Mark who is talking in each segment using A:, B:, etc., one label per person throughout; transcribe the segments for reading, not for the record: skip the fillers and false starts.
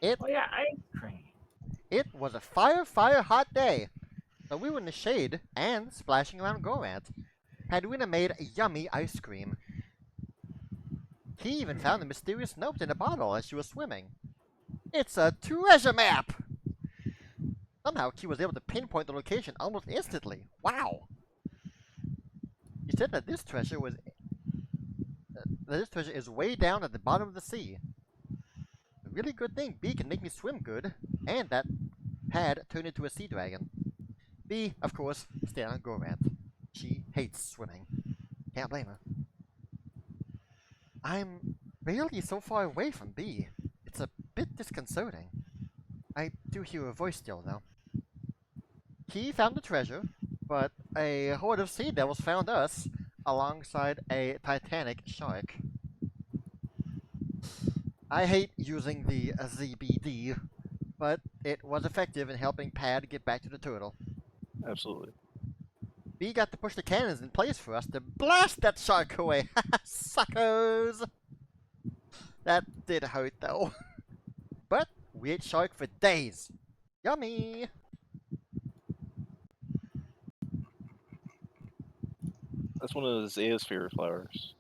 A: It
B: Oh yeah, ice cream.
A: it was a fire hot day, but we were in the shade and splashing around Gorant. Padwina made a yummy ice cream. He even found a mysterious note in a bottle as she was swimming. It's a treasure map! Somehow Key was able to pinpoint the location almost instantly. Wow! He said that this treasure is way down at the bottom of the sea. A really good thing B can make me swim good, and that Pad turned into a sea dragon. B, of course, stayed on Gorant. She hates swimming. Can't blame her. I'm really so far away from B. It's a bit disconcerting. I do hear a voice still, though. He found the treasure, but a horde of sea devils found us alongside a titanic shark. I hate using the ZBD, but it was effective in helping Pad get back to the turtle.
C: Absolutely.
A: B got to push the cannons in place for us to blast that shark away. Suckers! That did hurt though. But we ate shark for days. Yummy!
C: That's one of Zaya's favorite flowers.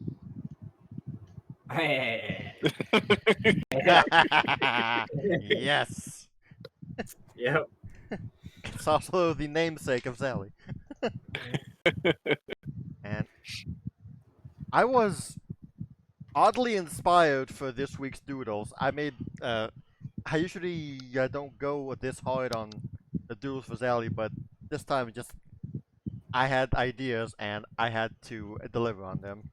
A: Yes!
B: Yep.
A: It's also the namesake of Sally. And I was oddly inspired for this week's doodles. I usually don't go this hard on the doodles for Sally, but this time I had ideas and I had to deliver on them.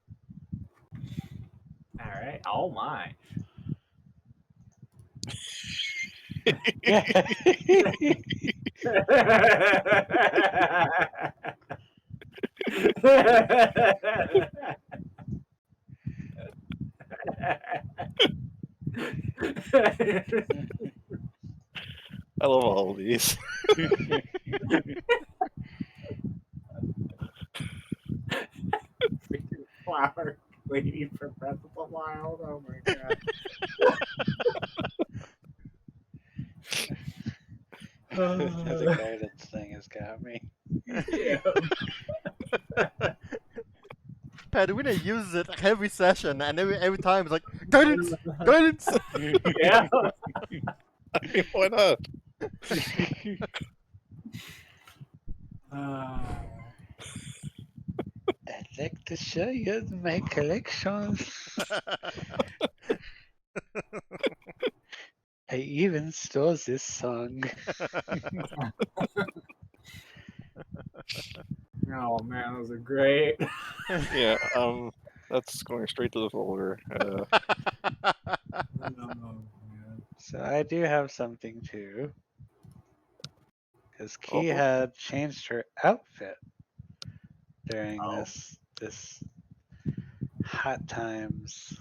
B: All right. All mine.
C: I love all of these.
B: Freaking flower waiting for Breath of the Wild. Oh my god.
D: The guidance thing has got me.
B: Yeah.
A: Padwina uses it every session, and every time it's like, guidance! Guidance!
B: Yeah.
C: I mean, why not?
D: I'd like to show you my collection. I even stole this song.
B: Oh man, those are great.
C: Yeah, that's going straight to the folder.
D: So I do have something too. Because Key
C: Oh.
D: had changed her outfit during
B: Oh.
D: this hot times.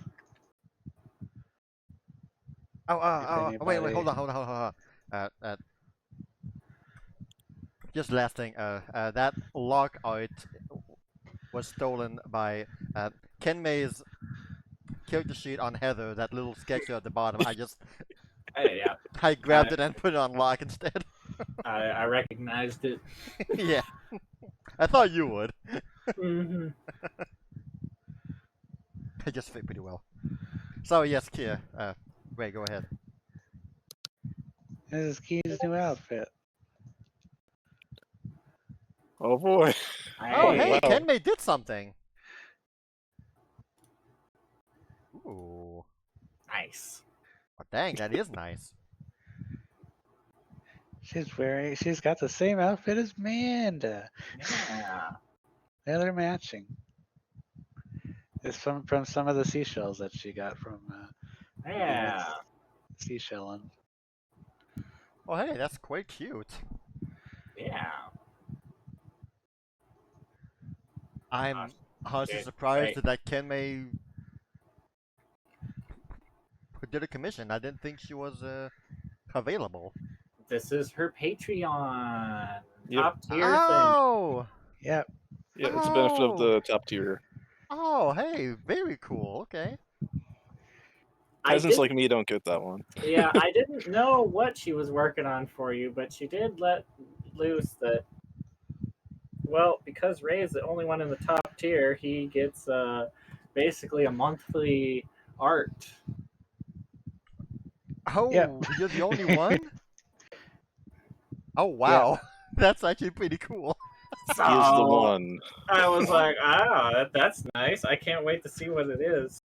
A: Wait, hold on. Just last thing, that lock art was stolen by Kenmei's character sheet on Heather, that little sketch at the bottom.
B: Yeah,
A: I grabbed it and put it on lock instead.
B: I recognized it.
A: Yeah. I thought you would.
B: Mm-hmm.
A: It just fit pretty well. So yes, Kia, Ray, go ahead.
D: This is Key's new outfit.
C: Oh boy.
A: Oh, hey,
C: wow.
A: Kenmei did something. Ooh.
B: Nice.
A: Oh, dang, that is nice.
D: She's got the same outfit as Amanda.
B: Yeah.
D: They're matching. It's from some of the seashells that she got from
B: Yeah.
D: seashelling.
A: Oh, hey, that's quite cute.
B: Yeah.
A: I'm honestly
B: Okay,
A: surprised
B: great.
A: that Kenmei did a commission. I didn't think she was available.
B: This is her Patreon.
C: Yep.
B: Top tier
A: Oh!
D: Yep.
C: Yeah, it's a benefit of the top tier.
A: Oh, hey, very cool. Okay.
C: Peasants
B: did,
C: like me don't get that one.
B: yeah, I didn't know what she was working on for you, but she did let loose that, well, because Ray's the only one in the top tier, he gets basically a monthly art.
A: Oh, you're the only one? Oh,
D: Yeah.
A: wow. That's actually pretty cool.
B: So
C: He is the one.
B: I was like, that's nice. I can't wait to see what it is.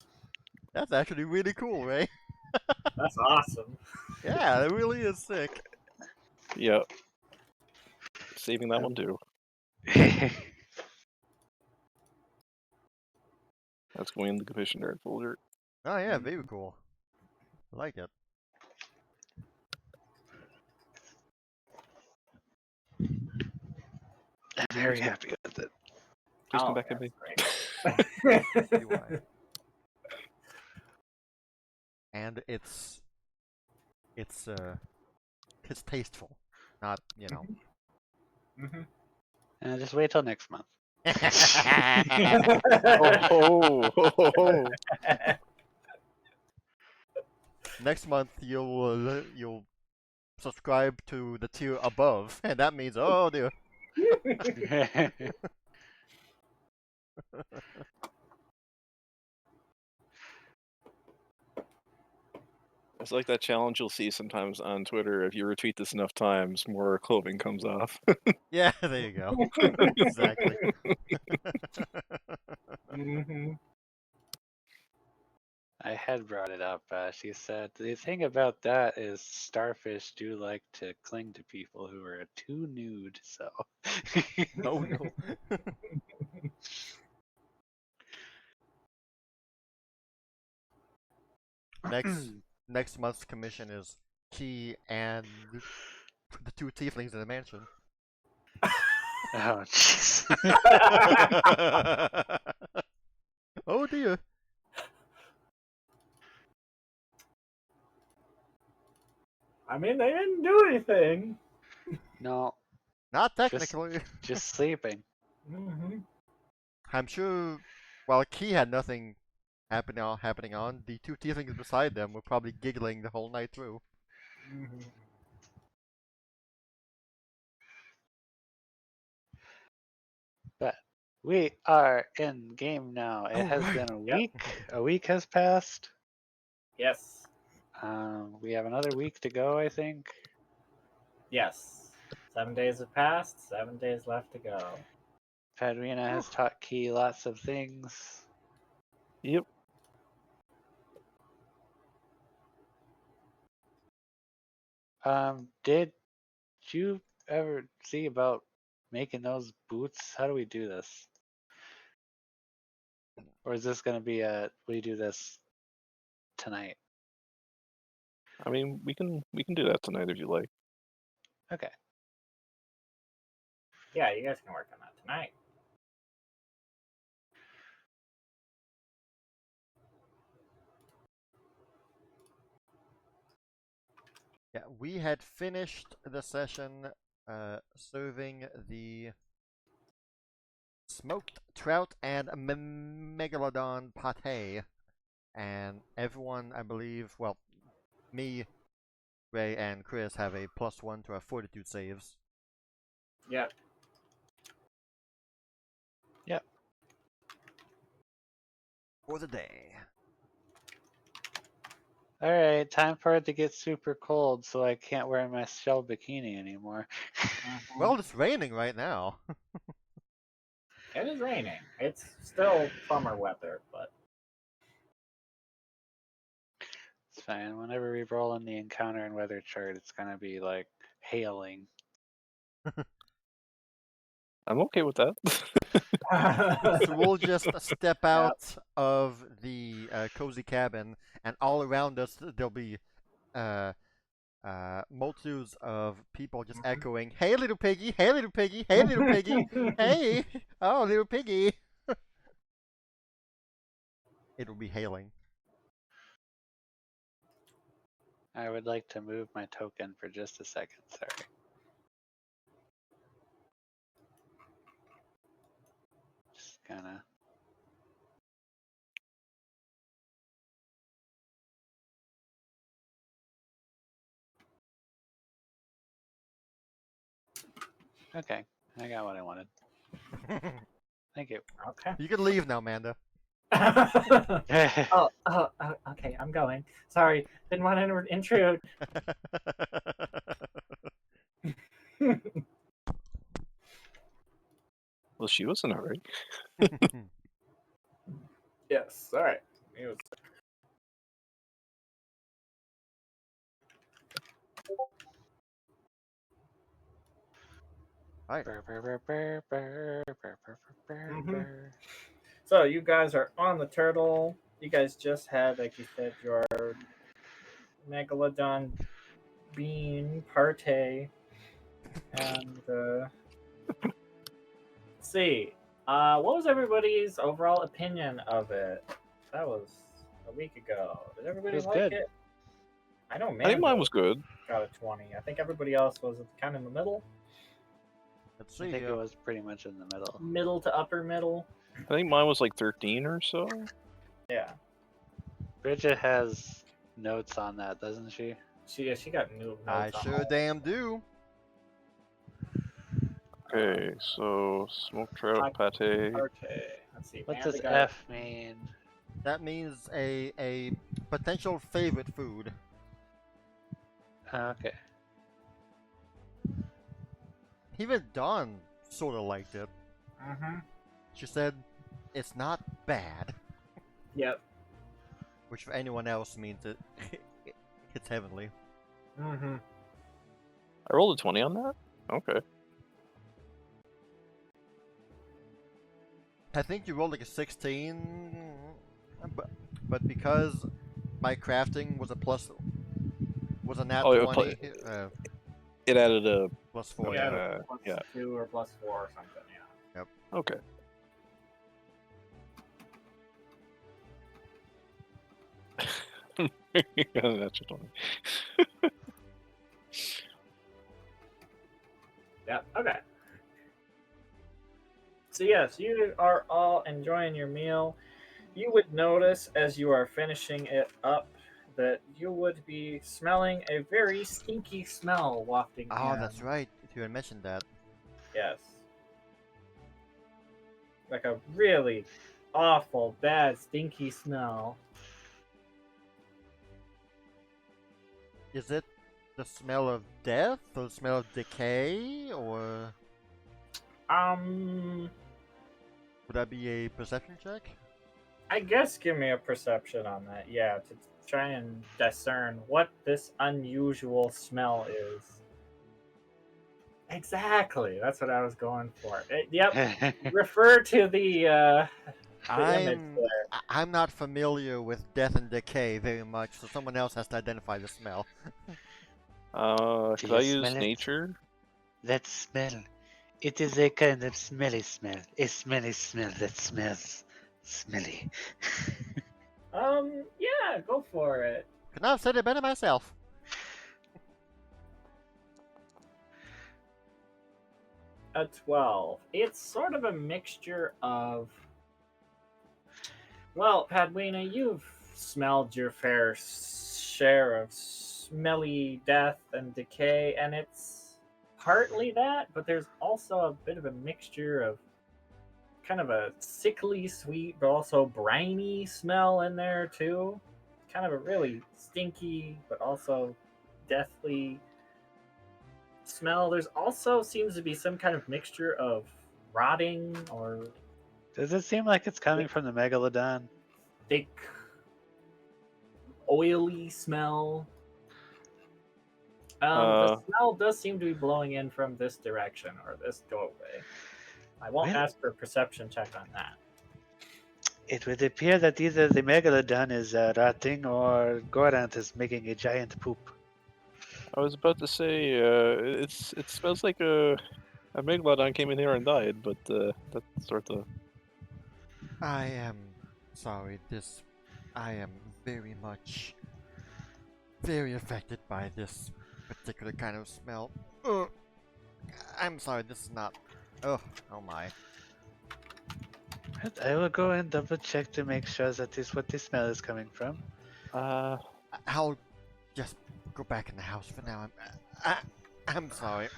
A: That's actually really cool, Ray.
B: That's awesome.
A: Yeah, it really is sick.
C: Yep. Saving that one too. That's going in the commissioner folder.
A: Oh, yeah, very cool. I like it.
D: I'm very happy with it.
C: Please come back at me.
B: Great.
A: UI. And it's tasteful, not, you know.
B: Mhm.
D: Just wait till next month.
C: Oh.
A: Next month you'll subscribe to the tier above, and that means, oh dear.
C: It's like that challenge you'll see sometimes on Twitter. If you retweet this enough times, more clothing comes off.
A: Yeah, there you go. Exactly.
B: Mhm.
D: I had brought it up. She said the thing about that is starfish do like to cling to people who are too nude. So
A: Oh no. Next month's commission is Key and the two tieflings in the mansion.
D: Oh jeez.
A: Oh dear.
B: I mean, they didn't do anything.
D: No,
A: Not technically.
D: just sleeping.
B: Mhm.
A: I'm sure while Key had nothing happening on, the two tieflings beside them were probably giggling the whole night through.
B: Mhm.
D: But we are in game now. It
A: Oh,
D: has
A: right.
D: been a
B: Yep.
D: week. A week has passed.
B: Yes.
D: We have another week to go, I think.
B: Yes. 7 days have passed. 7 days left to go.
D: Padrina has taught Key lots of things.
C: Yep.
D: Did you ever see about making those boots? How do we do this? Or is this gonna be we do this tonight?
C: I mean, we can do that tonight if you like.
D: Okay.
B: Yeah, you guys can work on that tonight.
A: Yeah, we had finished the session serving the smoked trout and megalodon pate, and everyone, I believe, well, me, Ray, and Chris have a +1 to our fortitude saves.
B: Yep.
D: Yep.
A: For the day.
D: All right, time for it to get super cold, so I can't wear my shell bikini anymore.
A: Well, it's raining right now.
B: It is raining. It's still summer weather, but
D: It's fine. Whenever we roll in the encounter and weather chart, it's gonna be like hailing.
C: I'm okay with that.
A: So we'll just step out of the cozy cabin, and all around us there'll be multitudes of people just echoing, "Hey, little piggy! Hey, little piggy! Hey, little piggy! Hey! Oh, little piggy!" It will be hailing.
D: I would like to move my token for just a second. Sorry. Just gonna. Okay, I got what I wanted. Thank you.
B: Okay.
A: You can leave now, Amanda.
B: Okay, I'm going. Sorry, didn't want to intrude.
C: Well, she was in a hurry.
B: Yes, all right.
A: Right.
B: Mhm. So you guys are on the turtle. You guys just had, like you said, your megalodon bean party, and let's see. What was everybody's overall opinion of it? That was a week ago. Did everybody
D: was
B: like
D: good.
B: it? I know,
C: I think
B: Mando
C: mine was good.
B: got a 20. I think everybody else was kind of in the middle,
A: Let's
D: I
A: see.
D: think it was pretty much in the middle.
B: middle to upper middle.
C: I think mine was like 13 or so.
B: Yeah,
D: Bridget has notes on that, doesn't she?
B: she got new notes.
A: I
B: on
A: sure
B: all
A: damn do.
C: Okay, so smoked trout pate.
B: party. Let's see.
D: What
B: Amanda
D: does
B: got
D: F mean?
A: That means a potential favorite food.
D: Okay.
A: Even Dawn sort of liked it.
B: Mm-hmm.
A: She said it's not bad,
B: Yep.
A: which for anyone else means it's heavenly.
B: Mm-hmm.
C: I rolled a 20 on that? Okay.
A: I think you rolled like a 16, but because my crafting was a nat
C: Oh,
A: 20,
C: it added a...
A: plus 4.
B: Yeah,
A: Yeah.
B: plus
C: yeah.
B: 2 or plus 4 or something. Yeah.
C: Okay. That's just 20.
B: Yep. Okay. So yes, you are all enjoying your meal. You would notice as you are finishing it up that you would be smelling a very stinky smell wafting
A: Oh,
B: in.
A: that's right. You had mentioned that.
B: Yes. Like a really awful, bad, stinky smell.
A: Is it the smell of death or the smell of decay, or
B: Um,
A: would that be a perception check?
B: I guess give me a perception on that. Yeah, to try and discern what this unusual smell is. Exactly. That's what I was going for. Yep. Refer to the image there.
A: I'm not familiar with death and decay very much, so someone else has to identify the smell.
C: Could
D: you
C: I
D: smell
C: use
D: it?
C: nature?
D: That smell. It is a kind of smelly smell. A smelly smell that smells smelly.
B: Yeah, go for it.
A: Could not have said it better myself.
B: A 12. It's sort of a mixture of. Well, Padwina, you've smelled your fair share of smelly death and decay, and it's partly that, but there's also a bit of a mixture of kind of a sickly sweet, but also briny smell in there, too. Kind of a really stinky, but also deathly smell. There's also seems to be some kind of mixture of rotting or
D: Does it seem like it's coming from the megalodon?
B: thick, oily smell. The smell does seem to be blowing in from this direction or this doorway. I won't
D: Well-
B: ask for a perception check on that.
D: It would appear that either the megalodon is rotting or Gorant is making a giant poop.
C: I was about to say, it smells like a megalodon came in here and died, but that's sort of...
A: I am sorry, I am very affected by this particular kind of smell. Ugh. I'm sorry, this is not, oh my.
D: But I will go and double check to make sure that is what the smell is coming from.
A: I'll just go back in the house for now. I'm sorry.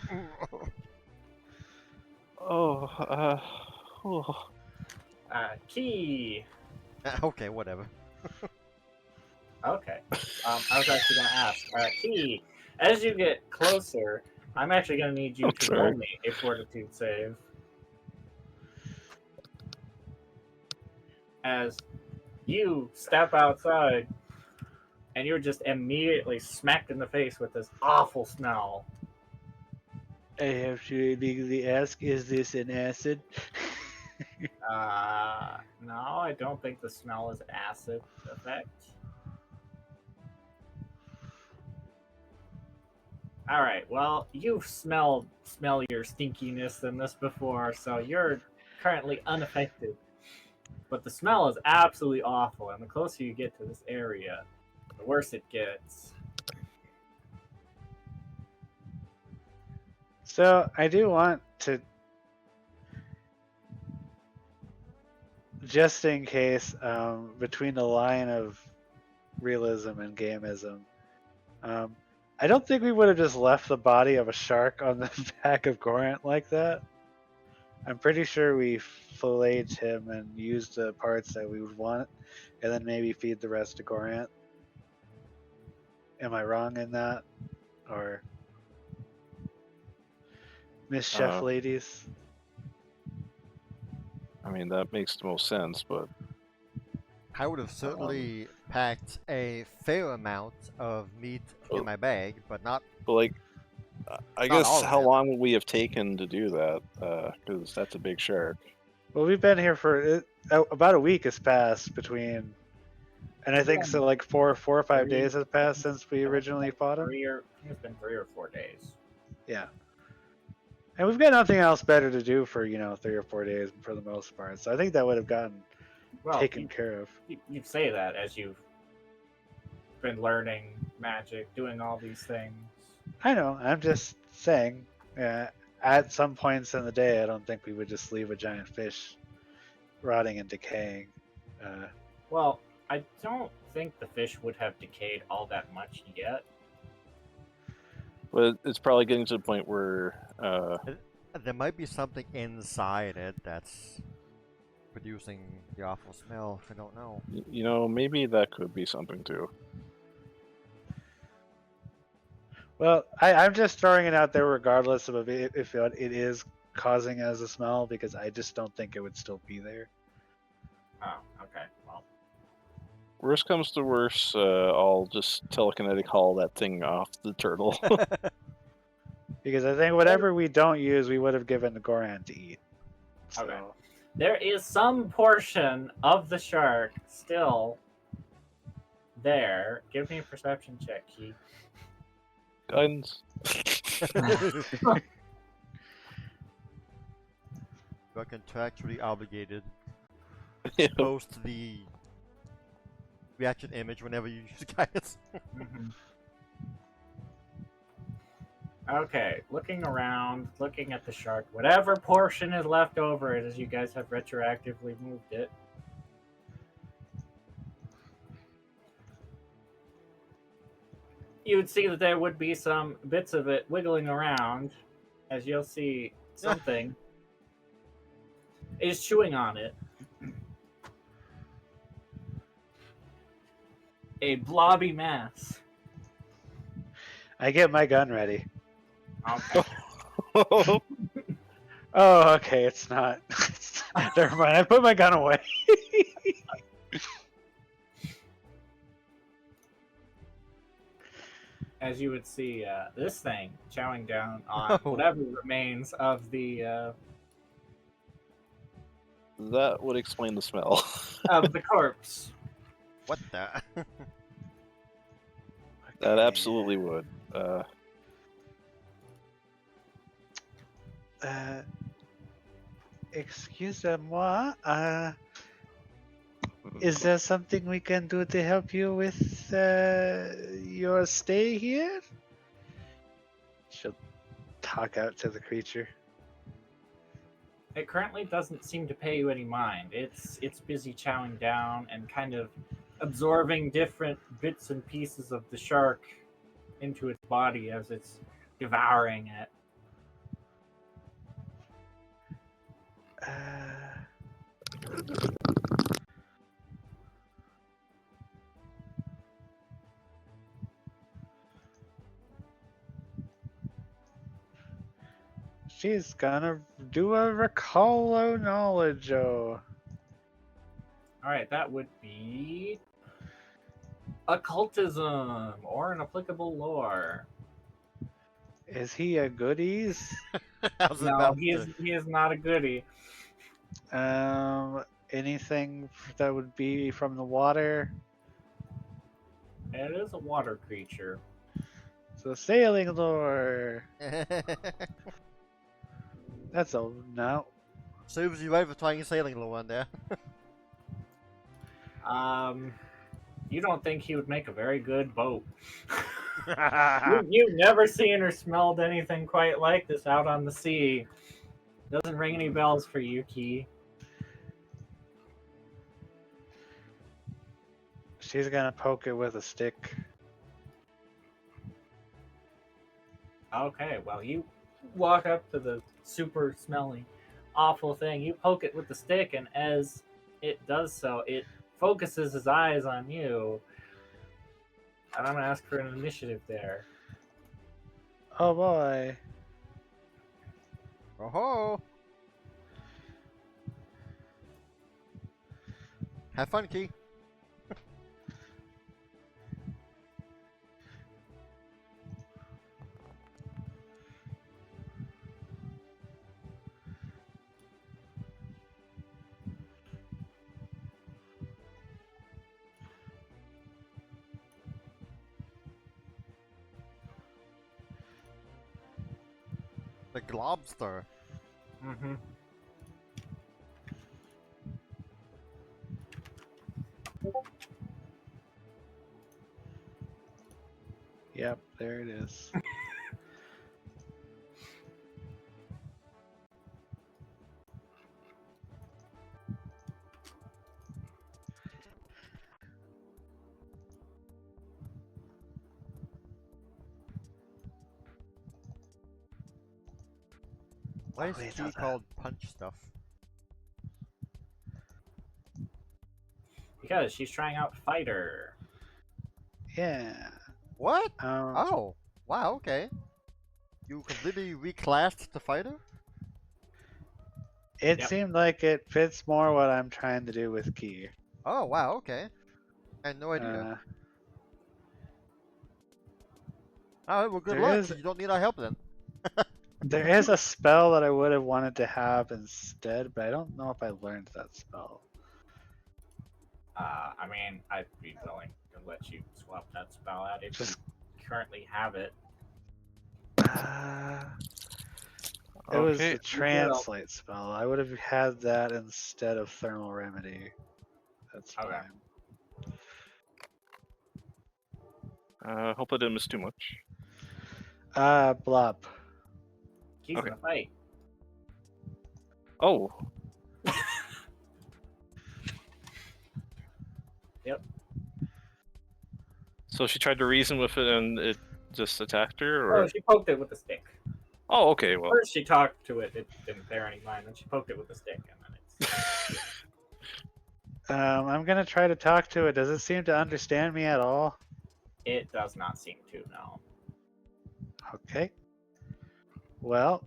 C: Oh, oh.
B: Key.
A: Okay, whatever.
B: Okay. I was actually going to ask. Key, as you get closer, I'm actually going to need you to roll
C: Okay.
B: me a fortitude save. As you step outside, and you're just immediately smacked in the face with this awful smell.
D: I have to immediately ask, is this an acid?
B: No, I don't think the smell is acid effect. All right. Well, you've smell your stinkiness in this before, so you're currently unaffected. But the smell is absolutely awful, and the closer you get to this area, the worse it gets.
D: So I do want to, just in case, between the line of realism and gamism, I don't think we would have just left the body of a shark on the back of Gorant like that. I'm pretty sure we filleted him and used the parts that we would want, and then maybe feed the rest to Gorant. Am I wrong in that? Or Miss Chef ladies?
C: I mean, that makes the most sense, but
A: I would have certainly packed a fair amount of meat in my bag, but not
C: like, I
A: Not all
C: guess
A: of
C: how
A: it.
C: long would we have taken to do that? Because that's a big shark.
D: Well, we've been here for about a week has passed between, and I think so. Like four or 5 days has passed since we originally fought him.
B: It's been 3 or 4 days.
D: Yeah, and we've got nothing else better to do for 3 or 4 days for the most part. So I think that would have gotten
B: Well,
D: taken care of.
B: you say that as you've been learning magic, doing all these things.
D: I know. I'm just saying. At some points in the day, I don't think we would just leave a giant fish rotting and decaying.
B: Well, I don't think the fish would have decayed all that much yet.
C: But it's probably getting to the point where
A: there might be something inside it that's producing the awful smell. I don't know.
C: maybe that could be something too.
D: Well, I'm just throwing it out there, regardless of if it is causing as a smell, because I just don't think it would still be there.
B: Oh, okay. Well,
C: Worst comes to worst, I'll just telekinetic haul that thing off the turtle.
D: Because I think whatever we don't use, we would have given the Goran to eat. So.
B: Okay. There is some portion of the shark still there. Give me a perception check, Key.
C: Guidance.
A: We're contractually obligated
C: Yeah.
A: to post the reaction image whenever you use guidance.
B: Okay, looking around, looking at the shark. Whatever portion is left over it, as you guys have retroactively moved it. You would see that there would be some bits of it wiggling around, as you'll see something is chewing on it. A blobby mass.
D: I get my gun ready.
B: Okay.
D: Oh, okay, it's not. Never mind, I put my gun away.
B: As you would see, this thing chowing down on whatever remains of the
C: That would explain the smell.
B: of the corpse.
A: What the?
C: That absolutely would.
D: Excusez-moi. Is there something we can do to help you with your stay here? She'll talk out to the creature.
B: It currently doesn't seem to pay you any mind. It's busy chowing down and kind of absorbing different bits and pieces of the shark into its body as it's devouring it.
D: She's gonna do a recall knowledge. Oh,
B: All right, that would be occultism or an applicable lore.
D: is he a goodies?
A: I was
B: No,
A: about
B: he
A: to.
B: is not a goodie.
D: Anything that would be from the water?
B: It is a water creature.
D: So sailing lore. That's a no.
A: Serves you right for trying sailing lore one there.
B: You don't think he would make a very good boat?
A: Well,
B: You've never seen or smelled anything quite like this out on the sea. Doesn't ring any bells for you, Key.
D: She's gonna poke it with a stick.
B: Okay, well, you walk up to the super smelly, awful thing. You poke it with the stick, and as it does so, it focuses his eyes on you. And I'm going to ask for an initiative there.
D: Oh boy.
A: Oh ho! Have fun, Key. The globster.
B: Mm-hmm.
D: Yep, there it is.
A: Why is
D: wait,
A: Key
D: hold on.
A: called punch stuff?
B: Because she's trying out fighter.
D: Yeah.
A: What?
D: Um,
A: Oh, wow, okay. You completely reclassed the fighter?
D: it
B: Yep.
D: seemed like it fits more what I'm trying to do with Key.
A: Oh, wow, okay. I had no idea. Alright, well, good
D: there
A: luck.
D: is-
A: You don't need our help then.
D: There is a spell that I would have wanted to have instead, but I don't know if I learned that spell.
B: I mean, I'd be willing to let you swap that spell out if
D: Just
B: you currently have it.
D: It was
C: Okay.
D: the translate spell. I would have had that instead of thermal remedy. That's
B: Okay.
D: fine.
C: Hope I didn't miss too much.
D: Blop.
B: He's
C: Okay.
B: in a fight.
C: Oh,
B: Yep.
C: so she tried to reason with it and it just attacked her,
B: Oh,
C: or?
B: she poked it with a stick.
C: Oh, okay. Well,
B: First, she talked to it. It didn't bear any mind. Then she poked it with a stick, and then it's.
D: I'm gonna try to talk to it. Does it seem to understand me at all?
B: It does not seem to, no.
D: Okay. Well,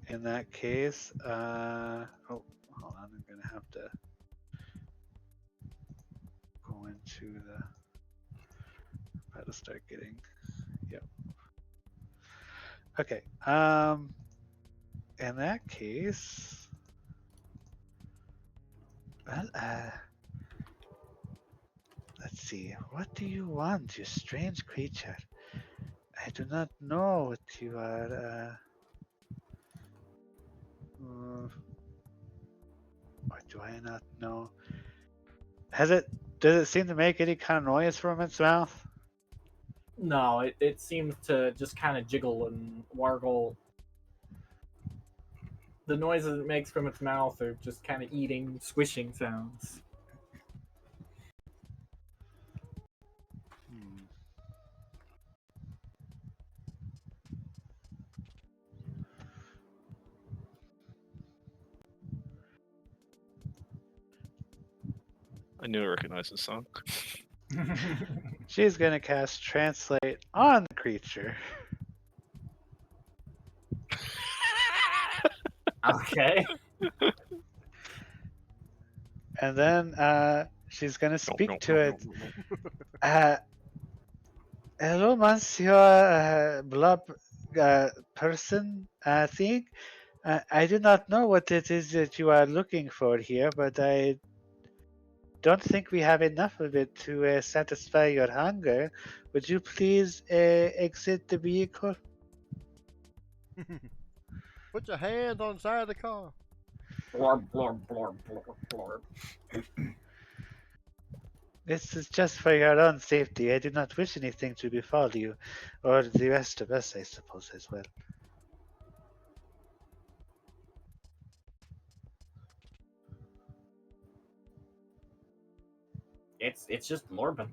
D: in that case, oh, hold on. I'm gonna have to go into the. How to start getting. Yep. Okay. In that case, well, let's see. What do you want, you strange creature? I do not know what you are. Or do I not know? Does it seem to make any kind of noise from its mouth?
B: No, it seems to just kind of jiggle and wargle. The noises it makes from its mouth are just kind of eating, squishing sounds.
D: Hmm.
C: I knew I recognized this song.
D: She's gonna cast Translate on the creature.
B: Okay.
D: And then she's gonna speak
C: No,
D: to
C: no,
D: it.
C: no, no, no.
D: Hello, Monsieur Blob person thing. I do not know what it is that you are looking for here, but I don't think we have enough of it to satisfy your hunger. Would you please exit the vehicle?
A: Put your hands on the side of the car.
B: Blorb, blorb, blorb, blorb, blorb.
D: This is just for your own safety. I do not wish anything to befall you, or the rest of us, I suppose, as well.
B: It's just Lorbin.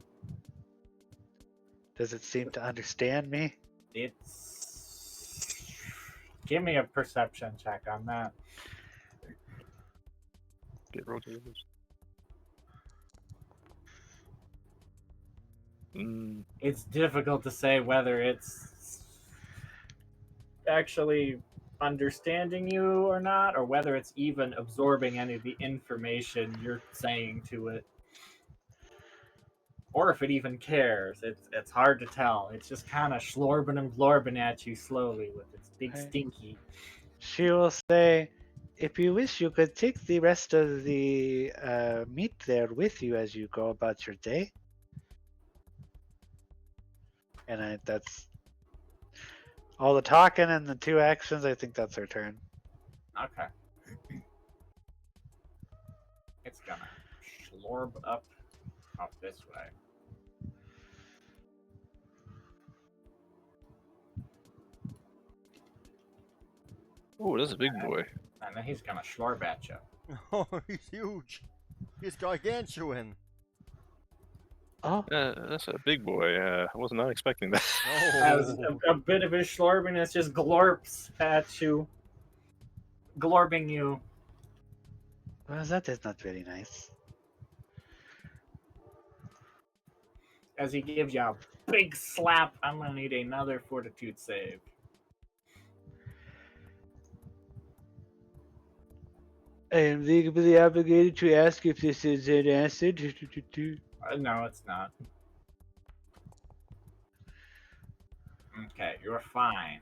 D: Does it seem to understand me?
B: It's. Give me a perception check on that.
C: Get rotated. Mm,
B: It's difficult to say whether it's actually understanding you or not, or whether it's even absorbing any of the information you're saying to it, or if it even cares. It's hard to tell. It's just kind of schlorbing and blorbing at you slowly with its big
D: Right.
B: stinky.
D: She will say, if you wish, you could take the rest of the meat there with you as you go about your day. And that's all the talking and the 2 actions. I think that's her turn.
B: Okay. It's gonna schlorb up this way.
C: oh, that's a big boy.
B: And then he's gonna schlorb at you.
A: Oh, he's huge. He's gargantuan.
D: Oh,
C: That's a big boy. I was not expecting that.
B: As
A: Oh.
B: a bit of his schlorbiness just glorps at you. Glorbing you.
D: well, that is not very nice.
B: As he gives you a big slap, I'm gonna need another fortitude save.
D: I am legally obligated to ask if this is an acid.
B: No, it's not. Okay, you're fine.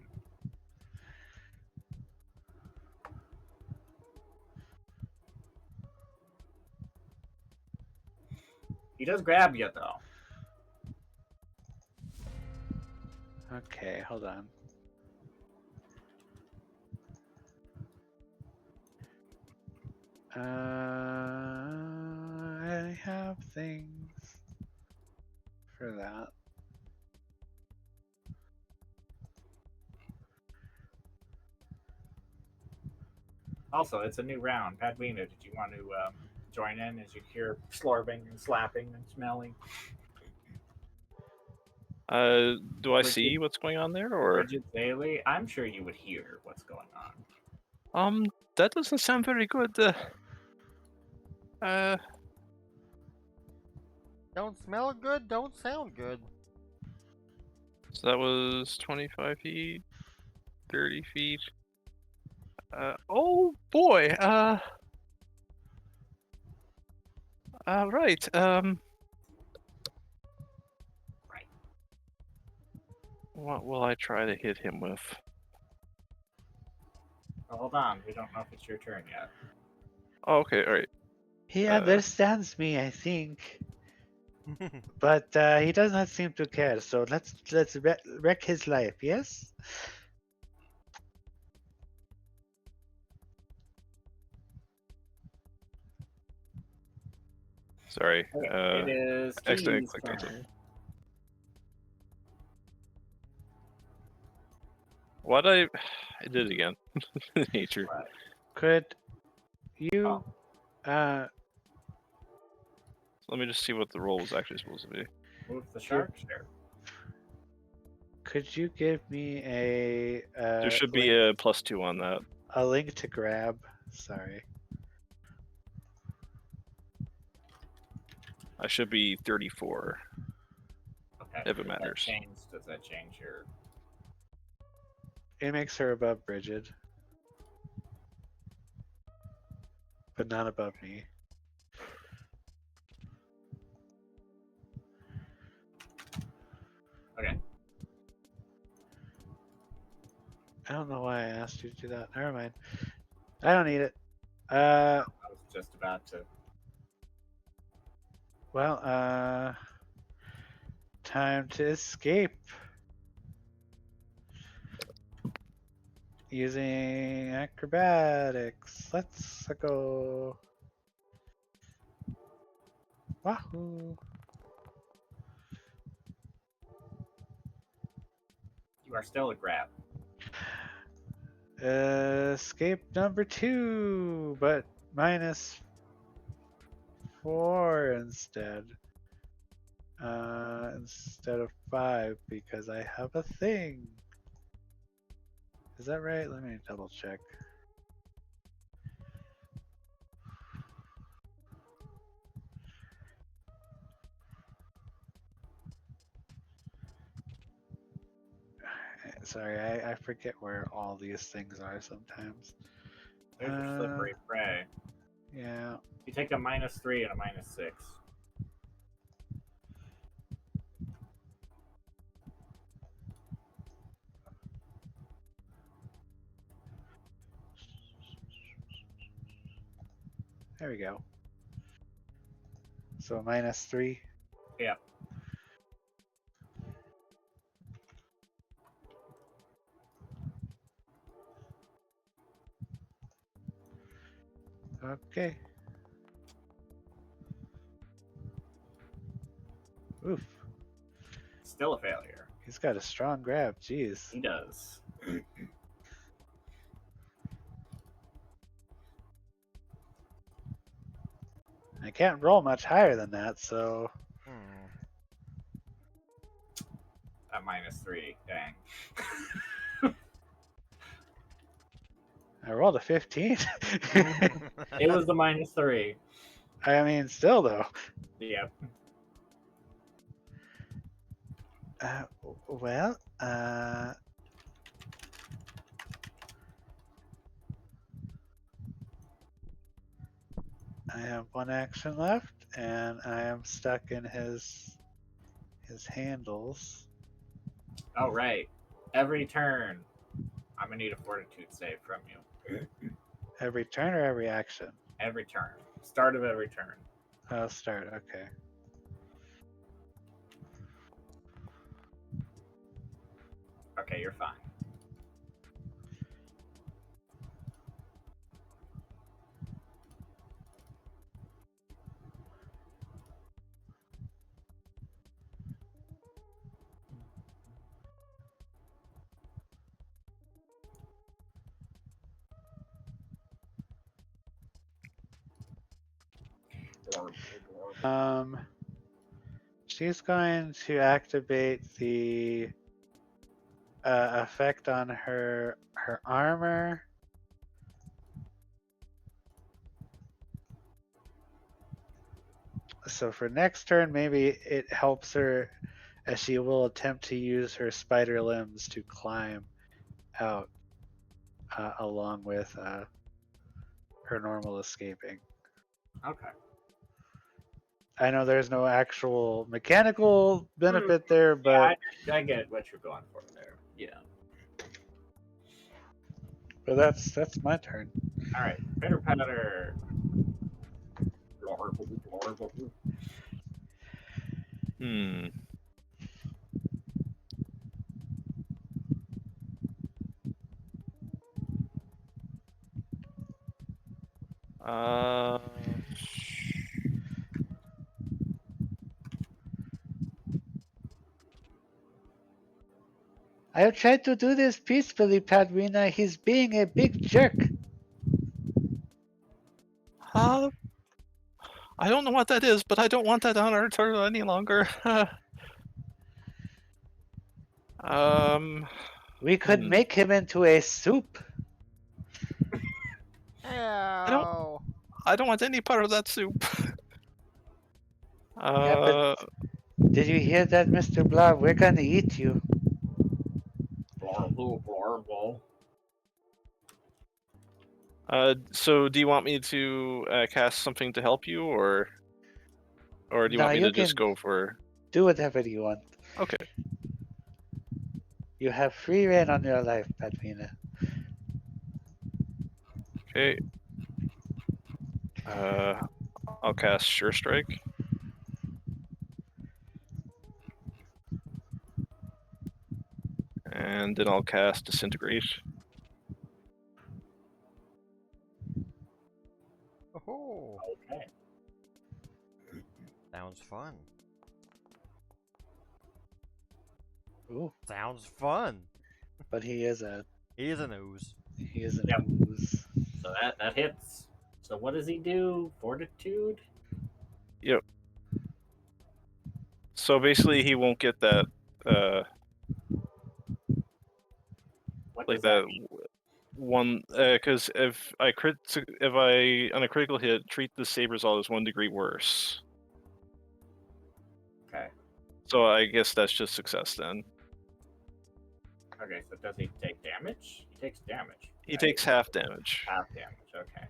B: He does grab you though.
D: Okay, hold on. I have things for that.
B: Also, it's a new round. Padwina, did you want to join in as you hear slorbing and slapping and smelling?
C: Do I
B: Would
C: see
B: you-
C: what's going on there, or
B: Bridget Daly, I'm sure you would hear what's going on.
C: that doesn't sound very good.
A: Don't smell good, don't sound good.
C: So that was 25 feet, 30 feet. Oh boy. Right.
B: Right.
C: What will I try to hit him with?
B: Well, hold on, we don't know if it's your turn yet.
C: Oh, okay, all right.
D: He understands me, I think, but he does not seem to care. So let's wreck his life. Yes.
C: Sorry.
B: It is
C: accidentally
B: Key's
C: clicked on
B: turn.
C: something. Why'd I did it again. Nature.
B: Right.
D: Could you?
B: Oh.
C: Let me just see what the roll was actually supposed to be.
B: Move the shark? Sure.
D: Could you give me a?
C: There should be
D: link,
C: a +2 on that.
D: a link to grab. Sorry.
C: I should be 34.
B: Okay.
C: If it matters.
B: Does that change your?
D: It makes her above Bridget, but not above me.
B: Okay.
D: I don't know why I asked you to do that. Never mind. I don't need it.
B: I was just about to.
D: Well, time to escape. Using acrobatics. Let's go. Wahoo!
B: You are still a grab.
D: Escape number 2, but minus 4 instead. Instead of 5 because I have a thing. Is that right? Let me double check. Sorry, I forget where all these things are sometimes.
B: There's your slippery prey.
D: Yeah.
B: You take a -3 and a -6.
D: There we go. So -3.
B: Yeah.
D: Okay. Oof.
B: Still a failure.
D: He's got a strong grab. Jeez.
B: He does.
D: I can't roll much higher than that, so
B: A -3. Dang.
D: I rolled a 15.
B: It was the -3.
D: I mean, still though.
B: Yeah.
D: Well, I have one action left, and I am stuck in his handles.
B: Oh, right. Every turn, I'm gonna need a fortitude save from you.
D: Every turn or every action?
B: Every turn. Start of every turn.
D: I'll start. Okay.
B: Okay, you're fine.
D: She's going to activate the effect on her armor. So for next turn, maybe it helps her as she will attempt to use her spider limbs to climb out along with her normal escaping.
B: Okay.
D: I know there's no actual mechanical benefit there, but
B: Yeah, I get what you're going for there. Yeah.
D: but that's my turn.
B: All right. Pitter patter.
C: Hmm. Uh,
D: I have tried to do this peacefully, Padrina. He's being a big jerk.
C: I don't know what that is, but I don't want that on our turtle any longer.
D: We could make him into a soup.
A: Ow.
C: I don't want any part of that soup. Uh,
D: Did you hear that, Mr. Blob? We're gonna eat you.
C: so do you want me to cast something to help you, or do you
D: No,
C: want me
D: you
C: to just
D: can
C: go for?
D: do whatever you want.
C: Okay.
D: You have free reign on your life, Padmina.
C: Okay. I'll cast Sure Strike. And then I'll cast Disintegrate.
A: Oh,
B: Okay.
A: sounds fun.
D: Ooh,
A: Sounds fun.
D: but he is an
A: Yep.
D: ooze.
B: So that hits. So what does he do? Fortitude?
C: Yep. So basically, he won't get that,
B: What
C: like
B: does that
C: that
B: mean?
C: one, because if I on a critical hit treat the save result as 1 degree worse.
B: Okay.
C: So I guess that's just success then.
B: Okay, so does he take damage? He takes damage.
C: He
B: right?
C: takes half damage.
B: Half damage, okay.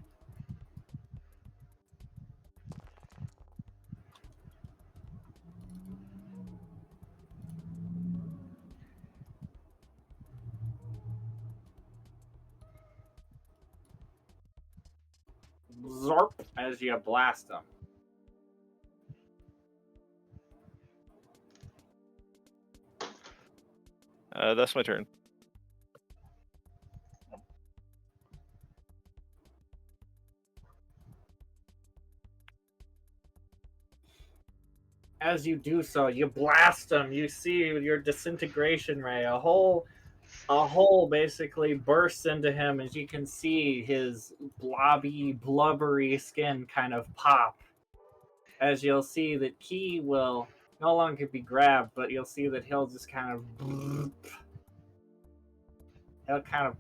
B: Zorp as you blast him.
C: That's my turn.
B: As you do so, you blast him. You see your disintegration ray. A hole basically bursts into him, as you can see his blobby, blubbery skin kind of pop. As you'll see that Key will no longer be grabbed, but you'll see that he'll just kind of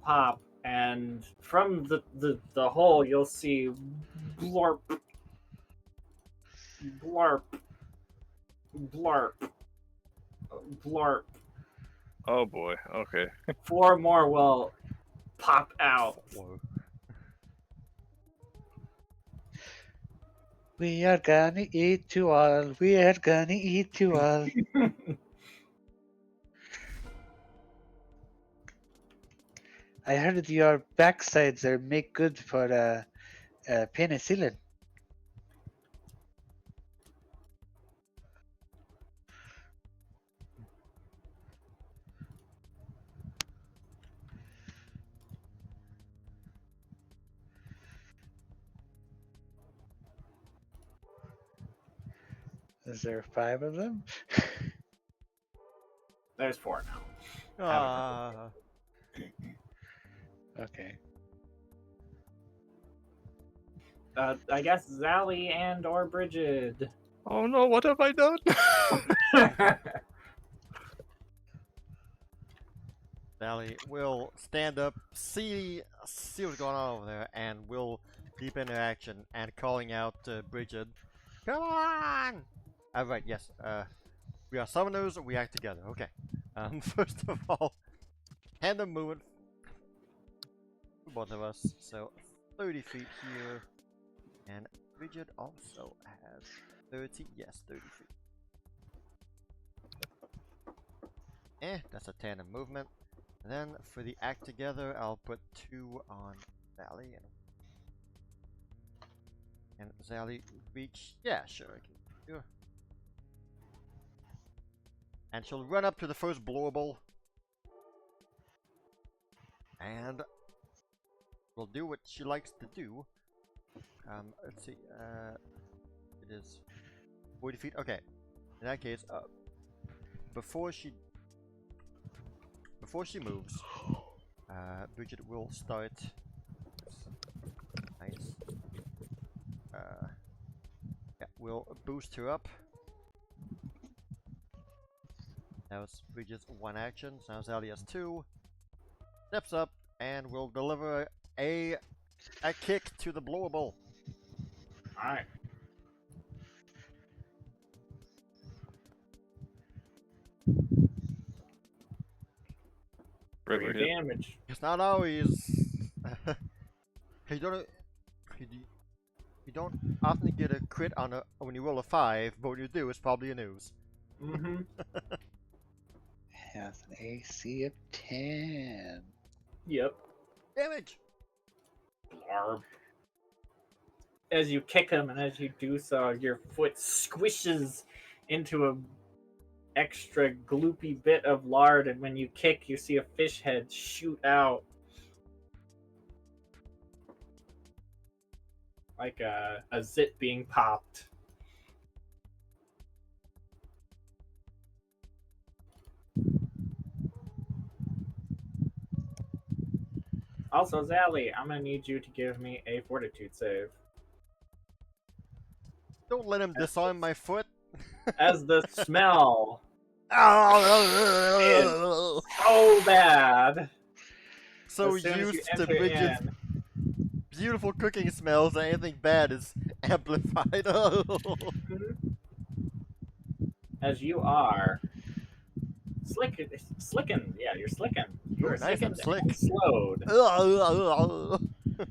B: pop, and from the hole you'll see blurp, blurp, blurp, blurp.
C: Oh boy. Okay.
B: 4 more will pop out.
A: Whoa.
D: We are gonna eat you all. We are gonna eat you all. I heard your backsides are make good for penicillin. Is there 5 of them?
B: There's 4 now.
A: Ah.
D: Okay.
B: I guess Zally and or Bridget.
C: Oh no! What have I done?
A: Sally will stand up, see what's going on over there, and will deep into action and calling out Bridget. Come on! Right, yes. We are summoners. We act together. Okay. First of all, tandem movement for both of us. So 30 feet here, and Bridget also has 30. Yes, 30 feet. That's a tandem movement. And then for the act together, I'll put 2 on Sally and Sally reach. Yeah, sure, I can do. And she'll run up to the first blowable, and will do what she likes to do. Let's see. It is 40 feet. Okay. In that case, before she moves, Bridget will start. Nice. Yeah, we'll boost her up. That was Bridget's 1 action. So now Sally has 2. Steps up and will deliver a kick to the blowable.
B: Alright. for your
C: River hit.
B: damage.
A: It's not always. you don't. You don't often get a crit on a when you roll a 5, but when you do, it's probably an ooze.
B: Mm-hmm.
D: Has an AC of 10.
B: Yep.
A: Damage.
B: Blarb. As you kick him, and as you do so, your foot squishes into a extra gloopy bit of lard, and when you kick, you see a fish head shoot out. Like a zit being popped. Also, Zally, I'm gonna need you to give me a fortitude save.
A: Don't let him disarm my foot.
B: As the smell
A: so
B: so bad. As soon as you
A: used to
B: enter
A: Bridget's
B: in,
A: beautiful cooking smells that anything bad is amplified.
B: as you are slicking, yeah, you're slicking. You
A: Ooh,
B: are
A: nice, I'm
B: sickened
A: slick.
B: and slowed.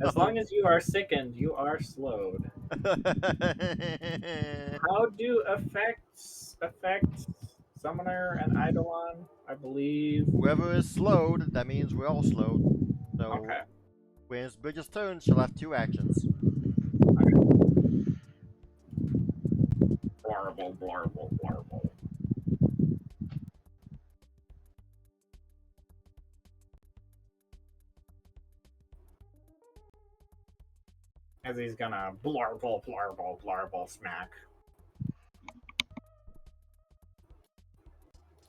B: As long as you are sickened, you are slowed. How do effects affect Summoner and Eidolon? I believe.
A: Whoever is slowed, that means we're all slowed. So
B: Okay.
A: when it's Bridget's turn, she'll have 2 actions.
B: Blarble, blarble, blarble. As he's gonna blarble, blarble, blarble, smack.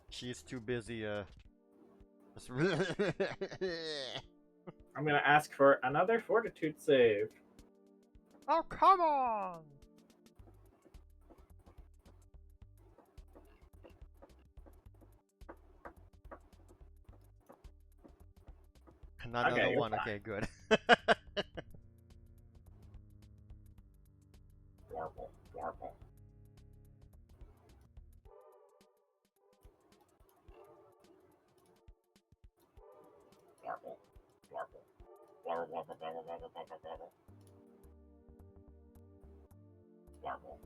A: She's too busy, just-
B: I'm gonna ask for another fortitude save.
A: Oh, come on! Not
B: Okay,
A: another
B: you're
A: one.
B: fine.
A: Okay, good.
B: Blarble, blarble. Blarble, blarble. Blarble, blarble, blarble, blarble, blarble, blarble. Blarble.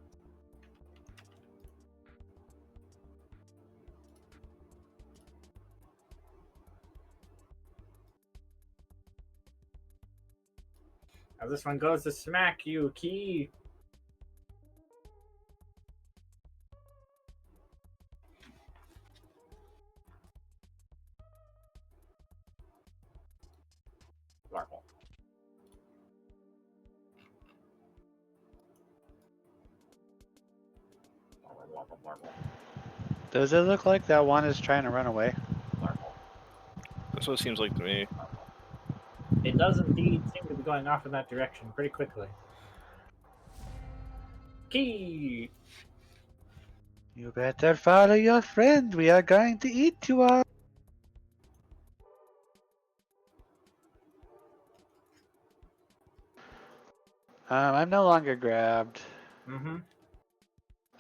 B: As this one goes to smack you, Key. Blarble. Blarble, blarble, blarble,
D: Does it look like that one is trying to run away?
B: blarble.
C: That's what it seems like to me.
B: It does indeed seem to be going off in that direction pretty quickly. Key!
D: You better follow your friend. We are going to eat you all. I'm no longer grabbed.
B: Mm-hmm.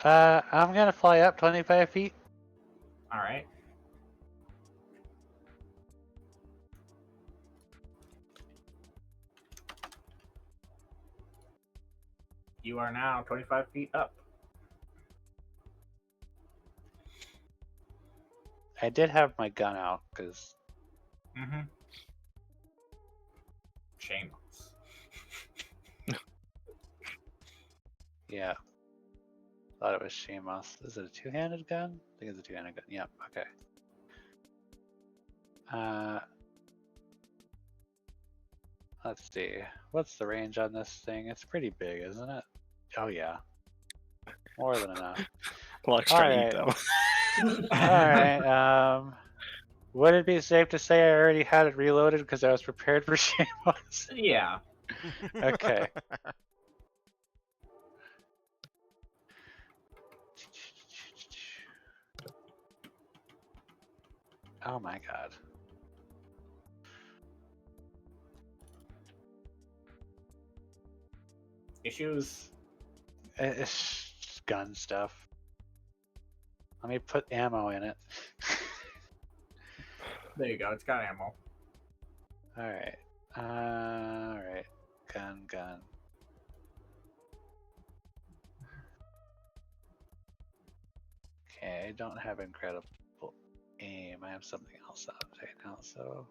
D: I'm gonna fly up 25 feet.
B: Alright. You are now 25 feet up.
D: I did have my gun out because
B: Mm-hmm. Shameless.
D: yeah, thought it was Shamos. Is it a two-handed gun? I think it's a two-handed gun. Yep. Okay. Let's see. What's the range on this thing? It's pretty big, isn't it? Oh yeah, more than enough.
C: Locke's trying to eat
D: Alright.
C: them.
D: Alright, would it be safe to say I already had it reloaded because I was prepared for Shamos?
B: Yeah.
D: Okay. Oh my god.
B: Issues.
D: It's just gun stuff. Let me put ammo in it.
B: There you go. It's got ammo.
D: Alright. Alright. Gun. Okay, I don't have incredible aim. I have something else up right now, so.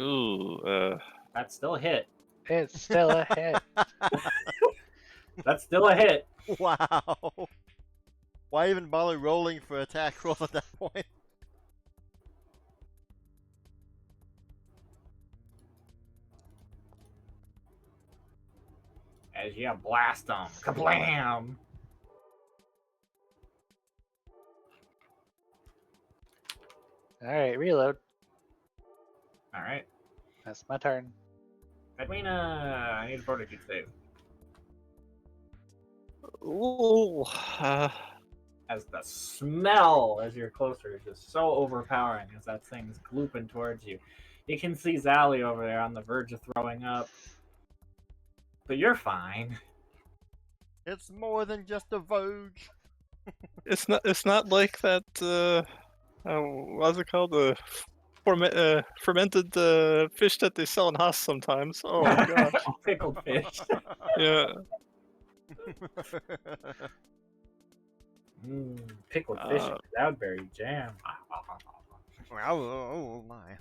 C: Ooh,
B: That's still a hit.
D: It's still a hit.
B: That's still a hit.
A: Wow. Why even bother rolling for attack rolls at that point?
B: As you blast them. Kablam!
D: Alright, reload.
B: Alright.
D: That's my turn.
B: Edwina, I need a fortitude save.
C: ooh,
B: As the smell, as you're closer, is just so overpowering as that thing's glooping towards you. You can see Zally over there on the verge of throwing up. But you're fine.
A: It's more than just a Vogue.
C: it's not like that. What's it called? The fermented fish that they sell in Haas sometimes. Oh my gosh.
B: Pickled fish.
C: Yeah.
B: Pickled fish and cloudberry jam.
A: Oh my.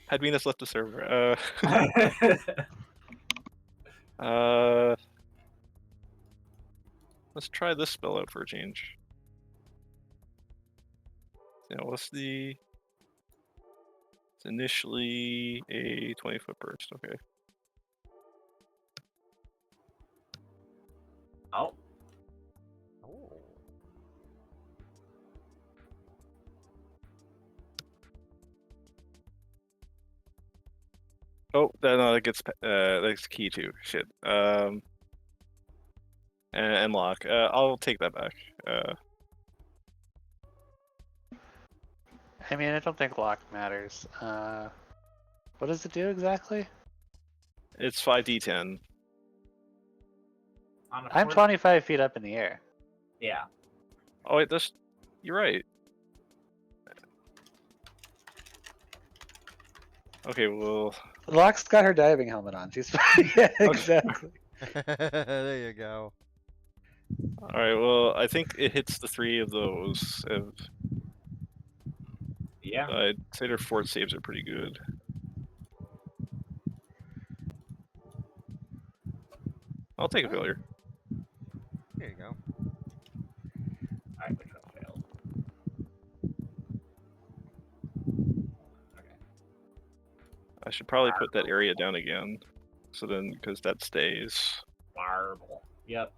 C: Had Venus left the server. Let's try this spell out for a change. Yeah, what's the? It's initially a 20-foot burst. Okay.
B: Oh.
A: Oh.
C: Oh, no, that gets that's key too. Shit. And lock. I'll take that back.
D: I mean, I don't think lock matters. What does it do exactly?
C: It's 5d10.
B: On a
D: I'm
B: 40
D: 25 feet up in the air.
B: Yeah.
C: Oh wait, you're right. Okay, well.
D: Locke's got her diving helmet on. She's fine. Yeah, exactly.
A: There you go.
C: All right. Well, I think it hits the 3 of those.
B: Yeah.
C: I'd say their fort saves are pretty good. I'll take a failure.
A: There you go.
B: Alright, which one failed? Okay.
C: I should probably put that area down again. So then, because that stays.
B: Marble. Yep.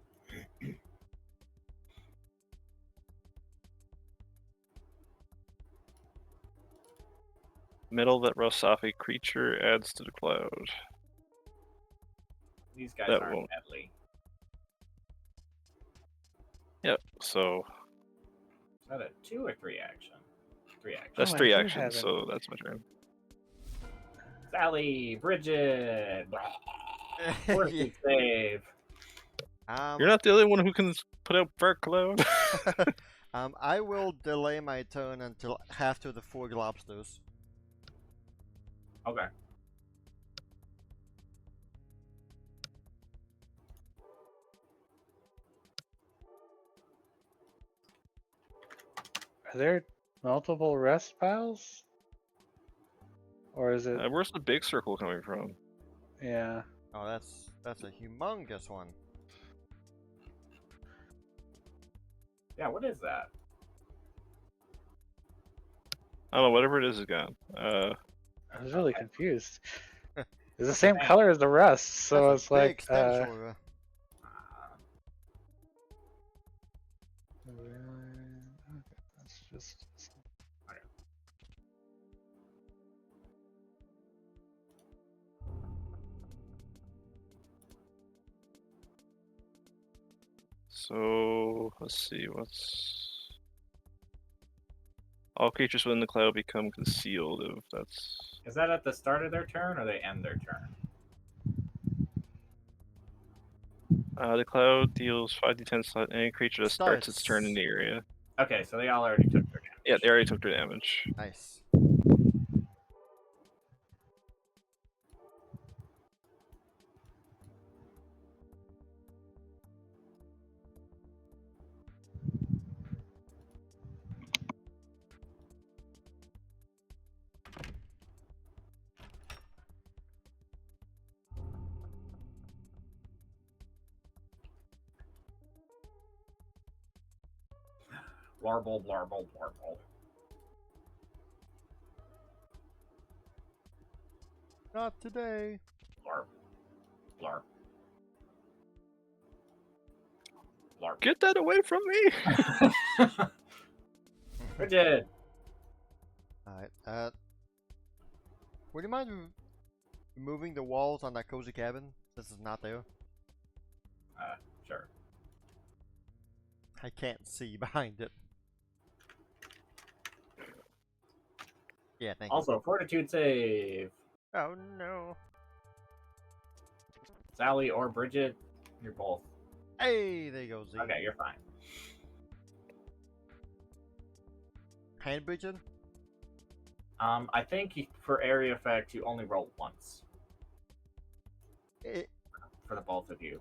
C: Metal that rusts off a creature adds to the cloud.
B: These guys
C: That
B: aren't
C: won't.
B: deadly.
C: Yep. So
B: Is that a 2 or 3 action? 3 action.
C: that's
D: Oh, I
C: 3
D: do
C: actions.
D: have it.
C: So that's my turn.
B: Sally, Bridget. Fortitude save.
C: You're not the only one who can put out fire cloud.
A: I will delay my turn until after the 4 lobsters.
B: Okay.
D: Are there multiple rest piles? Or is it?
C: Where's the big circle coming from?
D: Yeah.
A: Oh, that's a humongous one.
B: Yeah, what is that?
C: I don't know. Whatever it is gone.
D: I was really
B: Okay.
D: confused. It's the same color as the rest, so
A: That's
D: it's
A: a big
D: like.
A: stench aura.
D: Okay, that's just.
C: So let's see. All creatures within the cloud become concealed. If that's.
B: Is that at the start of their turn or they end their turn?
C: The cloud deals 5d10 slot any creature that starts its turn in the area.
B: Okay, so they all already took their damage.
C: Yeah, they already took their damage.
A: Nice.
B: Blarble, blarble, blarble.
A: Not today.
B: Blarb. Blarb. Blarb.
C: Get that away from me!
B: Bridget!
A: Alright, would you mind removing the walls on that cozy cabin? This is not there.
B: Sure.
A: I can't see behind it. Yeah, thank you.
B: Also, fortitude save.
A: Oh no.
B: Sally or Bridget, you're both.
A: Hey, there you go, Z.
B: Okay, you're fine.
A: Hand bridging?
B: I think for area effect, you only roll once
A: It,
B: for the both of you.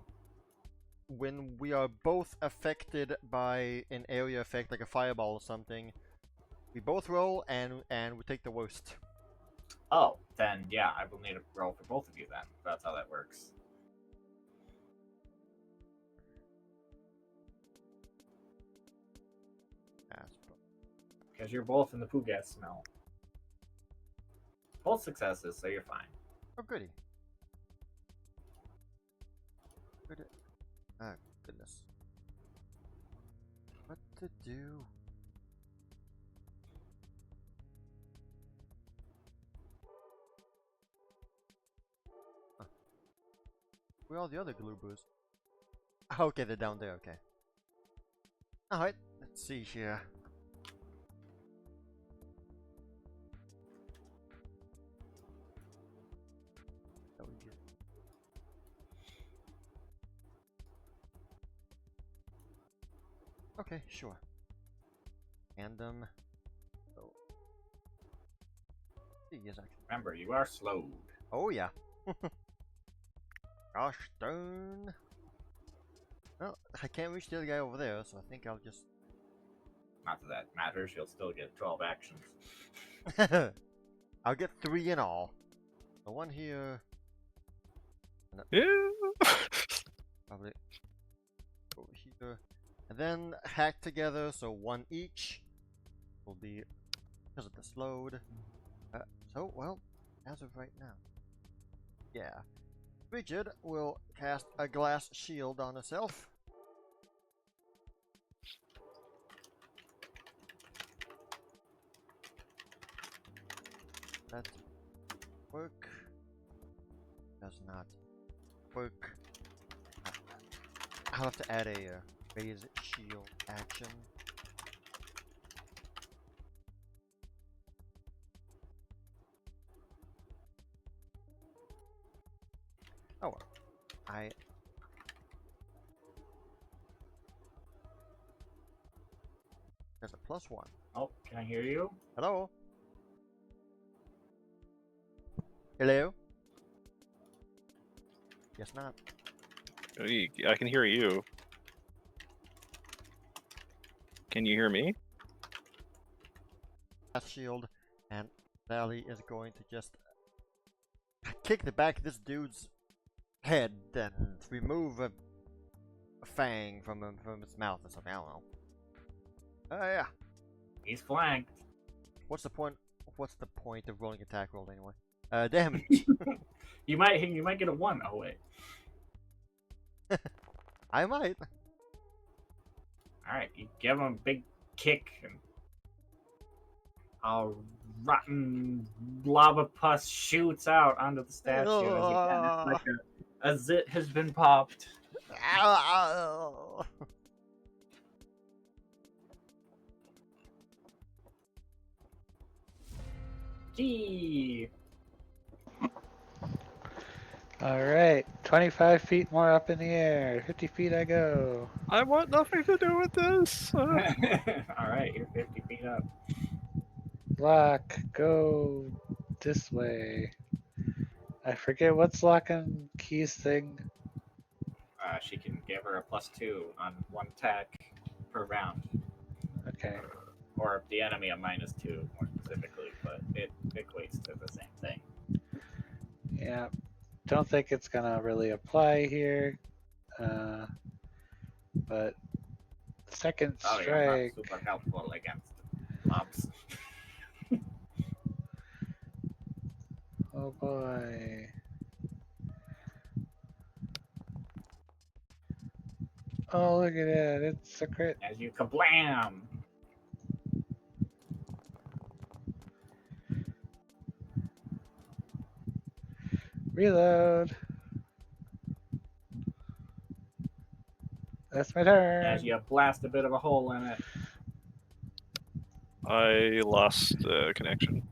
A: when we are both affected by an area effect, like a fireball or something, we both roll and we take the worst.
B: Oh, then yeah, I will need a roll for both of you then. That's how that works. Because you're both in the poo gas smell. Both successes, so you're fine.
A: Oh, goody. Good. Oh, goodness. What to do? Huh. Where are all the other glue boos? Okay, they're down there, okay. Alright, let's see here. That would be good. Okay, sure. And oh. Yes, actually.
B: Remember, you are slowed.
A: Oh yeah. Gosh darn. Well, I can't reach the other guy over there, so I think I'll just.
B: Not that that matters, you'll still get 12 actions.
A: I'll get 3 in all. So 1 here.
C: Yeah.
A: Probably over here. And then hack together, so 1 each will be because of the slowed. So, well, as of right now. Yeah. Bridget will cast a glass shield on herself. That work. Does not work. I'll have to add a raise shield action. Oh well. There's a +1.
B: Oh, can I hear you?
A: Hello? Hello? Guess not.
C: I can hear you. Can you hear me?
A: Glass shield, and Valley is going to just kick the back of this dude's head and remove a fang from his mouth or something. I don't know. Yeah.
B: He's flanked.
A: What's the point? What's the point of rolling attack roll anyway? Damage.
B: You might get a 1. Oh wait.
A: I might.
B: Alright, you give him a big kick and a rotten lava pus shoots out onto the statue. And again, it's like a zit has been popped.
A: Ow.
B: Gee.
D: All right. 25 feet more up in the air. 50 feet I go.
C: I want nothing to do with this.
B: Alright, you're 50 feet up.
D: Lock, go this way. I forget what's Lock and Key's thing.
B: She can give her a +2 on one attack per round.
D: Okay.
B: Or the enemy a -2, more specifically, but it equates to the same thing.
D: Yeah. Don't think it's gonna really apply here. But second
B: Oh,
D: strike.
B: you're not super helpful against mobs.
D: Oh boy. Oh, look at that. It's a crit.
B: As you kablam!
D: Reload. That's my
B: As
D: turn.
B: you blast a bit of a hole in it.
C: I lost connection.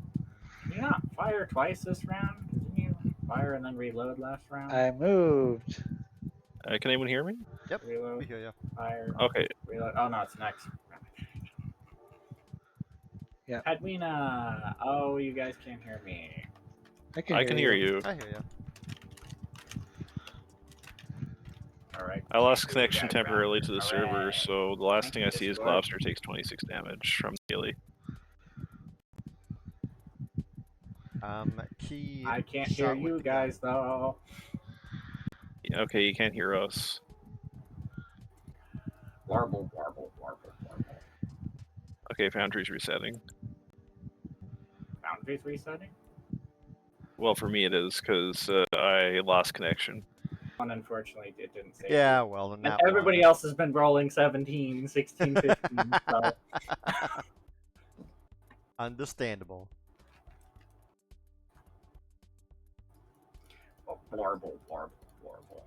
B: Can you not fire twice this round? Didn't you fire and then reload last round?
D: I moved.
C: Can anyone hear me?
A: Yep, we
B: Reload,
A: hear you.
B: fire,
C: Okay.
B: reload. Oh no, it's next.
D: Yeah.
B: Hadwina! Oh, you guys can't hear me.
D: I
C: I can hear you.
A: I hear you.
B: Alright.
C: I lost
B: can't hear you
C: connection
B: guys
C: temporarily
B: around
C: to the
B: here.
C: server,
B: Hooray.
C: so the last
B: Thank
C: thing
B: you,
C: I see is
B: Discord.
C: Globster takes 26 damage from melee.
A: Key.
B: I can't hear
A: shot with
B: you
A: the
B: guys
A: gun.
B: though.
C: Yeah, okay, you can't hear us.
B: Warble, warble, warble, warble.
C: Okay, Foundry's resetting.
B: Boundaries resetting?
C: Well, for me it is, because I lost connection.
B: One, unfortunately, it didn't save
A: Yeah,
B: you.
A: well, then
B: And
A: that
B: everybody else has been rolling 17, 16, 15, so.
A: Understandable.
B: Oh, warble, warble, warble.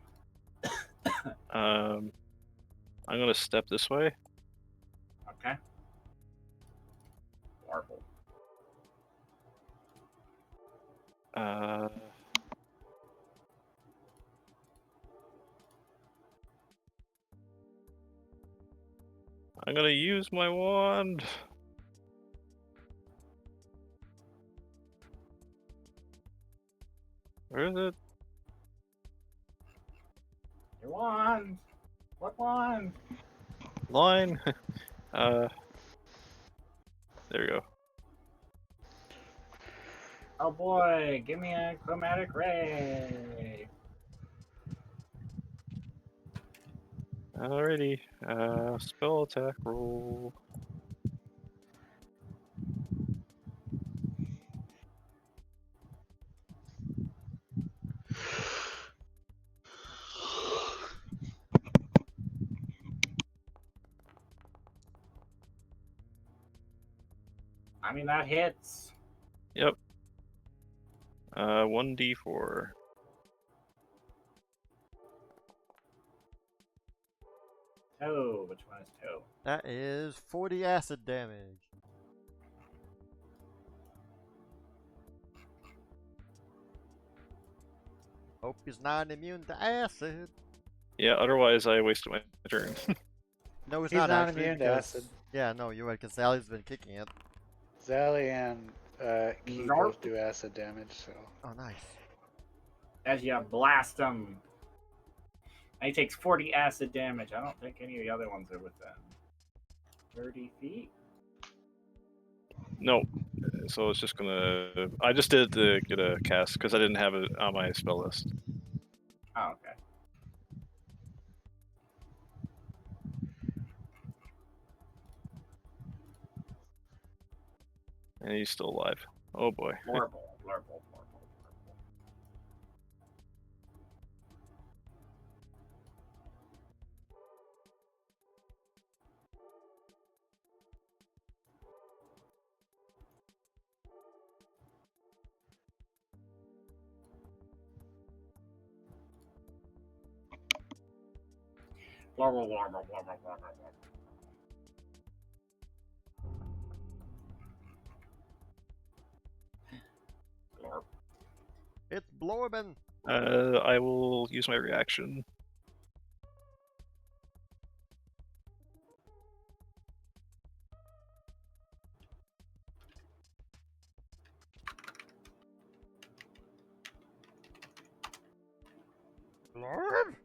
C: I'm gonna step this way.
B: Okay. Warble.
C: I'm gonna use my wand. Where is it?
B: Your wand! What wand?
C: Line. There we go.
B: Oh boy, give me a chromatic ray!
C: Alrighty. Spell attack roll.
B: I mean, that hits.
C: Yep. 1d4.
B: Toe, which one is toe?
A: That is 40 acid damage. Hope he's not immune to acid.
C: Yeah, otherwise I wasted my turn.
A: No, he's,
D: He's
A: not,
D: not
A: actually.
D: immune to
A: because-
D: acid.
A: Yeah, no, you're right, because Sally's been kicking it.
D: Zally and Key
B: Zarp.
D: both do acid damage, so.
A: Oh, nice.
B: As you blast him. And he takes 40 acid damage. I don't think any of the other ones are within 30 feet.
C: No. So it's just gonna. I just did it to get a cast because I didn't have it on my spell list.
B: Oh, okay.
C: And he's still alive. Oh boy.
B: Horrible, horrible, horrible, horrible. Horrible, horrible, horrible, horrible. Blorb.
A: It's Blorbin.
C: I will use my reaction.
A: Blurb?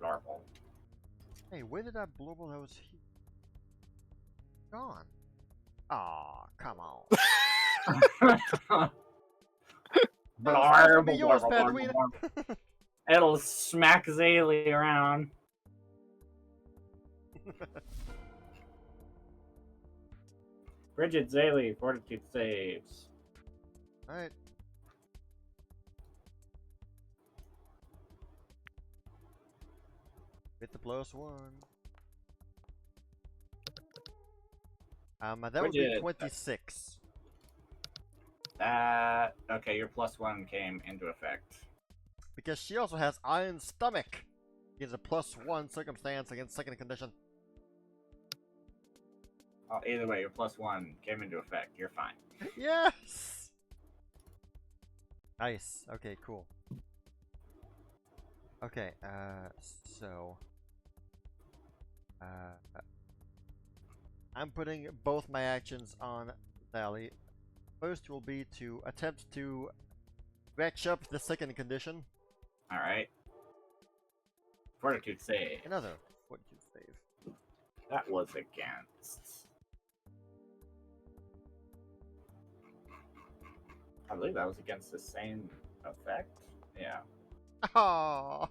B: Normal.
A: Hey, where did that blurble that was here? Gone. Aw, come on. That was supposed to be yours, Padwin.
B: It'll smack Zaylee around. Bridget Zaylee, fortitude saves.
A: Alright. Get the +1. That would be
B: Bridget.
A: 26.
B: Okay, your +1 came into effect.
A: Because she also has Iron Stomach. Gives a +1 circumstance against second condition.
B: Oh, either way, your +1 came into effect. You're fine.
A: Yes! Nice. Okay, cool. Okay, so... I'm putting both my actions on Sally. First will be to attempt to retch up the second condition.
B: Alright. Fortitude save.
A: Another fortitude save.
B: That was against. I believe that was against the same effect. Yeah.
A: Oh.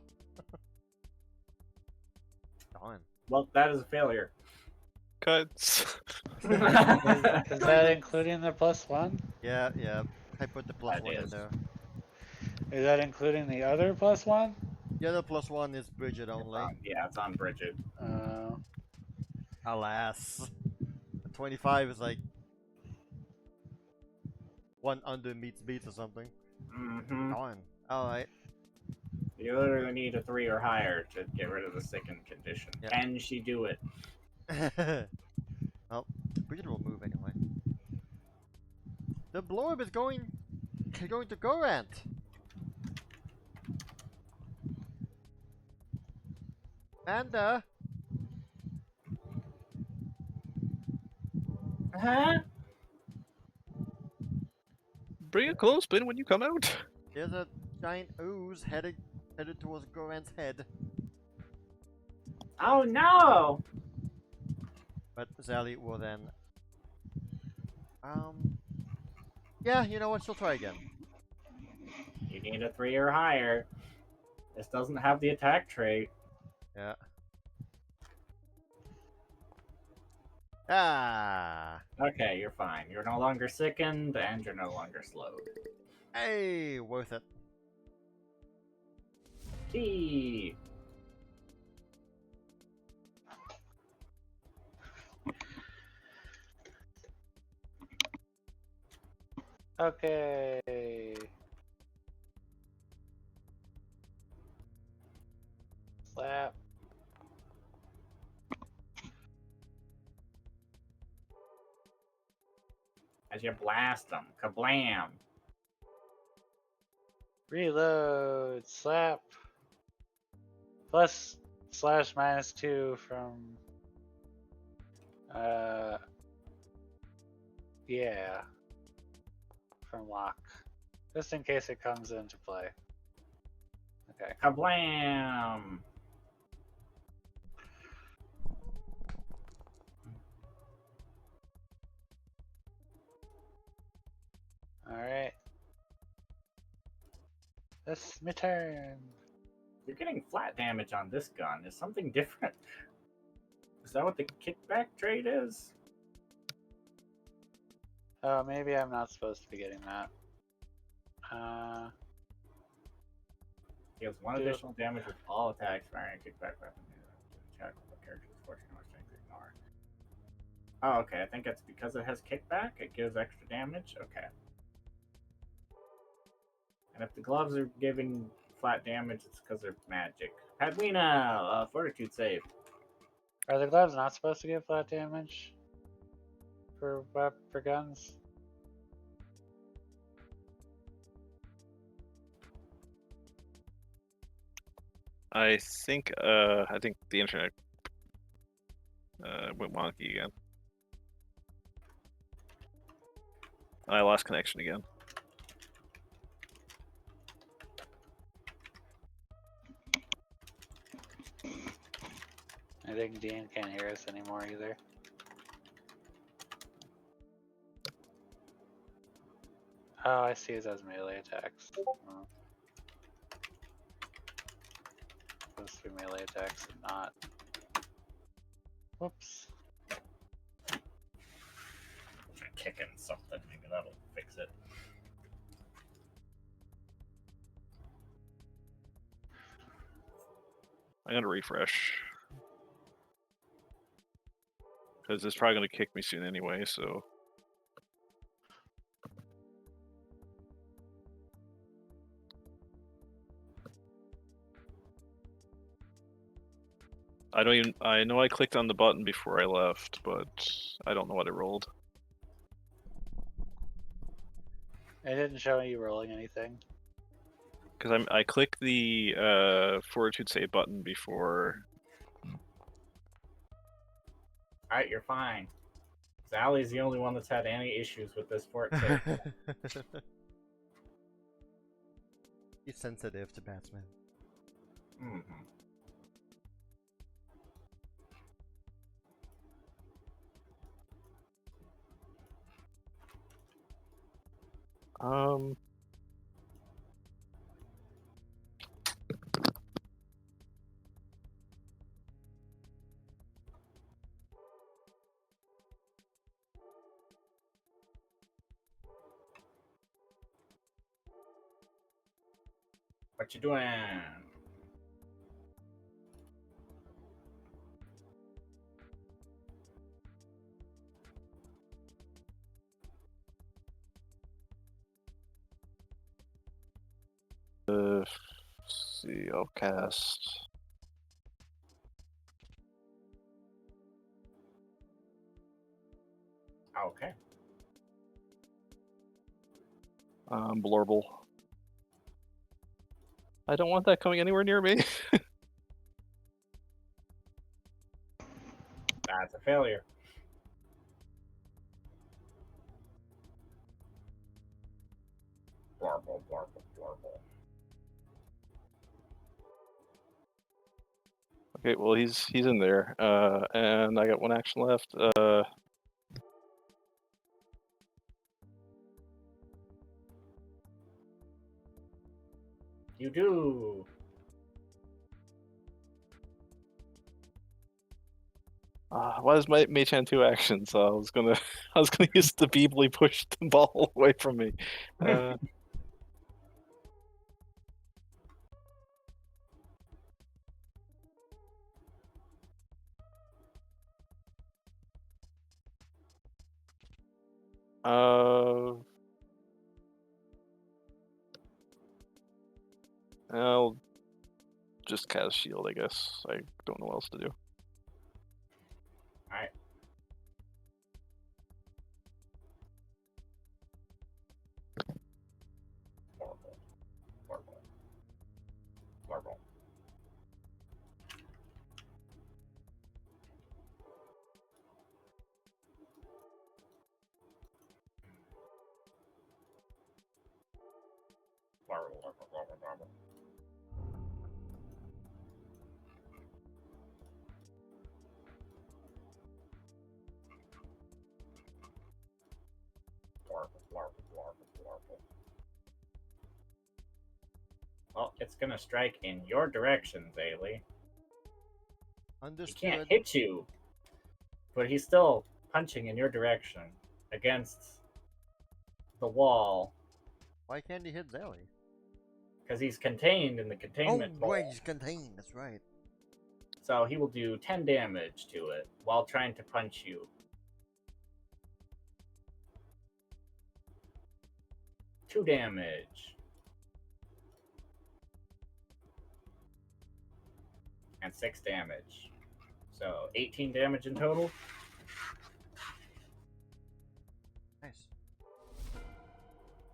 A: Darn.
B: Well, that is a failure.
C: Cuts.
D: Is that including the +1?
A: Yeah, yeah. I put the
B: That
A: +1 in
B: is.
A: there.
D: Is that including the other +1?
A: The other +1 is Bridget only.
B: It's on Bridget.
A: Alas. A 25 is like 1 under meets beats or something.
B: Mm-hmm.
A: Darn. Alright.
B: You literally need a 3 or higher to get rid of the second condition.
A: Yeah.
B: Can she do it?
A: Well, Bridget will move anyway. The blorb is going to Gorant. Amanda.
B: Huh?
C: Bring a clothespin when you come out.
A: There's a giant ooze headed towards Gorant's head.
B: Oh no!
A: But Sally will then... Yeah, you know what? She'll try again.
B: You need a 3 or higher. This doesn't have the attack trait.
A: Yeah. Ah!
B: Okay, you're fine. You're no longer sickened, and you're no longer slowed.
A: Hey! Worth it.
B: Key!
D: Okay. Slap.
B: As you blast them. Kablam!
D: Reload. Slap. +/-2 from... Yeah. From lock. Just in case it comes into play. Okay.
B: Kablam!
D: Alright. That's my turn.
B: You're getting flat damage on this gun. Is something different? Is that what the kickback trait is?
D: Oh, maybe I'm not supposed to be getting that.
B: Deals 1 additional damage with all attacks firing a kickback weapon. Check what character's fortune or strength to ignore. Oh, okay. I think it's because it has kickback. It gives extra damage. Okay. And if the gloves are giving flat damage, it's because they're magic. Padwina, fortitude save.
D: Are the gloves not supposed to give flat damage for guns?
C: I think the internet went wonky again. I lost connection again.
D: I think Dean can't hear us anymore either. Oh, I see it as melee attacks. Oh. Supposed to be melee attacks and not. Whoops.
B: Kicking something, maybe that'll fix it.
C: I'm gonna refresh. Because it's probably gonna kick me soon anyway, so. I know I clicked on the button before I left, but I don't know what it rolled.
D: It didn't show you rolling anything.
C: Because I clicked the fortitude save button before.
B: Alright, you're fine. Sally's the only one that's had any issues with this fort save.
A: He's sensitive to batsmen.
B: Mm-hmm. What you doing?
C: Let's see, I'll cast.
B: Okay.
C: Blorble. I don't want that coming anywhere near me.
B: That's a failure. Blorble, blorble, blorble.
C: Okay, well he's in there, and I got one action left.
B: You do.
C: Why is my Mage Hand 2 action? So I was gonna use the Beebly push the ball away from me. I'll just cast shield, I guess. I don't know what else to do.
B: Alright. Blorble. Blorble. Blorble. Blorble, blorble, blorble, blorble. Blorble, blorble, blorble, blorble. Well, it's gonna strike in your direction, Zaylee. He
A: Understood.
B: can't hit you, but he's still punching in your direction against the wall
A: Why can't he hit Zelly?
B: because he's contained in the containment
A: Oh,
B: ball.
A: right, he's contained. That's right.
B: So he will do 10 damage to it while trying to punch you. 2 damage. and 6 damage. So 18 damage in total.
A: Nice.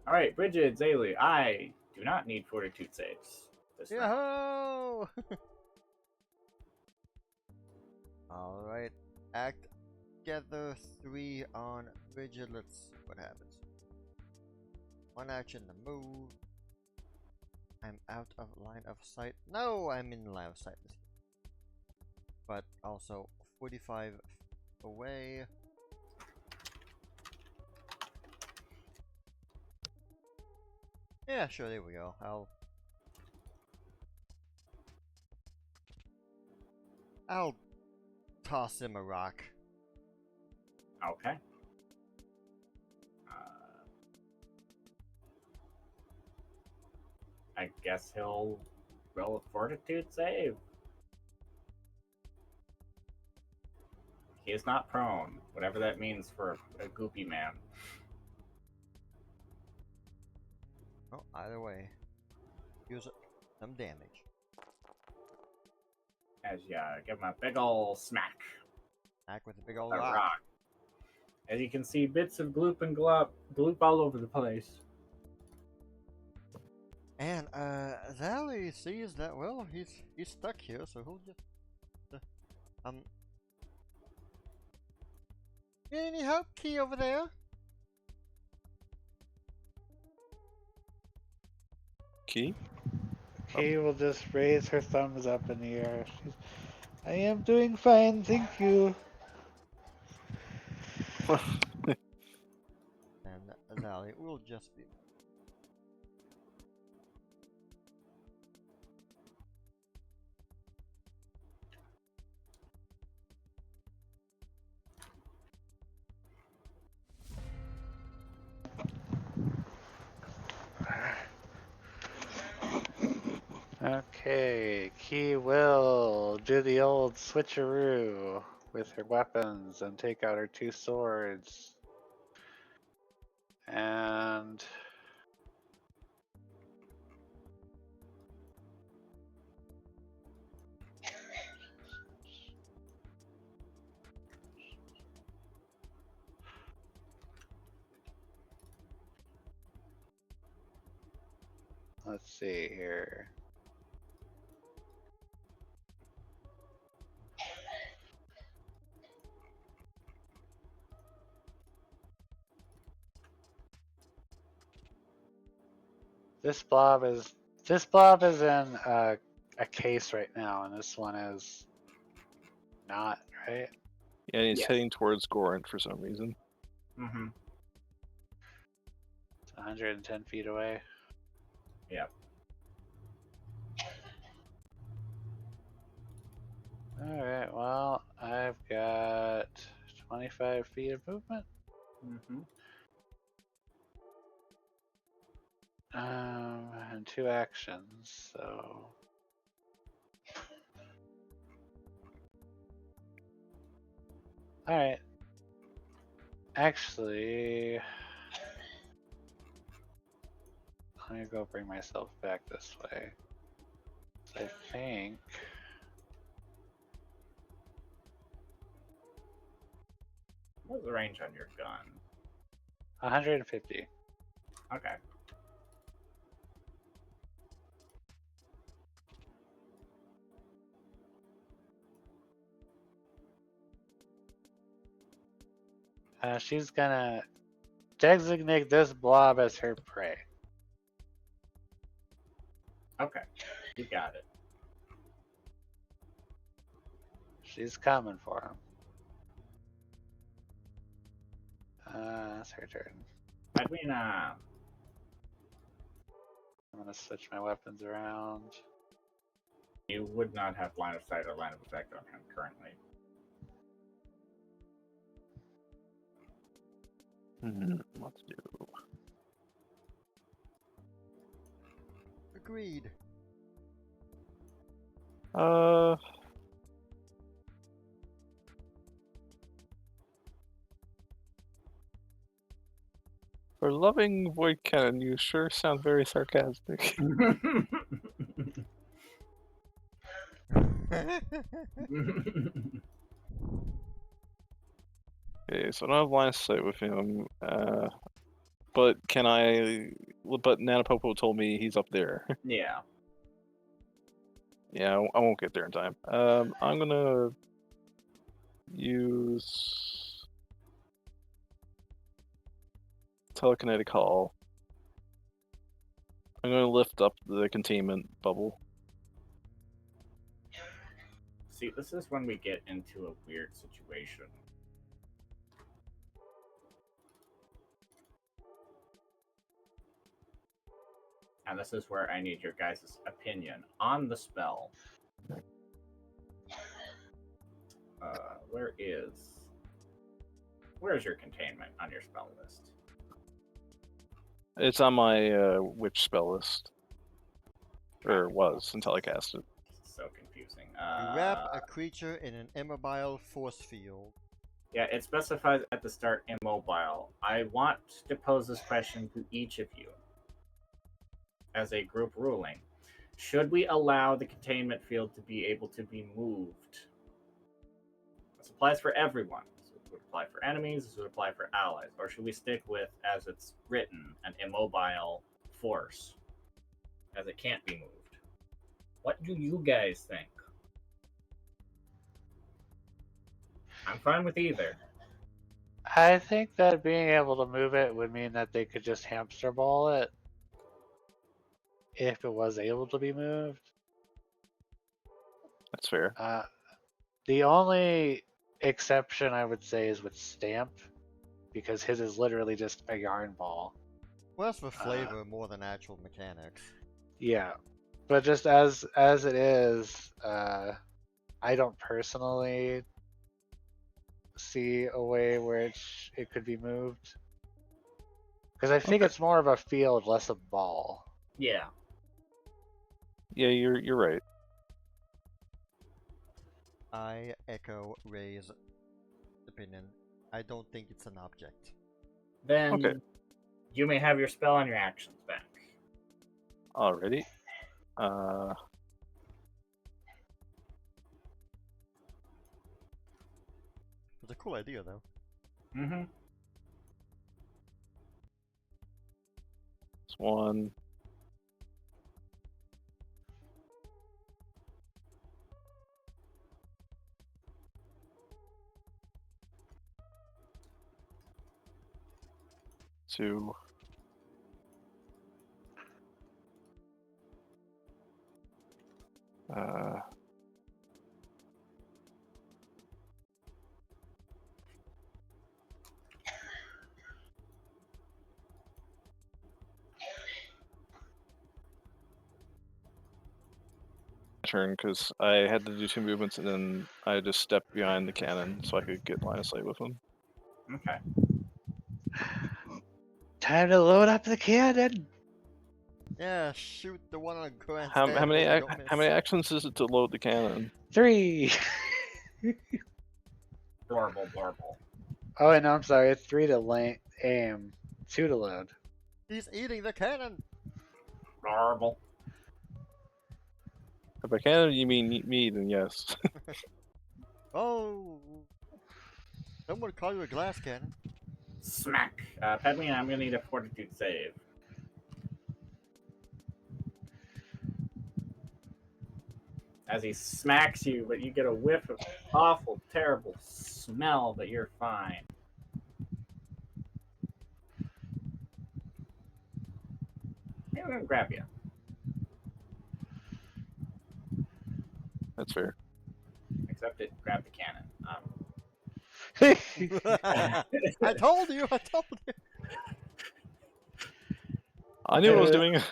B: All right, Bridget, Zaylee, I do not need fortitude saves this round.
A: Yo! Alright. Act together 3 on Bridget. Let's see what happens. 1 action to move. I'm out of line of sight. No, I'm in line of sight. But also 45 away. Yeah, sure, there we go. I'll toss him a rock.
B: Okay. I guess he'll roll a fortitude save. He is not prone, whatever that means for a goopy man.
A: Well, either way, use some damage.
B: As you give him a big ol' smack.
A: Act with a big old
B: A
A: rock.
B: rock. As you can see, bits of gloop and gloop all over the place.
A: And Zally sees that, well, he's stuck here, so he'll just Need any help, Key over there?
C: Key?
D: Kay will just raise her thumbs up in the air. I am doing fine, thank you.
A: And Zally will just be.
D: Okay, Key will do the old switcheroo with her weapons and take out her 2 swords. And let's see here. This blob is in a case right now, and this one is not, right?
C: Yeah, and he's
B: Yeah.
C: heading towards Gorant for some reason.
B: Mm-hmm.
D: It's 110 feet away.
B: Yep.
D: Alright, well, I've got 25 feet of movement.
B: Mm-hmm.
D: And 2 actions, so. Alright. Actually, let me go bring myself back this way. I think.
B: What's the range on your gun?
D: 150.
B: Okay.
D: She's gonna designate this blob as her prey.
B: Okay. You got it.
D: She's coming for him. It's her turn.
B: I mean,
D: I'm gonna switch my weapons around.
B: you would not have line of sight or line of effect on him currently.
C: Let's do.
A: Agreed.
C: For loving void cannon, you sure sound very sarcastic. Okay, so I don't have line of sight with him. But can I? But Nanapopo told me he's up there.
B: Yeah.
C: Yeah, I won't get there in time. I'm gonna use telekinetic call. I'm gonna lift up the containment bubble.
B: See, this is when we get into a weird situation. And this is where I need your guys' opinion on the spell. Where's your containment on your spell list?
C: It's on my witch spell list, or was until I cast it.
B: So confusing.
A: You wrap a creature in an immobile force field.
B: Yeah, it specifies at the start immobile. I want to pose this question to each of you as a group ruling. Should we allow the containment field to be able to be moved? This applies for everyone. This would apply for enemies, this would apply for allies. Or should we stick with, as it's written, an immobile force, as it can't be moved? What do you guys think? I'm fine with either.
D: I think that being able to move it would mean that they could just hamster ball it if it was able to be moved.
C: That's fair.
D: The only exception I would say is with Stamp, because his is literally just a yarn ball.
A: Well, that's for flavor more than actual mechanics.
D: Yeah, but just as it is, I don't personally see a way where it could be moved, because I think it's more of a field, less a ball.
B: Yeah.
C: Yeah, you're right.
A: I echo Ray's opinion. I don't think it's an object.
B: Then
C: Okay.
B: you may have your spell and your actions back.
C: Alrighty.
A: It's a cool idea, though.
B: Mm-hmm.
C: It's one. Two. Turn, because I had to do 2 movements and then I just stepped behind the cannon so I could get line of sight with him.
B: Okay.
D: Time to load up the cannon.
A: Yeah, shoot the one on Grant's
C: How
A: head,
C: many
A: hope you don't
C: how
A: miss.
C: many actions is it to load the cannon?
D: 3.
B: Blorble.
D: Oh, and I'm sorry, it's 3 to aim, 2 to load.
A: He's eating the cannon!
B: Blorble.
C: If by cannon you mean me, then yes.
A: Oh! Someone call you a glass cannon.
B: Smack. Padme, I'm gonna need a fortitude save. As he smacks you, but you get a whiff of awful, terrible smell, but you're fine. Maybe I'm gonna grab you.
C: That's fair.
B: Except it grabbed the cannon.
A: I told you!
C: I knew what I was doing.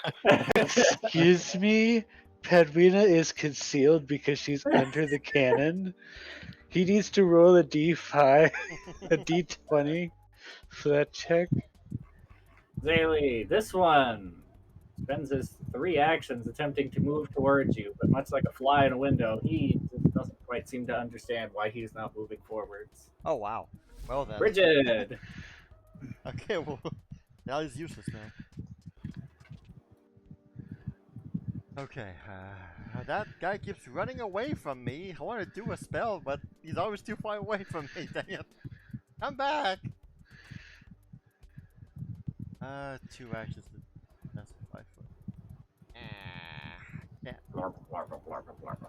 D: Excuse me? Padwina is concealed because she's under the cannon. He needs to roll a d5, a d20 for that check.
B: Zaylee, this one spends his 3 actions attempting to move towards you, but much like a fly in a window, he just doesn't quite seem to understand why he's not moving forwards.
A: Oh, wow. Well then.
B: Bridget!
A: Okay, well, now he's useless now. Okay, that guy keeps running away from me. I want to do a spell, but he's always too far away from me. Dang it! Come back. 2 actions. That's 5 foot. Yeah,
B: Blarba, blarba, blarba, blarba.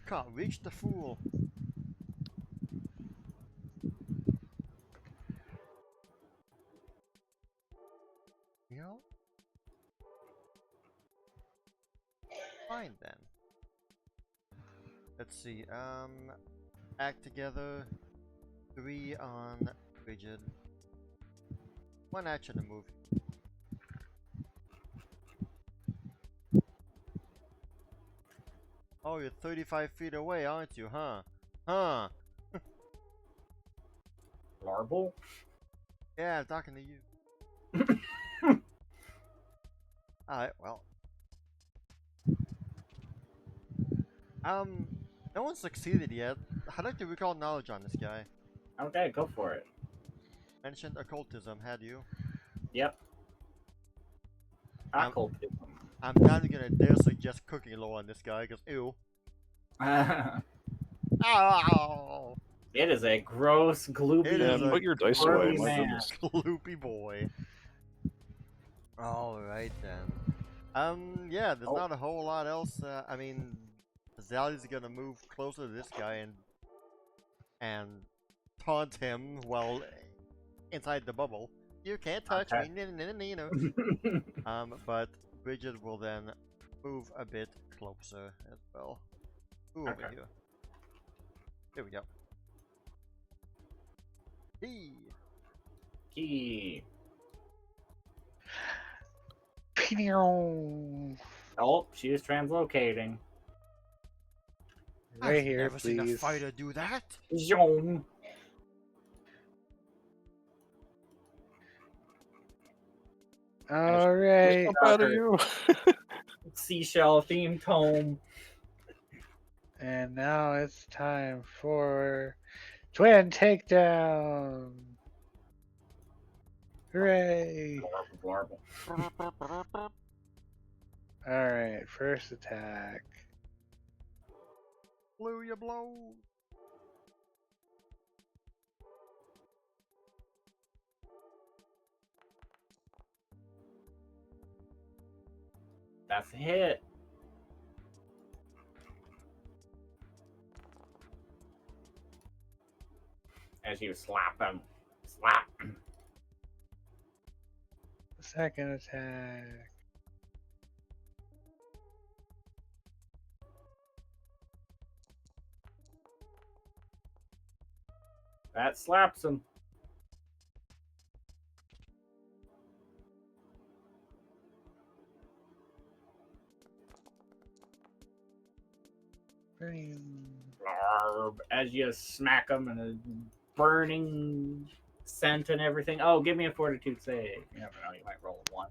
A: can't reach the fool. You know? Fine then. Let's see. Act together. 3 on rigid. 1 action to move. Oh, you're 35 feet away, aren't you? Huh? Huh?
B: Larble?
A: Yeah, I'm talking to you. Alright, well. No one succeeded yet. I'd like to recall knowledge on this guy.
B: Okay, go for it.
A: Mentioned occultism, had you?
B: Yep.
A: I'm-
B: Occultism.
A: I'm not even gonna dare suggest cooking lore on this guy, because ew. Ow!
B: It is a gross, gloopy,
A: It
C: Yeah,
A: is a
C: put your dice
B: Sorry,
C: away. My
B: man.
C: goodness.
A: Gloopy boy. Alright then. Yeah, there's
B: Oh.
A: not a whole lot else. I mean, Zally's gonna move closer to this guy and taunt him while inside the bubble. You can't touch
B: Okay.
A: me, but Bridget will then move a bit closer as well. Ooh, over
B: Okay.
A: here. There we go. Hey.
B: Key.
D: Right
B: Oh, she is translocating.
A: I've
D: here,
A: never seen a
D: please.
A: fighter do that.
B: Zoom.
D: All right.
C: How proud of you.
B: Seashell theme tome.
D: And now it's time for Twin Takedown. Hooray!
B: Blarble, blarble.
D: All right, first attack.
A: Blew your blow.
B: That's a hit. As you slap him. Slap.
D: Second attack.
B: That slaps him. Blarb. As you smack him and a burning scent and everything. Oh, give me a fortitude save. You never know, you might roll a 1.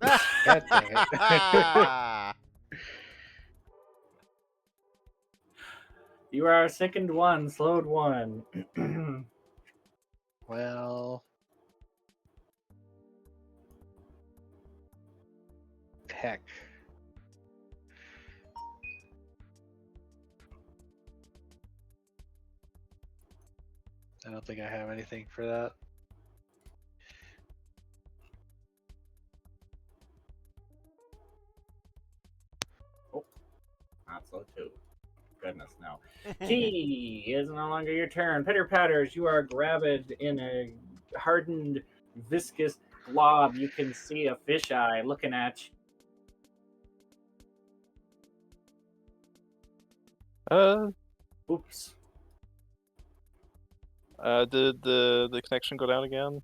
D: God dang it.
B: You are sickened 1, slowed 1.
D: Well, heck. I don't think I have anything for that.
B: Not so too. Goodness, no. Key is no longer your turn. Pitter patters, you are grabbed in a hardened, viscous blob. You can see a fisheye looking at you. Oops.
C: Did the connection go down again?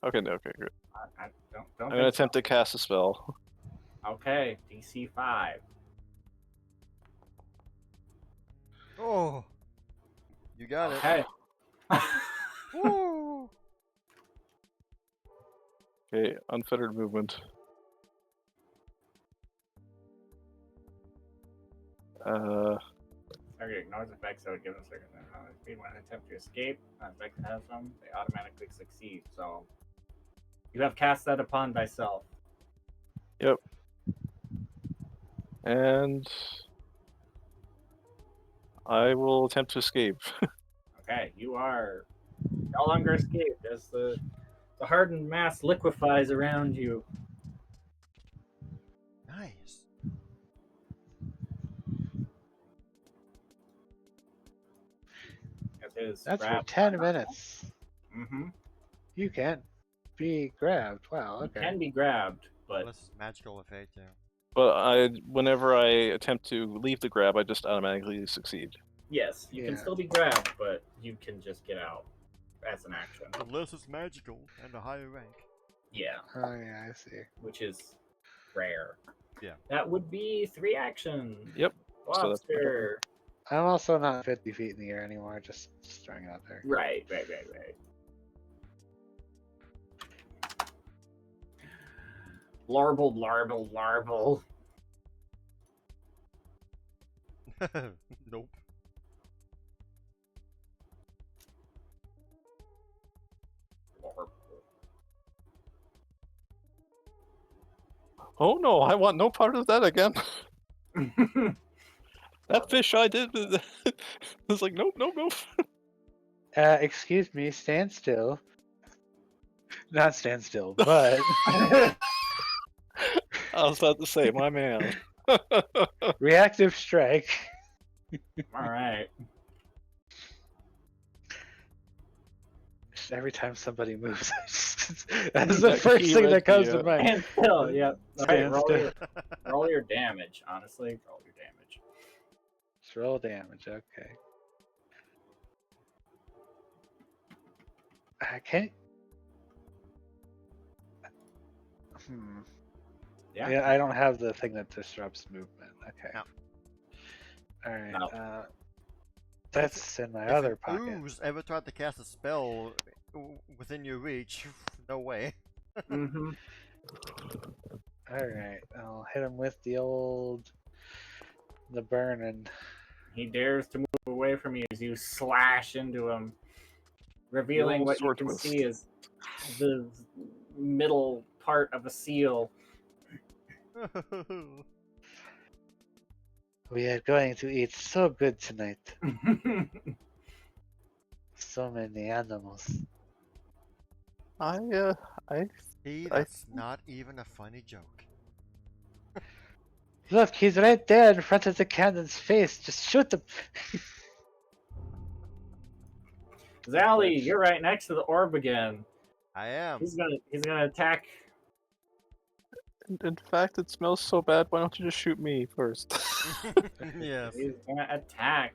C: Okay, no, okay, good.
B: I don't
C: I'm
B: think
C: gonna attempt to cast a spell.
B: so. Okay, DC 5.
A: Oh, you got
B: Okay.
A: it. Woo!
C: Okay, unfettered movement.
B: target ignores effects that would give them a certain amount of speed when an attempt to escape. Effect has them, they automatically succeed. So you have cast that upon thyself.
C: Yep. And I will attempt to escape.
B: Okay, you are no longer escaped as the hardened mass liquefies around you.
A: Nice.
B: It is
D: That's for
B: grabbed.
D: 10 minutes.
B: Mm-hmm.
D: You can't be grabbed. Wow,
B: You
D: okay.
B: can be grabbed, but
A: Unless it's magical effect, yeah.
C: But whenever I attempt to leave the grab, I just automatically succeed.
B: yes, you can
D: Yeah.
B: still be grabbed, but you can just get out as an action.
A: Unless it's magical and a higher rank.
B: Yeah,
D: Oh, yeah, I see.
B: which is rare.
A: Yeah.
B: That would be 3 actions.
C: Yep. So that's my turn.
B: Lobster.
D: I'm also not 50 feet in the air anymore, just throwing it out there.
B: Right. Larble.
A: Nope.
C: Oh no, I want no part of that again. That fish I did. It's like nope.
D: Excuse me, stand still. Not stand still, but
C: I was about to say, my man.
D: reactive strike.
B: All right.
D: Just every time somebody moves, that's the
C: That
D: first
C: key
D: thing
C: right
D: that comes
C: here.
D: to mind.
B: And still, yep. All right,
D: Stand
B: roll
D: still.
B: your damage. Honestly, roll your damage.
D: Just roll damage, okay. I can't.
B: Yeah.
D: Yeah, I don't have the thing that disrupts movement. Okay.
A: No.
D: All right.
B: No.
D: That's in my
A: If
D: other
A: an
D: pocket.
A: Ooze ever tried to cast a spell within your reach, no way.
B: Mm-hmm.
D: All right. I'll hit him with the burning.
B: He dares to move away from you as you slash into him, revealing
C: old
B: what you
C: sword
B: can
C: twist.
B: see is the middle part of a seal.
D: We are going to eat so good tonight. So many animals.
A: See, that's not even a funny joke.
D: Look, he's right there in front of the cannon's face. Just shoot him.
B: Zally, you're right next to the orb again.
A: I am.
B: He's gonna attack.
C: In fact, it smells so bad. Why don't you just shoot me first?
A: Yes.
B: He's gonna attack.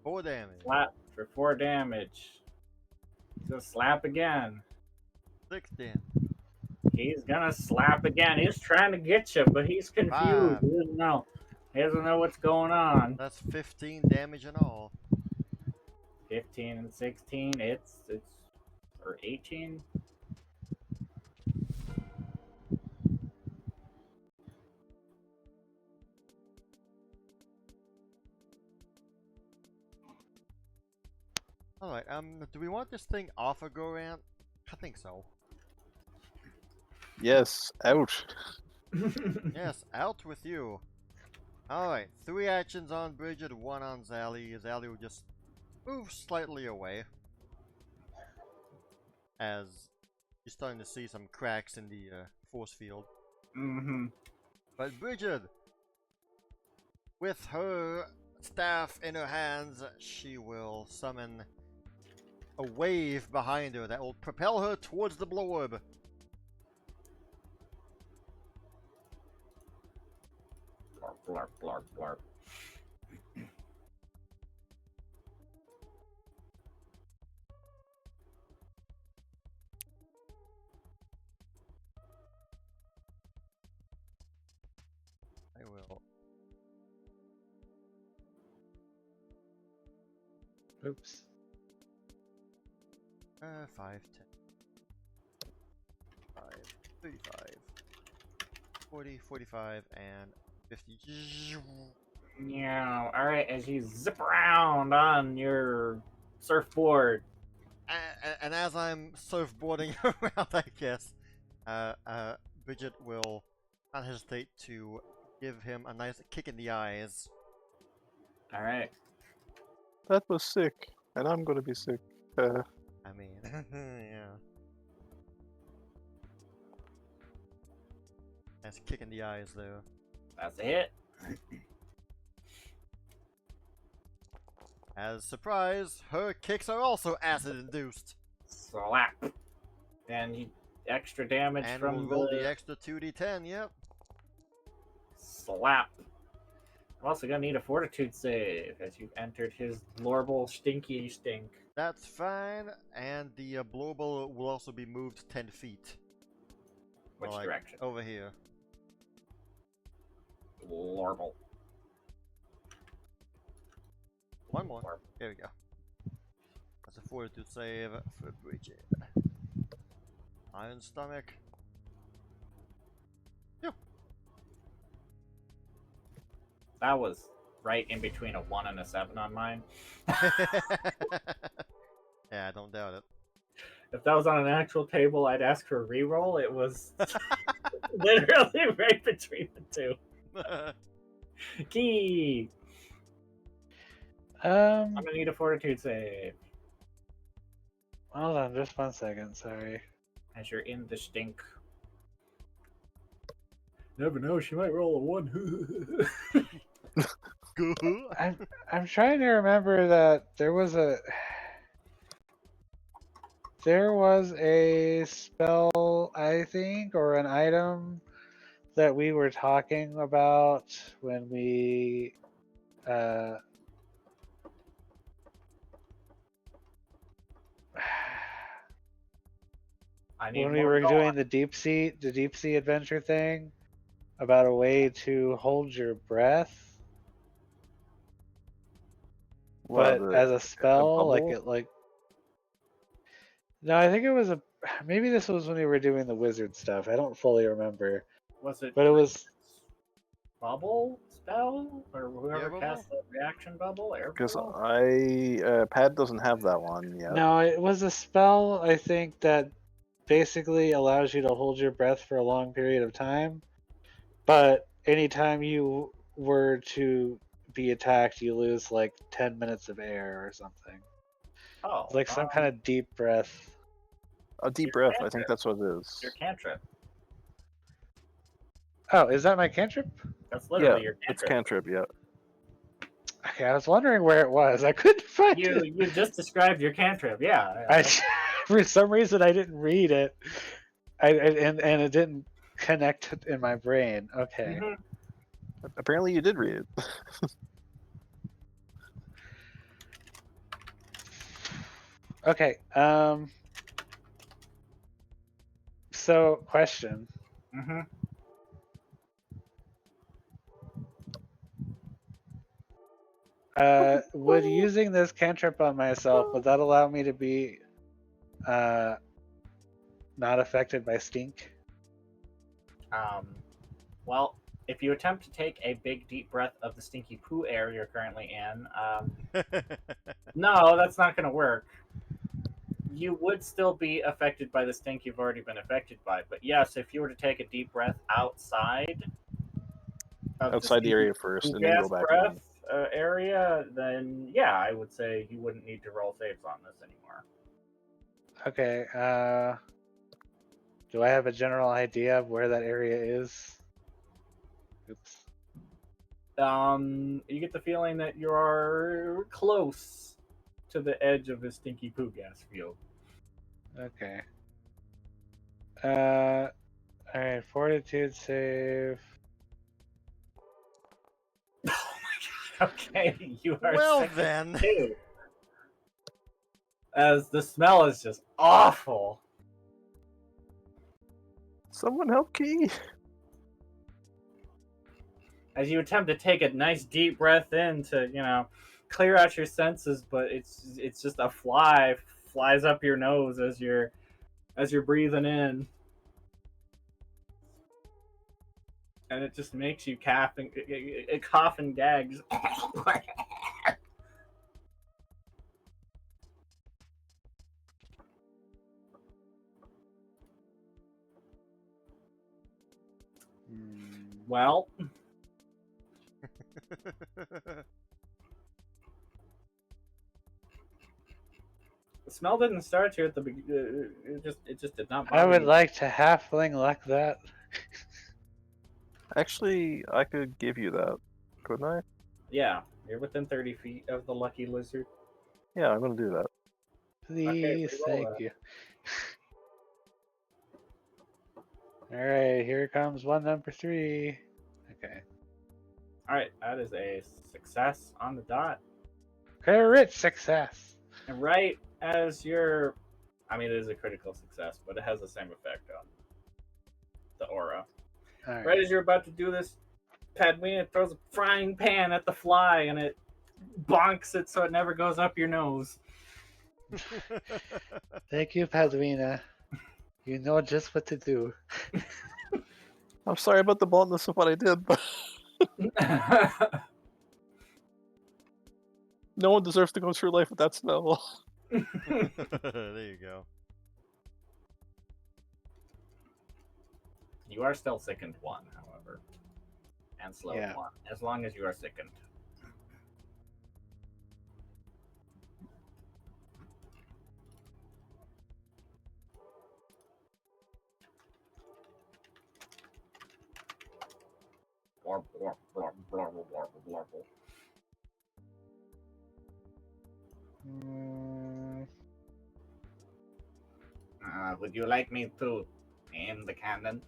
A: 4 damage.
B: Slap for 4 damage. He's gonna slap again.
A: 6 damage.
B: He's gonna slap again. He's trying to get you, but he's confused.
A: 5.
B: He doesn't know. He doesn't know what's going on.
A: That's 15 damage in all.
B: 15 and 16. It's or 18.
A: Alright, do we want this thing off a Gorant? I think so.
C: Yes. Ouch.
A: Yes, out with you. Alright, 3 actions on Bridget, 1 on Zally. Zally will just move slightly away. As you're starting to see some cracks in the force field.
B: Mm-hmm.
A: But Bridget, with her staff in her hands, she will summon a wave behind her that will propel her towards the blorb.
B: Blarp, blarp, blarp.
A: I will.
D: Oops.
A: 5, 10, 5, 35, 40, 45, and 50.
B: Yeah. All right. As you zip around on your surfboard.
A: And as I'm surfboarding around, I guess, Bridget will not hesitate to give him a nice kick in the eyes.
B: All right.
C: That was sick, and I'm gonna be sick.
A: I mean, yeah. Nice kick in the eyes, though.
B: That's a hit.
A: As surprise, her kicks are also acid-induced.
B: Slap. And you extra damage
A: And
B: from
A: we'll roll
B: the
A: the extra 2d10, yep.
B: slap. I'm also gonna need a fortitude save as you've entered his lorble stinky stink.
A: That's fine, and the blowable will also be moved 10 feet.
B: Which
A: Like,
B: direction?
A: over here.
B: Lorble.
A: One more.
B: Lorble.
A: There we go. That's a fortitude save for Bridget. Iron stomach. Phew.
B: That was right in between a 1 and a 7 on mine.
A: Yeah, I don't doubt it.
B: If that was on an actual table, I'd ask for a reroll. It was literally right between the two. Key! I'm gonna need a fortitude save
D: Hold on, just 1 second. Sorry.
B: as you're in the stink. Never know, she might roll a 1.
D: I'm trying to remember that there was a spell, I think, or an item that we were talking about when we
B: I need
D: when we
B: more
D: were
B: going.
D: doing the deep sea adventure thing about a way to hold your breath. But as a spell, no, I think it was maybe this was when we were doing the wizard stuff. I don't fully remember.
B: Was it?
D: But it was
B: bubble spell or whoever
A: Air
B: cast the reaction bubble? Air
C: Because
B: bubble?
C: Pad doesn't have that one yet.
D: no, it was a spell I think that basically allows you to hold your breath for a long period of time. But anytime you were to be attacked, you lose like 10 minutes of air or something.
B: Oh,
D: It's like some kind of deep breath.
C: A deep
B: Your
C: breath, I
B: cantrip.
C: think that's what it is.
B: your cantrip.
D: Oh, is that my cantrip?
B: That's literally
C: Yeah,
B: your
C: it's
B: cantrip.
C: cantrip, yeah.
D: Okay, I was wondering where it was. I couldn't find it.
B: You just described your cantrip. Yeah.
D: I, for some reason, I didn't read it, and it didn't connect in my brain. Okay.
B: Mhm.
C: Apparently you did read it.
D: Okay. So, question.
B: Mhm.
D: Would using this cantrip on myself, would that allow me to be not affected by stink?
B: Well, if you attempt to take a big deep breath of the stinky poo air you're currently in, no, that's not going to work. You would still be affected by the stink you've already been affected by. But yes, if you were to take a deep breath outside of
C: Outside the area first, and then
B: gas
C: go back
B: breath
C: in.
B: area, then yeah, I would say you wouldn't need to roll saves on this anymore.
D: Okay. Do I have a general idea of where that area is? Oops.
B: You get the feeling that you are close to the edge of the stinky poo gas field.
D: Okay. All right. Fortitude save.
B: Oh my god. Okay, you are
A: Well
B: sick
A: then.
B: too. As the smell is just awful.
C: Someone help Key!
B: As you attempt to take a nice deep breath in to, clear out your senses, but it's just a fly flies up your nose as you're breathing in. and it just makes you cough and gag. Just well, the smell didn't start here at the beginning. It just did not bother
D: I would
B: me.
D: like to halfling like that.
C: Actually, I could give you that, couldn't I?
B: Yeah, you're within 30 feet of the lucky lizard.
C: Yeah, I'm gonna do that.
D: Please,
B: reroll
D: thank
B: that.
D: you. Alright, here comes one number 3. Okay.
B: All right, that is a success on the dot.
D: Crit success.
B: And right as you're, I mean, it is a critical success, but it has the same effect on the aura.
D: Alright.
B: Right as you're about to do this, Padwina throws a frying pan at the fly and it bonks it so it never goes up your nose.
D: Thank you, Padwina. You know just what to do.
C: I'm sorry about the bluntness of what I did, but no one deserves to go through life with that smell.
A: There you go.
B: You are still sickened 1, however, and slowed
D: Yeah.
B: 1, as long as you are sickened. Blorp, blorp, blorp, blorp, blorp, blorp, blorp. Would you like me to aim the cannon?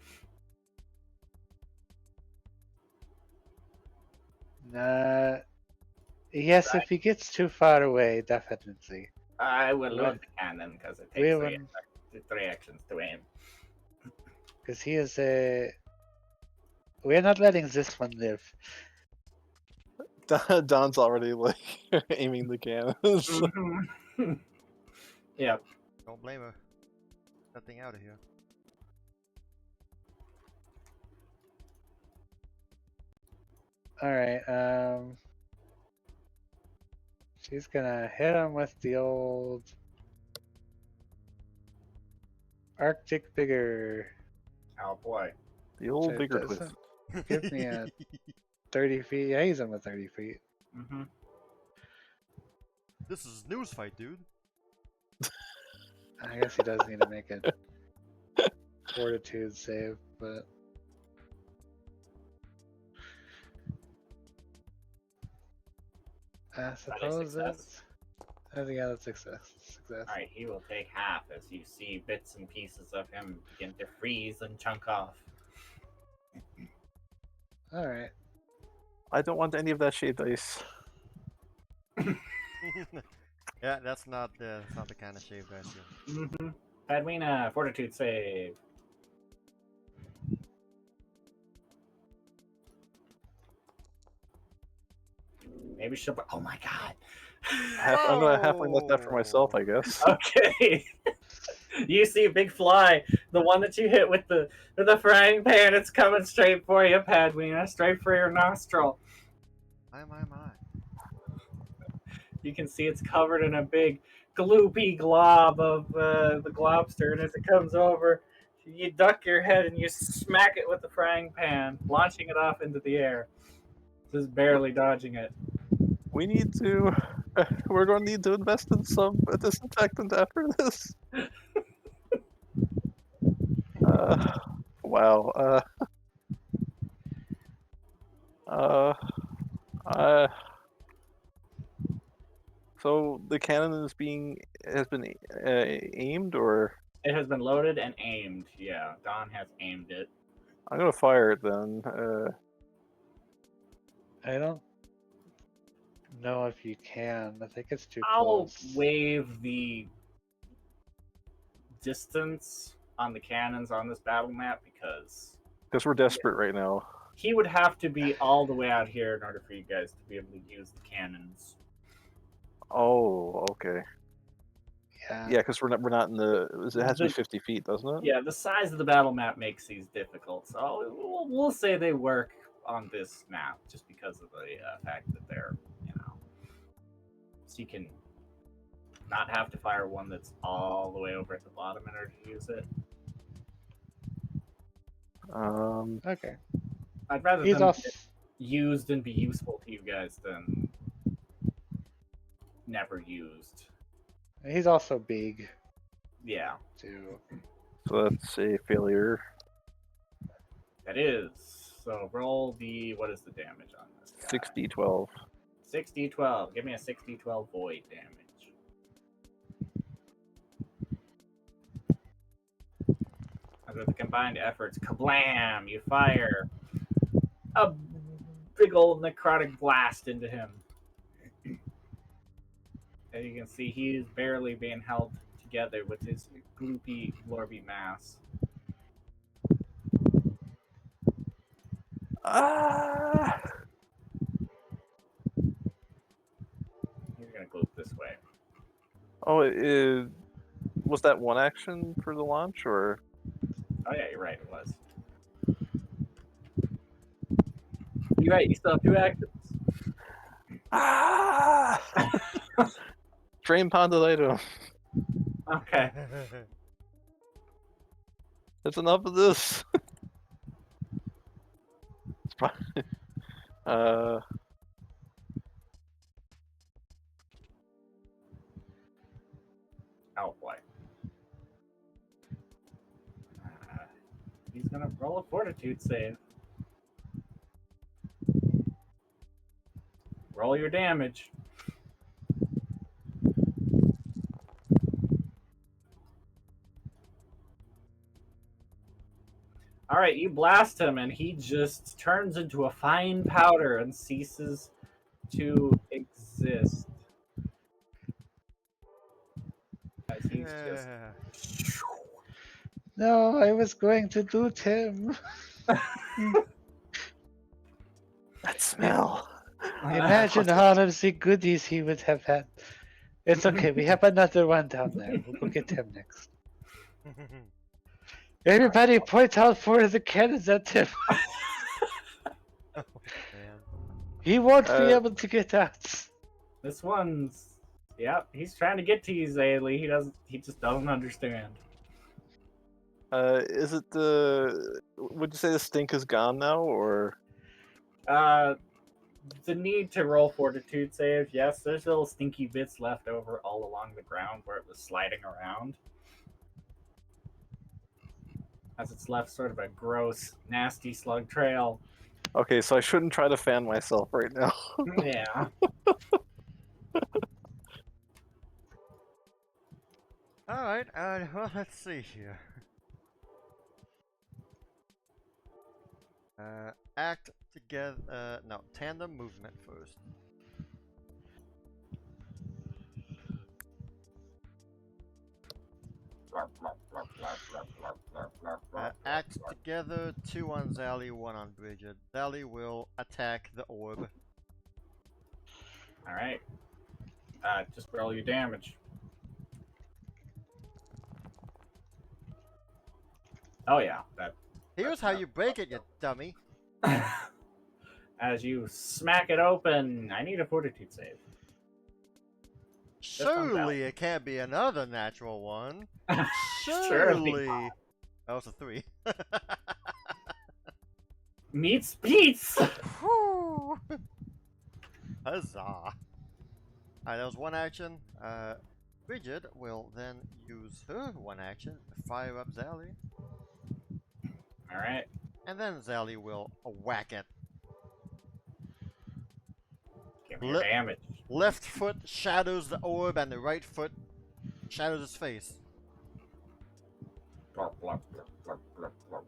D: Yes, if he gets too far away, definitely.
B: I will
D: Well,
B: load the cannon because it
D: we
B: takes
D: will-
B: three actions to aim.
D: Because he is a. We're not letting this one live.
C: Don's already like aiming the cannons.
B: Yeah.
A: Don't blame her. Nothing out of here.
D: Alright, she's gonna hit him with the old Arctic Vigor.
B: Oh boy.
C: The old
D: So
C: bigger
D: does
C: twist.
D: Give me a 30 feet. Yeah, he's on with 30 feet.
B: Mm-hmm.
A: This is news fight, dude.
D: I guess he does need to make a fortitude save, but. I suppose it's. Yeah, that's success.
B: Alright, he will take half as you see bits and pieces of him begin to freeze and chunk off.
D: Alright.
C: I don't want any of that shade dice.
A: Yeah, that's not the kind of shave dice you.
B: Mm-hmm. Padwina, fortitude save. Maybe she'll. Oh my god.
C: I'm gonna halfling let that for myself, I guess.
B: Okay. You see a big fly, the one that you hit with the frying pan. It's coming straight for you, Padwina, straight for your nostril.
A: My.
B: You can see it's covered in a big gloopy glob of the globster, and as it comes over, you duck your head and you smack it with the frying pan, launching it off into the air, just barely dodging it.
C: We need to. We're going to need to invest in some disinfectant after this. Wow. So the cannon has been aimed, or
B: It has been loaded and aimed. Yeah, Don has aimed it.
C: I'm gonna fire it then.
D: I don't know if you can. I think it's too
B: I'll
D: close.
B: waive the distance on the cannons on this battle map because
C: We're desperate right now.
B: he would have to be all the way out here in order for you guys to be able to use the cannons.
C: Oh, okay. Yeah, because we're not in the. It has to be
B: The-
C: 50 feet, doesn't it?
B: Yeah, the size of the battle map makes these difficult. So we'll say they work on this map just because of the fact that they're, so you can not have to fire one that's all the way over at the bottom in order to use it.
D: Okay.
B: I'd rather
D: He's
B: them
D: off.
B: get used and be useful to you guys than never used.
D: He's also big
B: Yeah,
D: too.
C: So that's a failure.
B: that is. So roll the, what is the damage on this guy?
C: 6d12.
B: 6d12. Give me a 6d12 void damage. Under the combined efforts, kablam! You fire a big old necrotic blast into him. As you can see, he is barely being held together with his gloopy, glorby mass.
C: Ah!
B: He's gonna gloop this way.
C: Oh, was that one action for the launch, or?
B: Oh yeah, you're right, it was. You're right, you still have 2 actions.
C: Ah! Drain pounded item.
B: Okay.
C: That's enough of this. It's probably,
B: Oh boy. He's gonna roll a fortitude save. Roll your damage. Alright, you blast him and he just turns into a fine powder and ceases to exist. As he's just
D: No, I was going to loot him.
C: that smell.
D: Imagine all of the goodies he would have had. It's okay. We have another one down there. We'll go get him next. Everybody point out 4 of the cannons at him.
A: Man.
D: He won't be able to get out.
B: This one's, yep, he's trying to get to you, Zaylee. He just doesn't understand.
C: Is it the? Would you say the stink is gone now, or?
B: The need to roll fortitude save, yes, there's little stinky bits left over all along the ground where it was sliding around. As it's left sort of a gross, nasty slug trail.
C: Okay, so I shouldn't try to fan myself right now.
B: Yeah.
A: Alright, well, let's see here. Act together, no, tandem movement first. Act together, 2 on Zally, 1 on Bridget. Zally will attack the orb.
B: Alright. Just roll your damage. Oh yeah, that.
A: Here's how you break it, you dummy.
B: As you smack it open, I need a fortitude save. one's out.
A: Surely it can't be another natural one.
B: Surely
A: Surely.
B: not.
A: That was a 3.
B: Meets Pete's!
A: Whew. Huzzah. Alright, that was 1 action. Bridget will then use her 1 action to fire up Zally.
B: Alright.
A: And then Zally will whack it.
B: Give me your damage.
A: Left foot shadows the orb and the right foot shadows his face.
B: Blurp, blurp, blurp, blurp, blurp, blurp.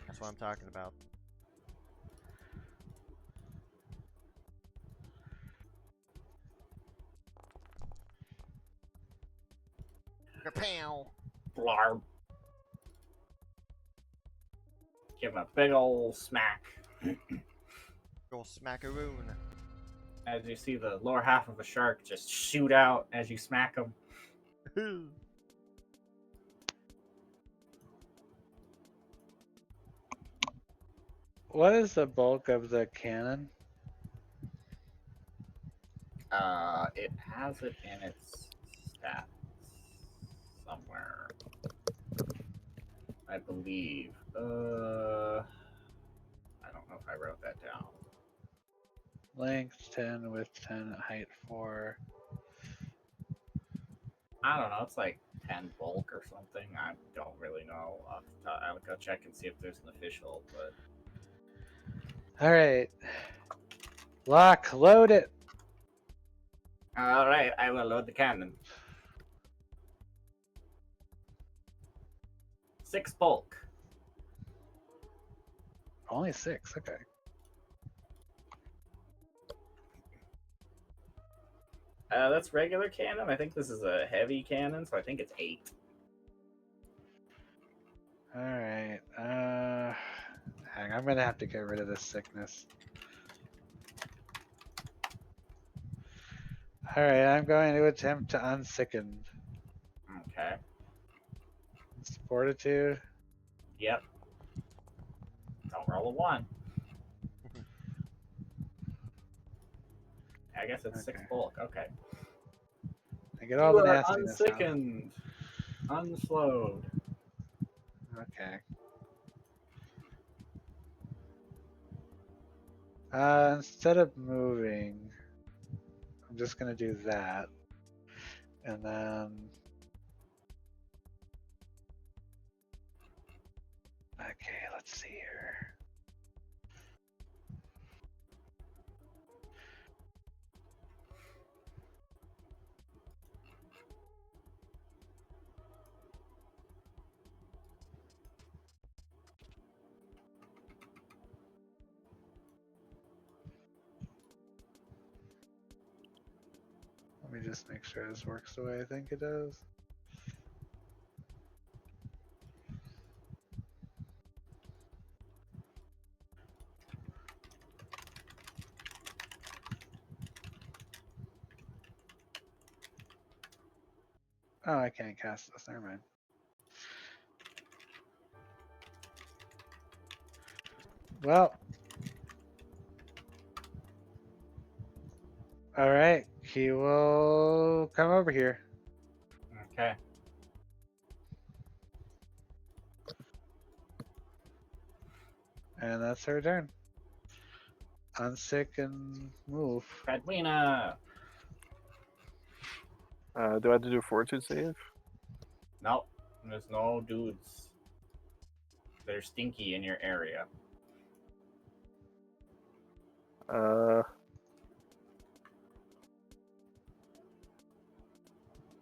A: That's what I'm talking about. Kapow!
B: Blarb. Give him a big ol' smack.
A: Go smackaroon.
B: As you see the lower half of a shark just shoot out as you smack him.
D: What is the bulk of the cannon?
B: It has it in its stats somewhere, I believe. I don't know if I wrote that down.
D: Length 10, width 10, height 4.
B: I don't know. It's like 10 bulk or something. I don't really know. I'll go check and see if there's an official. But
D: All right. Lock, load it.
B: all right, I will load the cannon. 6 bulk.
D: Only 6. Okay.
B: That's regular cannon. I think this is a heavy cannon, so I think it's 8.
D: All right. Hang. I'm gonna have to get rid of this sickness. All right. I'm going to attempt to unsicken.
B: Okay.
D: It's fortitude.
B: Yep. Don't roll a 1. I guess it's 6
D: Okay.
B: bulk. Okay.
D: I get all the
B: You are
D: nastiness out.
B: unsickened. Unslowed.
D: Okay. Instead of moving, I'm just gonna do that, and then. Okay, let's see here. Let me just make sure this works the way I think it does. Oh, I can't cast this. Never mind. Well. All right. He will come over here.
B: Okay.
D: And that's her turn. Unsick and move.
B: Fredwina.
C: Do I have to do a fortitude save?
B: Nope. There's no dudes. They're stinky in your area.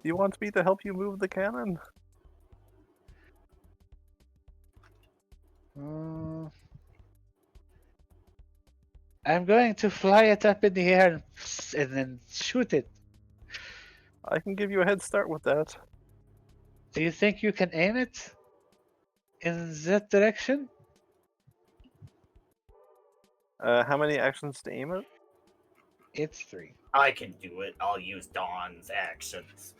C: Do you want me to help you move the cannon?
D: I'm going to fly it up in the air and then shoot it.
C: I can give you a head start with that.
D: Do you think you can aim it in that direction?
C: How many actions to aim it?
D: It's 3.
B: I can do it. I'll use Dawn's actions.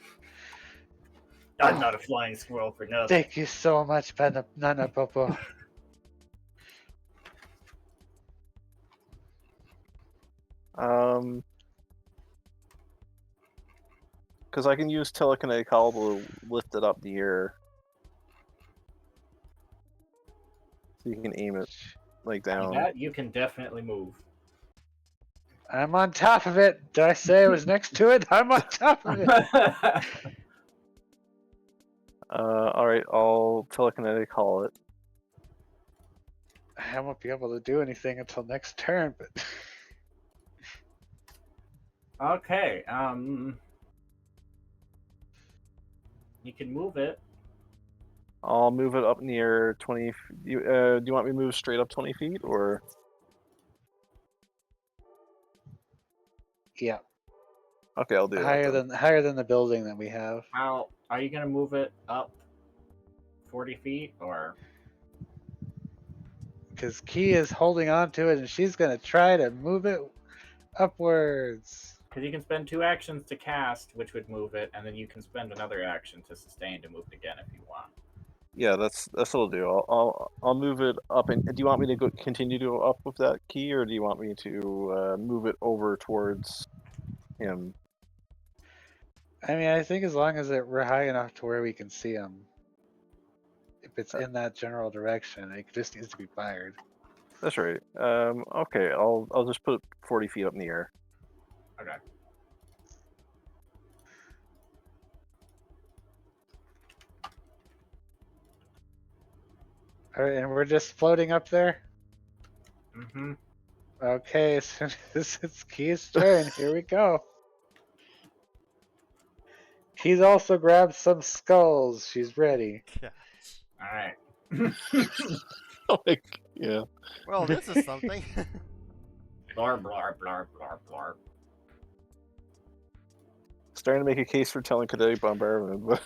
B: I'm not a flying squirrel for nothing.
D: Thank you so much, Nana Popo.
C: Because I can use telekinetic hull to lift it up in the air. So you can aim it, like,
B: And
C: down.
B: that you can definitely move.
D: I'm on top of it. Did I say I was next to it? I'm on top of it.
C: Alright, I'll telekinetic hull it.
D: I won't be able to do anything until next turn, but
B: Okay. You can move it.
C: I'll move it up near 20. Do you want me to move straight up 20 feet, or?
D: yeah,
C: Okay, I'll do
D: higher
C: that.
D: higher than the building that we have.
B: How are you gonna move it up 40 feet or?
D: Because Key is holding on to it, and she's gonna try to move it upwards.
B: Because you can spend 2 actions to cast, which would move it, and then you can spend another action to sustain to move it again if you want.
C: Yeah, that's what I'll do. I'll move it up. And do you want me to continue to go up with that key, or do you want me to move it over towards him?
D: I mean, I think as long as we're high enough to where we can see him, if it's in that general direction, it just needs to be fired.
C: That's right. Okay, I'll just put it 40 feet up in the air.
B: Okay.
D: All right, and we're just floating up there.
B: Mm-hmm.
D: Okay, as soon as it's Key's turn, here we go. He's also grabbed some skulls. She's ready.
A: Yeah.
B: All right.
C: Yeah.
A: Well, this is something.
B: Blar, blar, blar, blar, blar.
C: Starting to make a case for telling Cadet Bombardment, but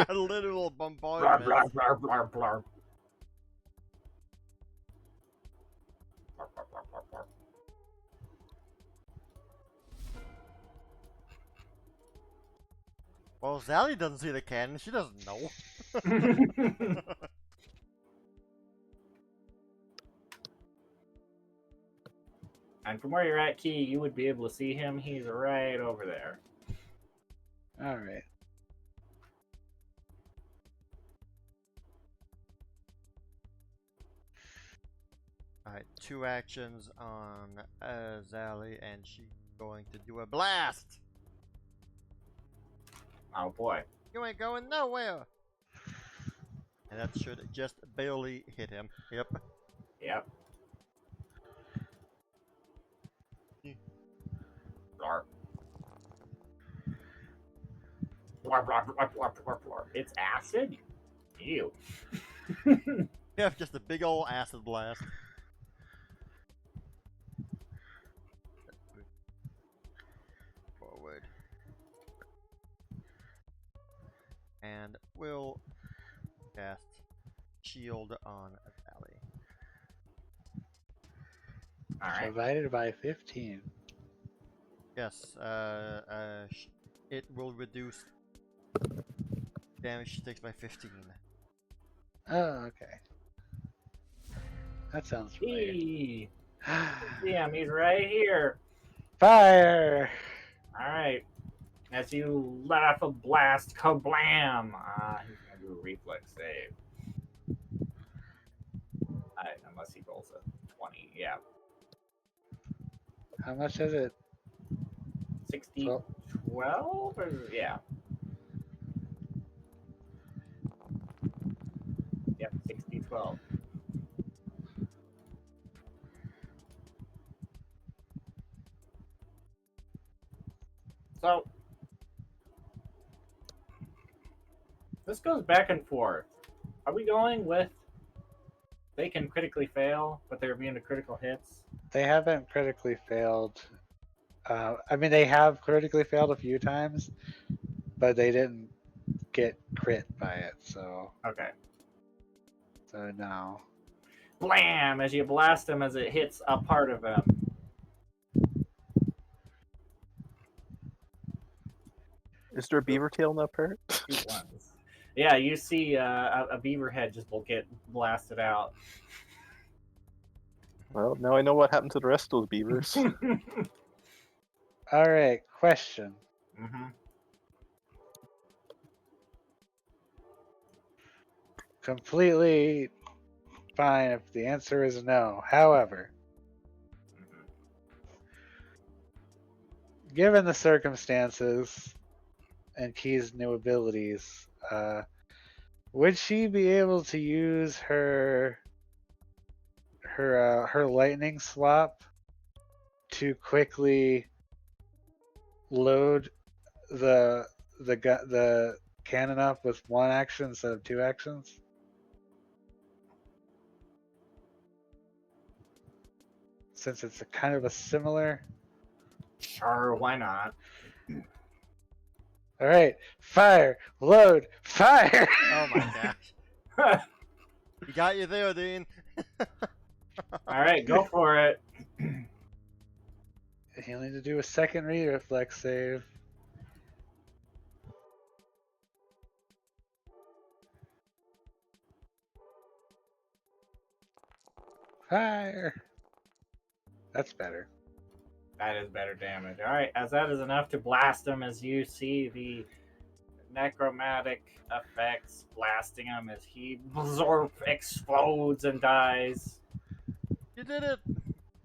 A: Literal
B: Blar,
A: bombardment.
B: blar, blar, blar, blar. Blar, blar, blar, blar, blar.
A: Well, Sally doesn't see the cannon. She doesn't know.
B: And from where you're at, Key, you would be able to see him. He's right over there.
D: All right.
A: Alright, 2 actions on Sally, and she's going to do a blast!
B: Oh boy.
A: You ain't going nowhere! And that should just barely hit him. Yep.
B: Yep. Blar. Blar, blar, blar, blar, blar, blar. It's acid? Ew.
A: Yep, just a big ol' acid blast. Forward. And we'll cast shield on Sally.
B: Alright.
D: Divided by 15.
A: Yes, it will reduce damage she takes by 15.
D: Oh, okay. That sounds familiar.
B: Eee. Damn, he's right here.
D: Fire!
B: Alright. As you let off a blast, kablam! He's gonna do a reflex save. Unless he rolls a 20, yeah.
D: How much is it?
B: 60,
D: Well-
B: 12? Or, yeah. Yep, 60, 12. So, this goes back and forth. Are we going with they can critically fail, but they're immune to critical hits?
D: They haven't critically failed. I mean, they have critically failed a few times, but they didn't get crit by it, so
B: Okay.
D: no.
B: Blam! As you blast him as it hits a part of him.
C: is there a beaver tail in that part?
B: Shoot ones. Yeah, you see a beaver head just will get blasted out.
C: Well, now I know what happened to the rest of those beavers.
D: All right, question.
B: Mm-hmm.
D: Completely fine if the answer is no. However, given the circumstances and Key's new abilities, would she be able to use her lightning swap to quickly load the cannon up with 1 action instead of 2 actions? Since it's a kind of a similar.
B: Sure, why not?
D: All right, fire, load, fire.
A: Oh my gosh. He got you there, Dean.
B: All right, go for it.
D: He'll need to do a second reflex save. Fire. That's better.
B: That is better damage. All right, as that is enough to blast him, as you see the necromantic effects blasting him as he explodes and dies.
A: You did it!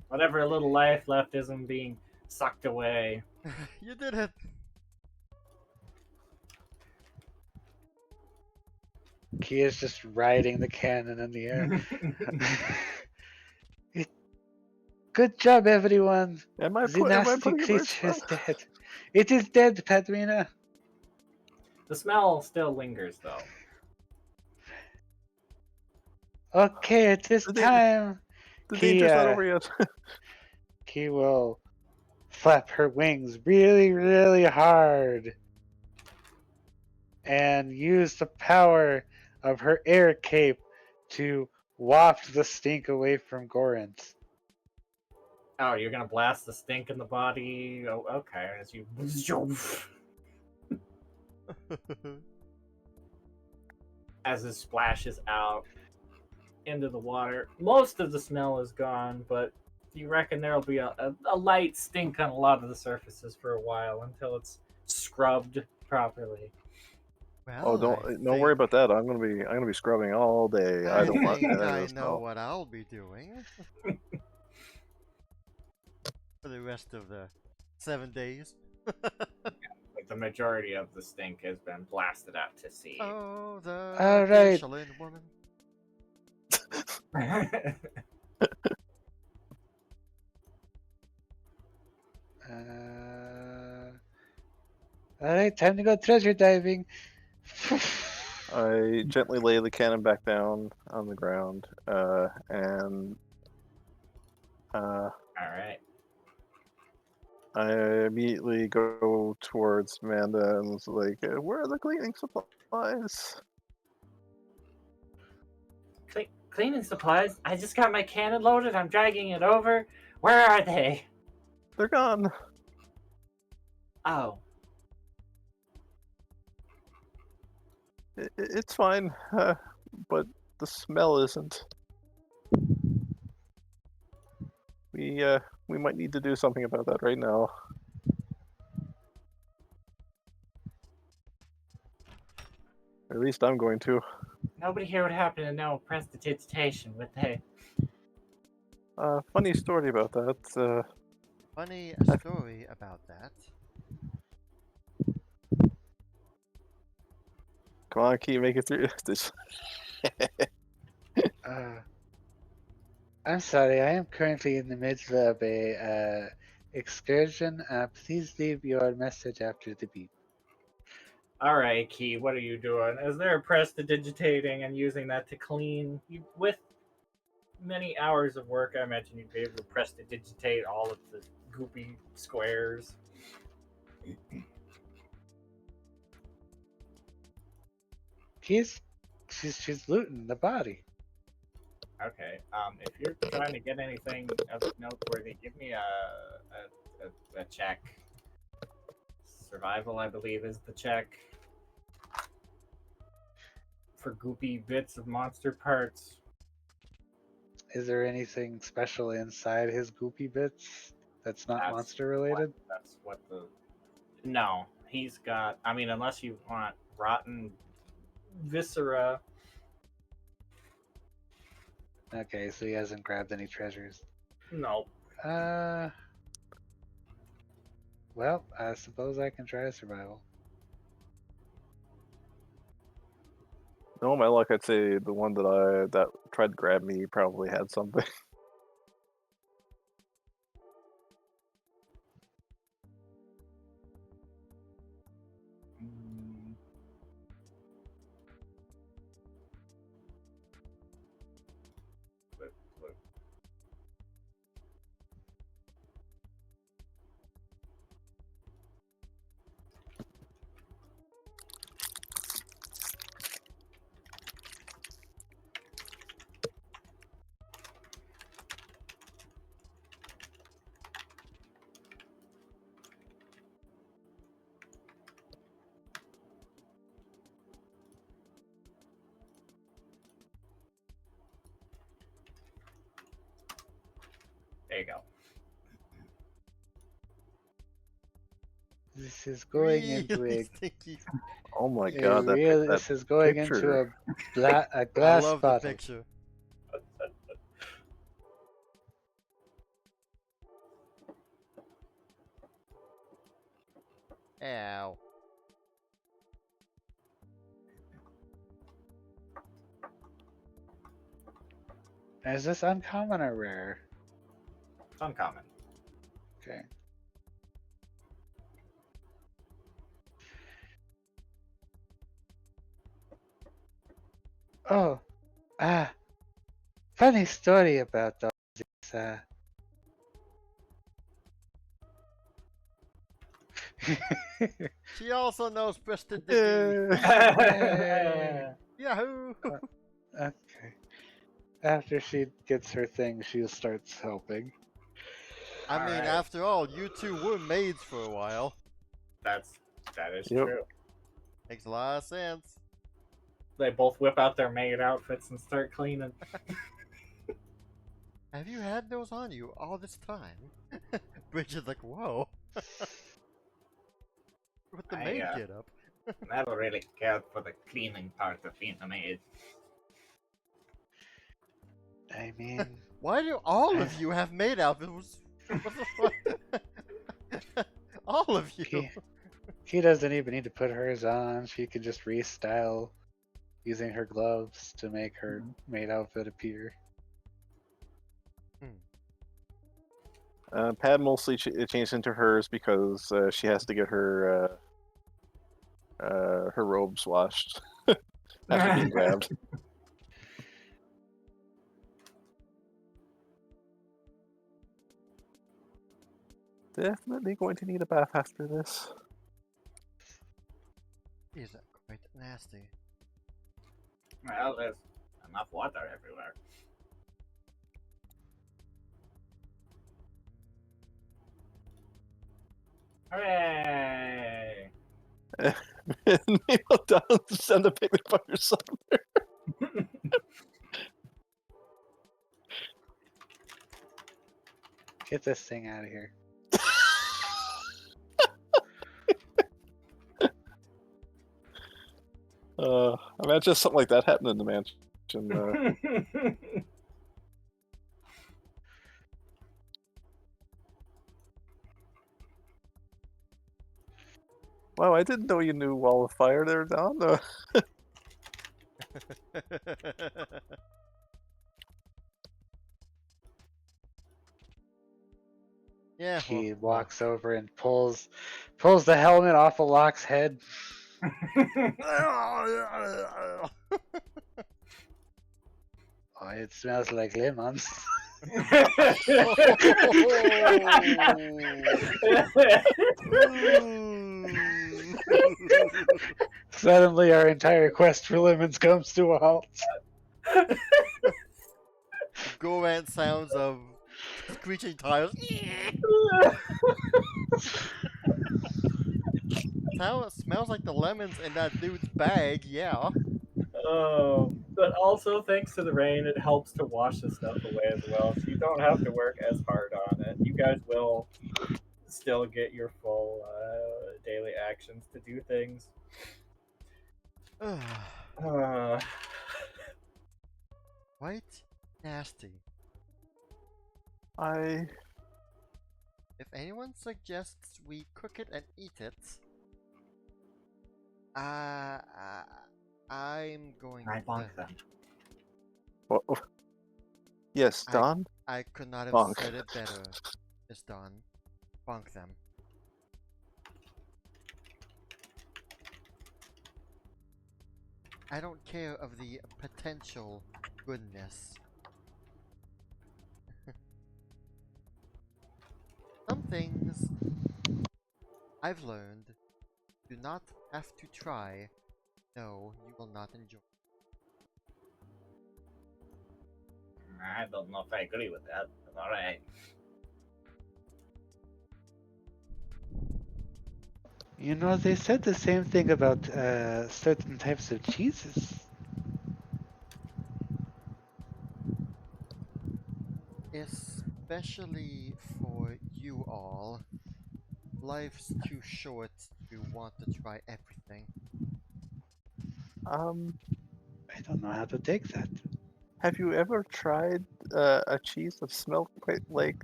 B: Whatever little life left is him being sucked away.
A: You did it!
D: Key is just riding the cannon in the air. Good job, everyone.
C: Am I
D: The
C: putting a
D: nasty
C: bird
D: creature is
C: spell?
D: dead. It is dead, Padrina.
B: The smell still lingers, though.
D: Okay, it is
C: The
D: time.
C: The
D: Key,
C: danger's not over yet.
D: Key will flap her wings really, really hard and use the power of her air cape to waft the stink away from Gorant.
B: Oh, you're gonna blast the stink in the body. Oh, okay. As you, as it splashes out into the water, most of the smell is gone, but you reckon there'll be a light stink on a lot of the surfaces for a while until it's scrubbed properly.
C: Oh,
A: Well,
C: don't worry about that. I'm gonna be scrubbing all day. I don't want
A: think
C: any
A: I
C: of this
A: know
C: smell.
A: what I'll be doing. For the rest of the 7 days.
B: Like the majority of the stink has been blasted out to sea.
A: Oh, the
D: All right.
A: Michelin woman.
D: Alright, time to go treasure diving.
C: I gently lay the cannon back down on the ground, and
B: All right.
C: I immediately go towards Amanda and was like, "Where are the cleaning supplies?"
B: Cleaning supplies. I just got my cannon loaded. I'm dragging it over. Where are they?
C: They're gone.
B: Oh,
C: It's fine, but the smell isn't. We might need to do something about that right now. Or at least I'm going to.
B: nobody here would happen to know prestidigitation, would they?
C: Funny story about that.
A: Funny story about that.
C: Come on, can you make it through this?
D: I'm sorry, I am currently in the midst of a excursion. Please leave your message after the beep.
B: All right, Key. What are you doing? Is there prestidigitating and using that to clean? With many hours of work, I imagine you'd be able to prestidigitate all of the goopy squares.
D: She's looting the body.
B: Okay. If you're trying to get anything of noteworthy, give me a check. Survival, I believe, is the check. For goopy bits of monster parts.
D: Is there anything special inside his goopy bits that's not monster related?
B: That's what the. No, he's got. I mean, unless you want rotten viscera.
D: Okay, so he hasn't grabbed any treasures.
B: No.
D: Well, I suppose I can try a survival.
C: No, my luck, I'd say the one that tried to grab me probably had something.
B: Look. you go.
D: This is going into
A: Really
D: a,
A: stinky.
C: Oh my
D: a
C: god,
D: real.
C: that
D: This is going into
C: picture.
D: a
A: I
D: glass
A: love the
D: bottle.
A: picture. Ow.
D: Is this uncommon or rare?
B: It's uncommon.
D: Okay. Oh, funny story about all this.
A: She also knows Preston Dicky.
C: Yeah.
A: Yahoo!
D: Okay. After she gets her thing, she starts helping.
A: I mean,
B: Alright.
A: after all, you two were maids for a while.
B: That is
C: Yep.
B: true.
A: Makes a lot of sense.
B: They both whip out their maid outfits and start cleaning.
A: Have you had those on you all this time? Bridget's like, whoa. With the
B: I,
A: maid get up.
B: Never really cared for the cleaning part of being a maid.
D: I mean,
A: Why do all of you have maid outfits? What the fuck? All of you.
D: he doesn't even need to put hers on. She can just restyle using her gloves to make her maid outfit appear.
C: Pad mostly changed into hers because she has to get her robes washed after being grabbed. Definitely going to need a bath after this.
A: These are quite nasty.
B: Well, there's enough water everywhere. Hooray!
C: Maybe I'll send a picnic by yourself.
D: Get this thing out of here.
C: Imagine something like that happened in the mansion. Wow, I didn't know you knew Wall of Fire there, Don.
A: Yeah.
D: He
A: well,
D: walks over and pulls the helmet off of Locke's head. Oh, it smells like lemons. Suddenly, our entire quest for lemons comes to a halt.
A: Gorant sounds of screeching tires. Smells like the lemons in that dude's bag, yeah.
B: Oh, but also thanks to the rain, it helps to wash the stuff away as well. So you don't have to work as hard on it. You guys will still get your full daily actions to do things.
A: Quite nasty. If anyone suggests we cook it and eat it, I'm going
B: I
A: to.
B: bonk them.
C: Well, yes, Don.
A: I could not have
C: Bonk.
A: said it better, Miss Dawn. Bonk them. I don't care of the potential goodness. Some things I've learned do not have to try. No, you will not enjoy.
B: I don't know if I agree with that, but alright.
D: You know, they said the same thing about certain types of cheeses.
A: Yes, especially for you all. Life's too short to want to try everything.
D: I don't know how to take that.
C: Have you ever tried a cheese that smelled quite like?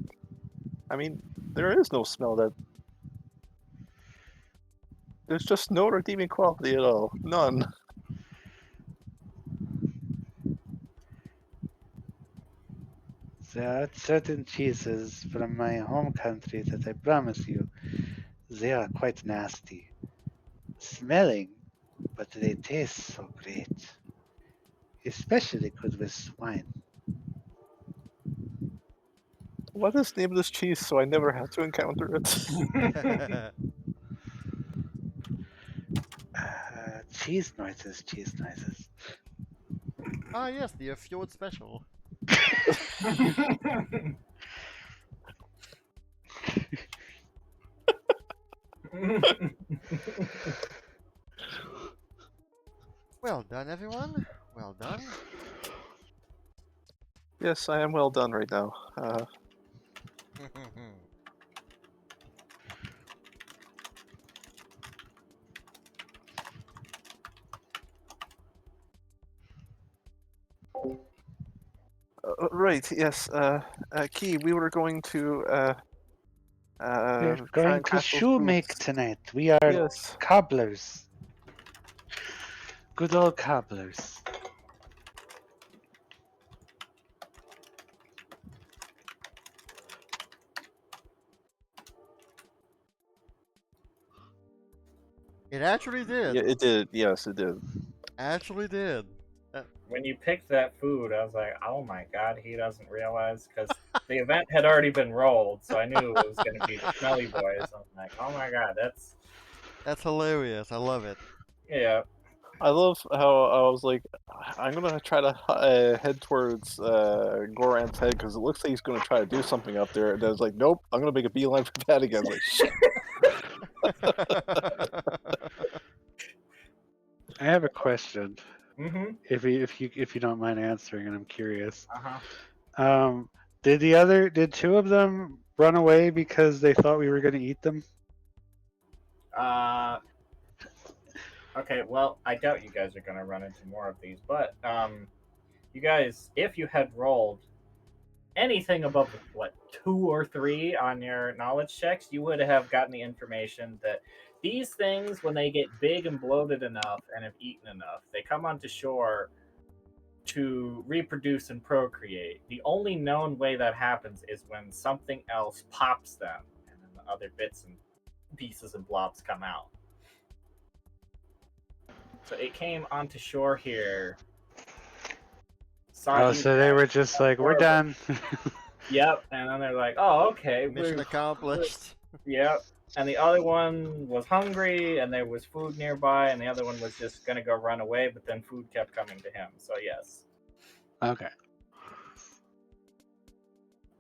C: I mean, there is no smell that. There's just no redeeming quality at all. None.
D: There are certain cheeses from my home country that I promise you, they are quite nasty. Smelling, but they taste so great. Especially good with swine.
C: What is the name of this cheese so I never have to encounter it?
D: Cheese noises, cheese noises.
A: Ah, yes, the Fjord Special. Well done, everyone. Well done.
C: Yes, I am well done right now. Right, yes. Key, we were going to
D: We're
C: try
D: going
C: and
D: to
C: craft those
D: shoe make
C: boots.
D: tonight. We are
C: Yes.
D: cobblers. Good old cobblers.
A: It actually did.
C: Yeah, it did. Yes, it did.
A: Actually did.
B: When you picked that food, I was like, oh my god, he doesn't realize, because the event had already been rolled, so I knew it was going to be the Smelly Boys. I'm like, oh my god,
A: That's hilarious. I love it.
B: yeah.
C: I love how I was like, I'm gonna try to head towards Goran's head because it looks like he's gonna try to do something up there. And I was like, nope, I'm gonna make a beeline for that again. Like, shit.
D: I have a question.
B: Mm-hmm.
D: If you don't mind answering, and I'm curious.
B: Uh-huh.
D: Did two of them run away because they thought we were going to eat them?
B: Okay, well, I doubt you guys are going to run into more of these, but you guys, if you had rolled anything above, what, 2 or 3 on your knowledge checks, you would have gotten the information that these things, when they get big and bloated enough and have eaten enough, they come onto shore to reproduce and procreate. The only known way that happens is when something else pops them, and then the other bits and pieces and blobs come out. So it came onto shore here.
D: Oh, so they were just like, we're done.
B: Yep, and then they're like, "Oh, okay,
A: Mission accomplished.
B: Yep." And the other one was hungry, and there was food nearby, and the other one was just gonna go run away, but then food kept coming to him. So yes,
D: Okay.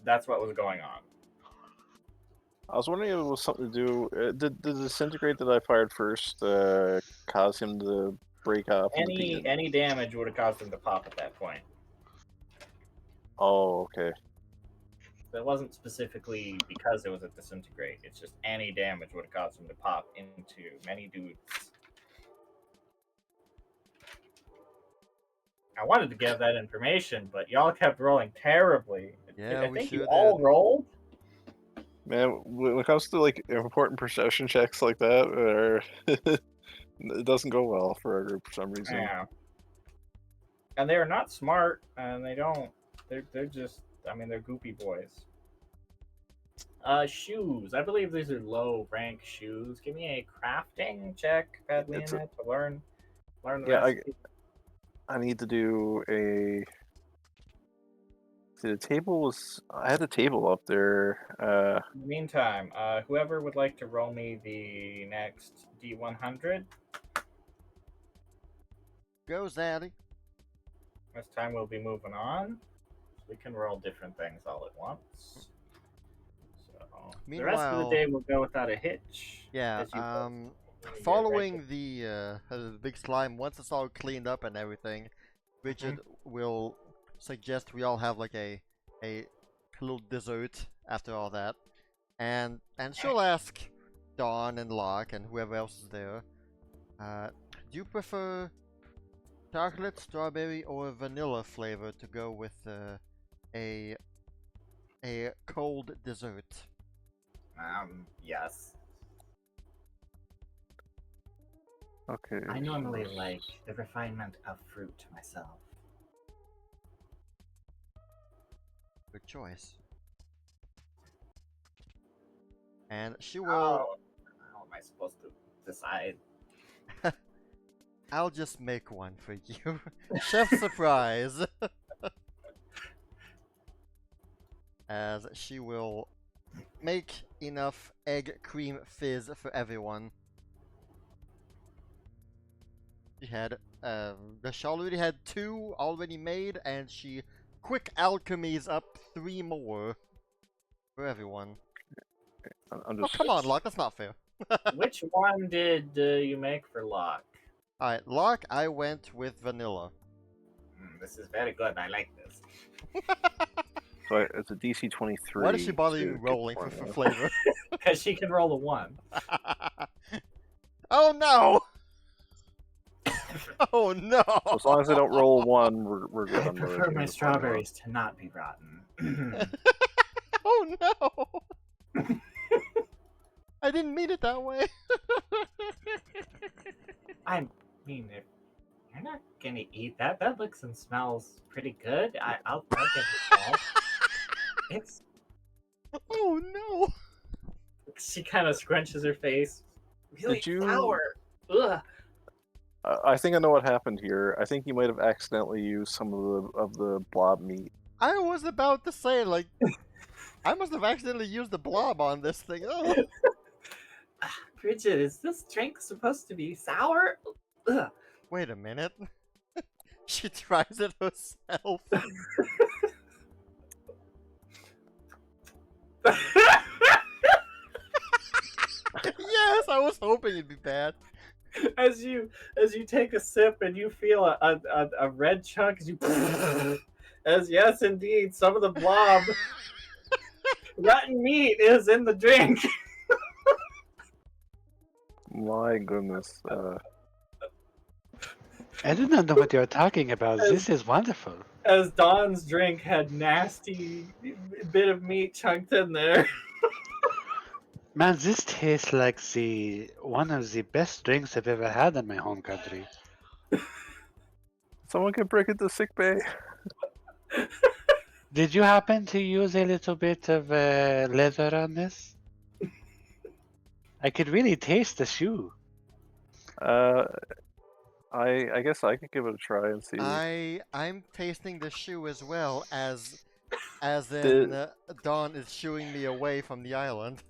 B: that's what was going on.
C: I was wondering if it was something to do. Did the disintegrate that I fired first cause him to break off?
B: Any damage would have caused him to pop at that point.
C: Oh, okay.
B: So it wasn't specifically because it was a disintegrate. It's just any damage would have caused him to pop into many dudes. I wanted to give that information, but y'all kept rolling terribly.
A: Yeah,
B: I
A: we
B: think
A: sure
B: you all
A: did.
B: rolled.
C: Man, when it comes to like important perception checks like that, or it doesn't go well for our group for some reason.
B: Yeah. And they're not smart, and they don't. They're just. I mean, they're goopy boys. Shoes. I believe these are low rank shoes. Give me a crafting check, Padlina, to learn the
C: Yeah,
B: recipe.
C: I need to do a. See, the table was. I had a table up there.
B: In the meantime, whoever would like to roll me the next D100,
A: Go, Zaddy.
B: this time we'll be moving on. We can roll different things all at once. So the rest of the
A: Meanwhile-
B: day will go without a hitch.
A: Yeah,
B: as you both get
A: following
B: ready.
A: the big slime, once it's all cleaned up and everything, Richard will suggest we all have like a a little dessert after all that, and she'll ask Dawn and Locke and whoever else is there, do you prefer chocolate, strawberry, or vanilla flavor to go with a cold dessert?
B: Yes.
C: Okay.
B: I normally like the refinement of fruit myself.
A: Good choice. And she will.
B: How am I supposed to decide?
A: I'll just make one for you. Chef surprise! As she will make enough egg cream fizz for everyone. She had, she already had 2 already made, and she quick alchemies up 3 more for everyone.
C: I'm
A: Oh,
C: just...
A: come on, Locke, that's not fair.
B: Which one did you make for Locke?
A: Alright, Locke, I went with vanilla.
B: This is very good. I like this.
C: So it's a DC 23.
A: Why does she bother
C: to
A: you
C: get
A: rolling for
C: formula.
A: flavor?
B: Because she can roll a 1.
A: Oh no! Oh no!
C: As long as I don't roll 1, we're good.
B: I
C: on the
B: prefer my
C: formula.
B: strawberries to not be rotten.
A: Oh no! I didn't mean it that way.
B: I mean, if you're not gonna eat that, that looks and smells pretty good. I'll give it all. It's.
A: Oh no!
B: She kind of scrunches her face. Really
C: Did you-
B: sour. Ugh.
C: I think I know what happened here. I think you might have accidentally used some of the blob meat.
A: I was about to say, like, I must have accidentally used the blob on this thing. Oh.
B: Bridget, is this drink supposed to be sour? Ugh.
A: Wait a minute. She tries it herself. Yes, I was hoping it'd be bad.
B: as you take a sip and you feel a red chunk as you as yes indeed some of the blob rotten meat is in the drink.
C: My goodness.
D: I do not know what you're talking about. This is wonderful.
B: As Dawn's drink had nasty bit of meat chunked in there.
D: Man, this tastes like one of the best drinks I've ever had in my home country.
C: Someone can break into sick bay.
D: Did you happen to use a little bit of leather on this? I could really taste the shoe.
C: I guess I could give it a try and see.
A: I'm tasting the shoe as well as in Dawn is shooing me away from the island.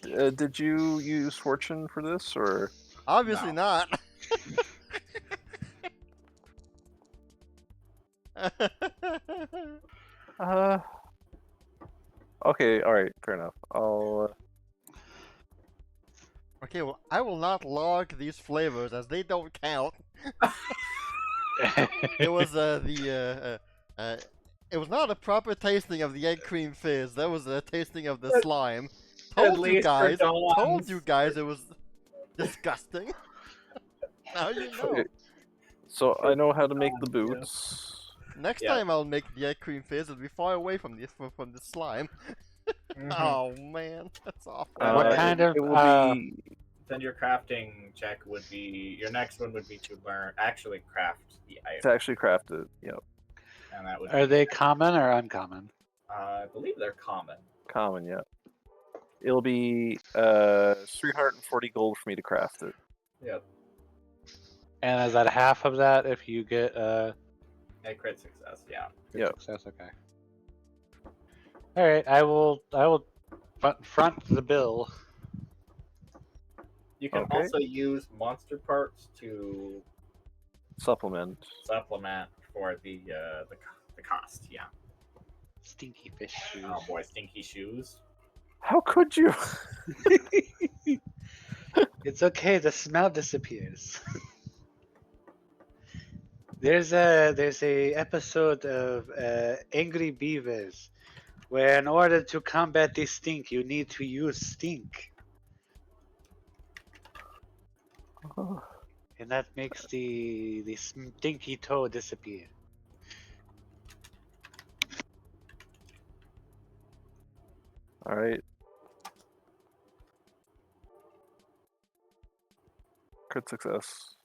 C: Did you use fortune for this, or?
A: Obviously
B: No.
A: not.
C: Okay, all right, fair enough. I'll.
A: Okay, well, I will not log these flavors as they don't count. It was it was not a proper tasting of the egg cream fizz. That was a tasting of the slime.
B: At
A: Told you
B: least for
A: guys.
B: Dawn's.
A: Told you guys it was disgusting. Now you know.
C: Okay. So I know how to make the boots.
A: Next
B: Yeah.
A: time I'll make the egg cream fizz. It'll be far away from the slime.
B: Mhm.
A: Oh man, that's awful.
D: What kind of,
C: It will be.
B: Then your crafting check would be your next one would be to actually craft the
C: To
B: item,
C: actually craft it. Yep.
B: and that would.
D: Are
B: be,
D: they common or uncommon?
B: I believe they're common.
C: Common. Yep. It'll be 340 gold for me to craft it.
B: Yep.
D: And is that half of that if you get
B: A crit success. Yeah.
C: Yep.
D: success? Okay. All right, I will front the bill.
B: You can
C: Okay.
B: also use monster parts to
C: Supplement.
B: supplement for the cost. Yeah.
D: Stinky fish shoes.
B: Oh boy, stinky shoes.
C: How could you?
D: It's okay. The smell disappears. There's a episode of Angry Beavers where in order to combat the stink, you need to use stink. And that makes the stinky toe disappear.
C: All right. Crit success.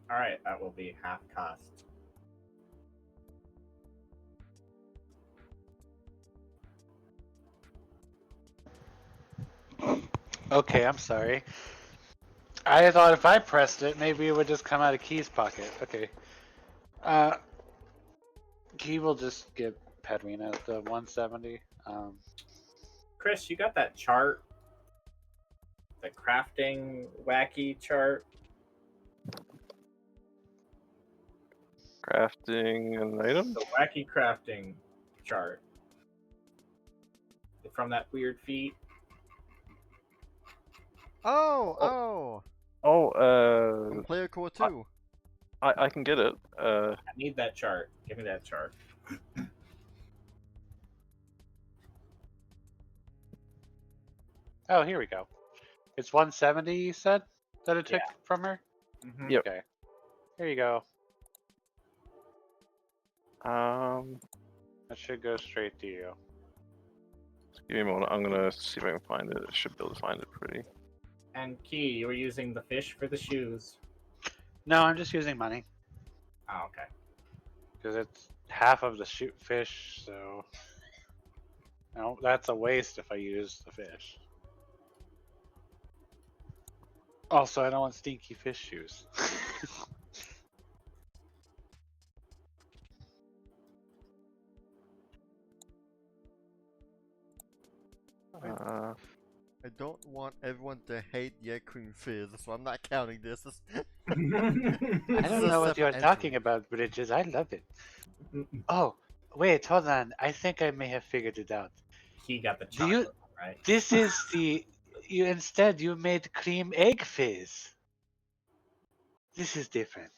B: All right, that will be half cost.
D: Okay, I'm sorry. I thought if I pressed it, maybe it would just come out of Key's pocket. Okay. Key will just give Padwina the 170.
B: Chris, you got that chart? The crafting wacky chart?
C: Crafting an item.
B: The wacky crafting chart. From that weird feat?
A: Oh,
C: Oh,
A: Player Core 2.
C: I can get it.
B: I need that chart. Give me that chart.
D: Oh, here we go. It's 170, you said, that it took
B: Yeah.
D: from her?
B: Mm-hmm.
C: Yep.
D: Okay. Here you go. That should go straight to you.
C: Give me a moment. I'm gonna see if I can find it. I should be able to find it pretty.
B: And Key, you were using the fish for the shoes.
D: No, I'm just using money.
B: Oh, okay.
D: Because it's half of the shoot fish, so... No, that's a waste if I use the fish. Also, I don't want stinky fish shoes.
A: I don't want everyone to hate the egg cream fizz, so I'm not counting this.
D: I don't know what you're talking about, Bridges. I love it. Oh, wait, hold on. I think I may have figured it out.
B: He got the
D: Do you-
B: chocolate, one, right?
D: This is the... Instead, you made cream egg fizz. This is different.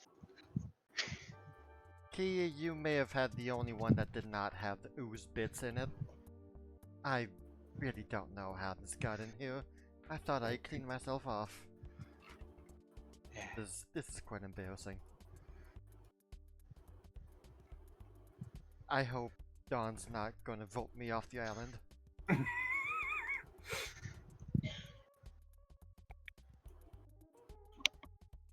A: Kia, you may have had the only one that did not have the ooze bits in it. I really don't know how this got in here. I thought I cleaned myself off.
D: Yeah.
A: This is quite embarrassing. I hope Dawn's not gonna vote me off the island.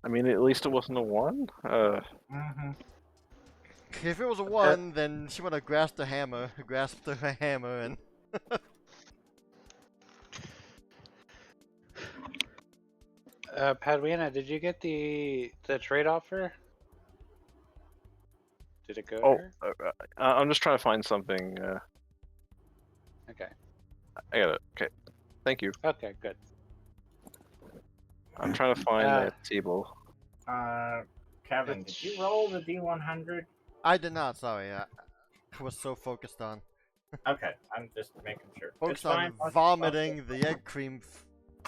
C: I mean, at least it wasn't a 1.
B: Mm-hmm.
A: If it was a 1, then she would have grasped her hammer, and...
D: Padwina, did you get the trade offer? Did it go to
C: Oh,
D: her?
C: I'm just trying to find something.
D: Okay.
C: I got it. Okay. Thank you.
D: Okay, good.
C: I'm trying to find that table.
B: Kevin, did you roll the D100?
A: I did not, sorry. I was so focused on...
B: Okay, I'm just making sure.
A: Focused
B: It's
A: on
B: fine.
A: vomiting the egg cream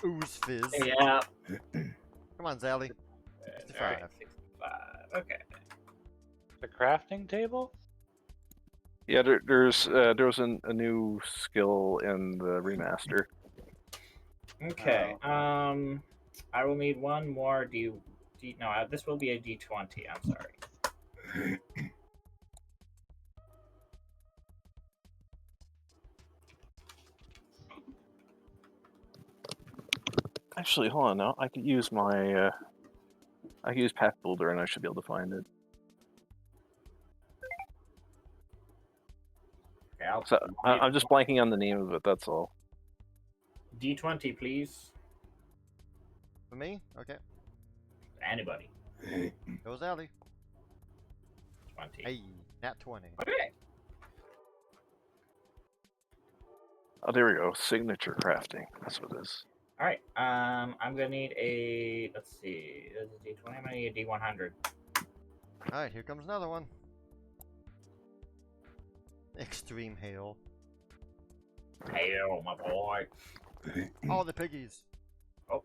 A: ooze fizz.
B: Yeah.
A: Come on, Zally.
B: Alright, 65. Okay.
D: The crafting table?
C: Yeah, there was a new skill in the remaster.
B: Okay. I will need one more no, this will be a D20. I'm sorry.
C: Actually, hold on now. I could use my I could use Path Builder and I should be able to find it.
B: Okay,
C: So I'm just blanking on the name of it. That's all.
B: D20, please.
A: For me? Okay.
B: Anybody.
A: Go Zally.
B: 20.
A: Hey, nat 20.
B: Okay.
C: Oh, there we go. Signature crafting. That's what it is.
B: All right. I'm gonna need a. Let's see. This is D20. I'm gonna need a D100.
A: Alright, here comes another one. Extreme hail.
B: Hail, my boy.
A: All the piggies.
B: Oh.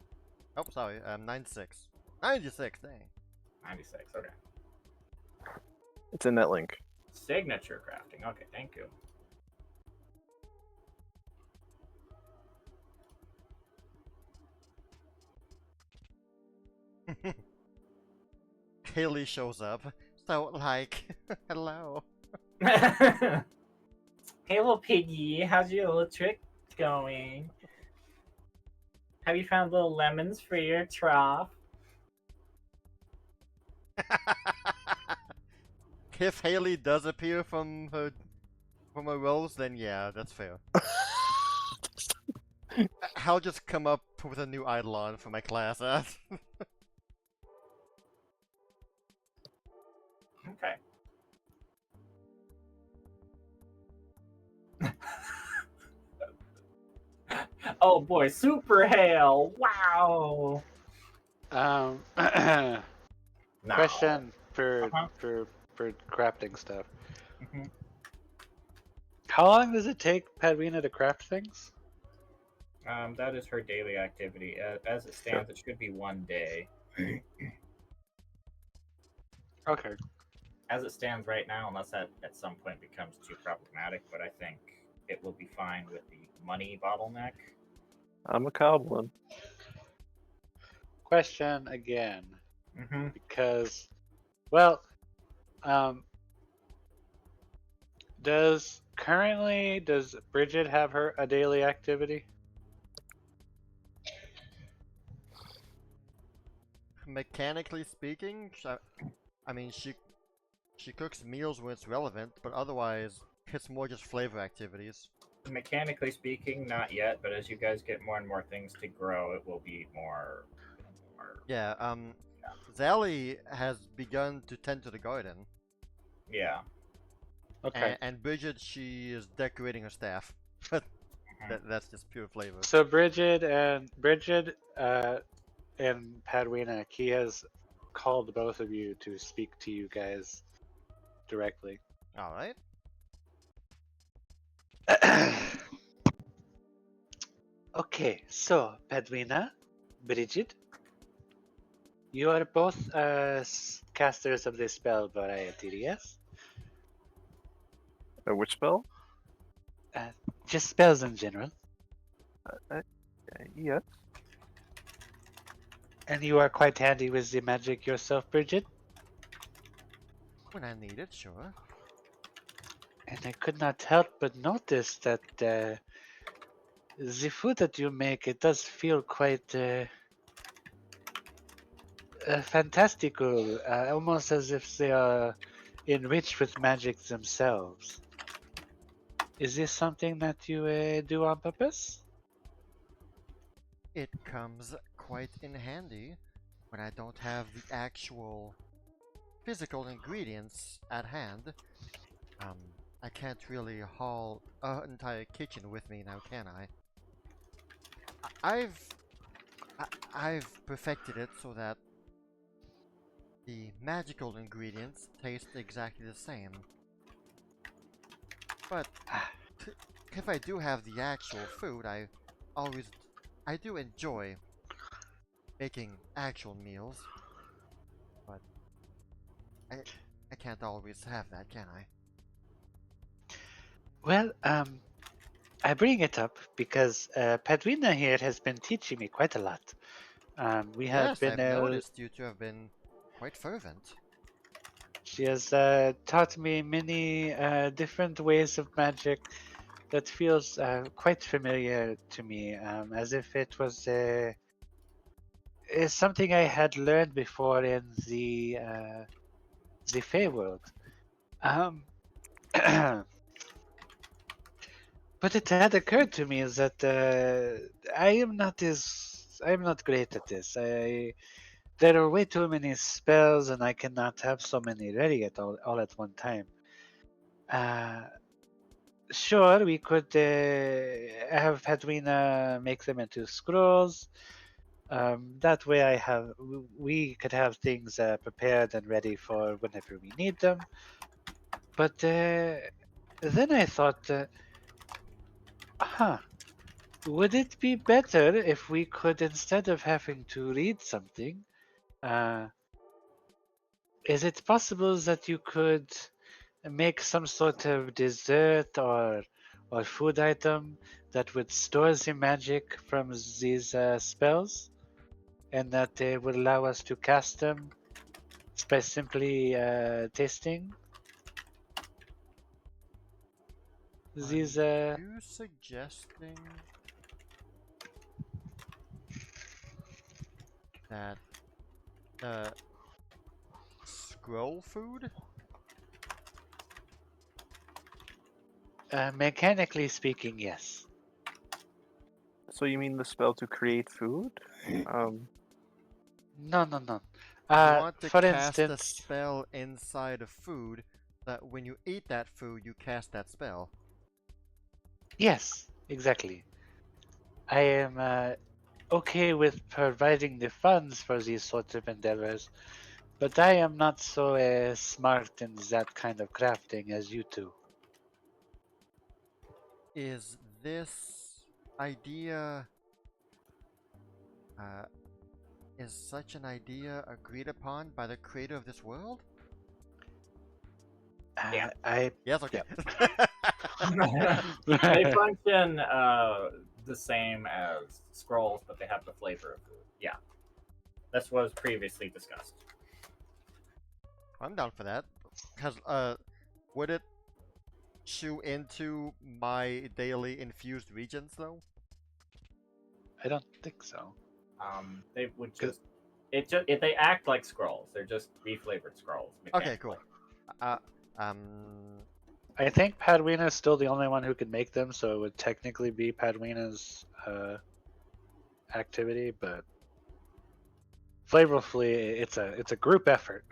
A: Oh, sorry. 96. 96, dang.
B: 96. Okay.
C: It's in that link.
B: Signature crafting. Okay, thank you.
A: Haley shows up. So, like, hello.
B: Hey, little piggy, how's your little trick going? Have you found little lemons for your trough?
A: If Haley does appear from her roles, then yeah, that's fair. I'll just come up with a new eidolon for my class.
B: Okay. Oh boy, super hail! Wow. No.
D: Question for
B: Uh-huh.
D: for crafting stuff.
B: Mhm.
D: How long does it take Padrina to craft things?
B: That is her daily activity. As it stands, it should be 1 day.
D: Okay.
B: As it stands right now, unless that at some point becomes too problematic, but I think it will be fine with the money bottleneck.
C: I'm a goblin.
D: Question again,
B: Mm-hmm.
D: because, well, does Bridget have a daily activity?
A: Mechanically speaking, I mean, she cooks meals when it's relevant, but otherwise, it's more just flavor activities.
B: Mechanically speaking, not yet, but as you guys get more and more things to grow, it will be more.
A: Yeah, Zally has begun to tend to the garden.
B: Yeah.
D: Okay.
A: And Bridget, she is decorating her staff. But that's just pure flavor.
D: So Bridget and Padwina, Key has called both of you to speak to you guys directly.
A: Alright.
D: Okay, so Padwina, Bridget, you are both casters of the spell variety, yes?
C: Which spell?
D: Just spells in general.
C: Yes.
D: And you are quite handy with the magic yourself, Bridget?
A: When I need it, sure.
D: And I could not help but notice that the food that you make, it does feel quite fantastical, almost as if they are enriched with magic themselves. Is this something that you do on purpose?
A: It comes quite in handy when I don't have the actual physical ingredients at hand. I can't really haul an entire kitchen with me now, can I? I've perfected it so that the magical ingredients taste exactly the same. But if I do have the actual food, I do enjoy making actual meals. But I can't always have that, can I?
D: Well, I bring it up because Padrina here has been teaching me quite a lot. We have
A: Yes,
D: been
A: I've noticed you two have been quite fervent.
D: She has taught me many different ways of magic that feels quite familiar to me, as if it was is something I had learned before in the Fey world. Um, but it had occurred to me that I am not great at this. There are way too many spells, and I cannot have so many ready all at one time. Sure, we could have Hedwina make them into scrolls. That way, we could have things prepared and ready for whenever we need them. But then I thought, would it be better if we could, instead of having to read something, is it possible that you could make some sort of dessert or food item that would store the magic from these spells, and that would allow us to cast them by simply tasting these.
A: Are you suggesting that the scroll food?
D: Mechanically speaking, yes.
C: So you mean the spell to create food?
D: No, no, no.
A: You want to
D: For
A: cast a
D: instance,
A: spell inside of food that when you eat that food, you cast that spell.
D: yes, exactly. I am okay with providing the funds for these sorts of endeavors, but I am not so smart in that kind of crafting as you two.
A: Is this idea, uh, is such an idea agreed upon by the creator of this world?
B: Yeah.
A: Yes, okay.
B: They function the same as scrolls, but they have the flavor of food. Yeah, this was previously discussed.
A: I'm down for that. Cause would it chew into my daily infused regions though?
D: I don't think so.
B: They would just they act like scrolls. They're just reflavored scrolls.
A: Okay, cool.
B: mechanically.
A: Um,
D: I think Padwina is still the only one who can make them, so it would technically be Padwina's activity, but flavorfully, it's a group effort.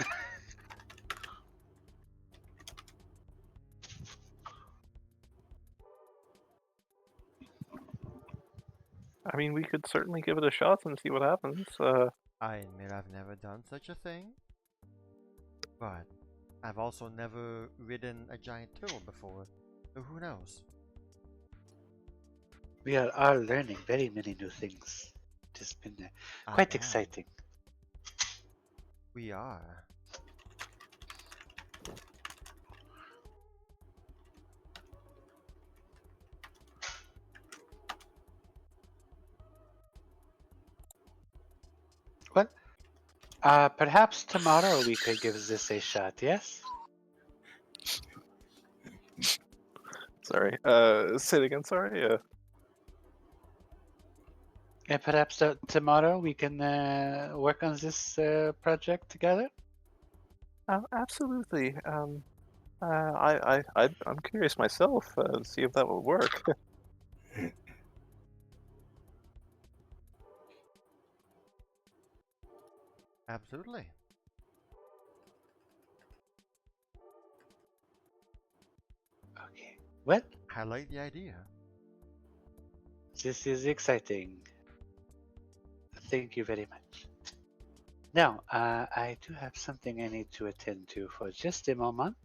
C: I mean, we could certainly give it a shot and see what happens.
A: I admit I've never done such a thing, but I've also never ridden a giant turtle before, so who knows?
D: We are all learning very many new things. It has been
A: I
D: quite
A: am.
D: exciting.
A: We are.
D: Well, perhaps tomorrow we could give this a shot, yes?
C: Sorry. Say it again. Sorry.
D: And perhaps tomorrow we can work on this project together?
C: Absolutely. I'm curious myself to see if that will work.
A: Absolutely.
D: Okay. Well,
A: I like the idea.
D: this is exciting. Thank you very much. Now, I do have something I need to attend to for just a moment.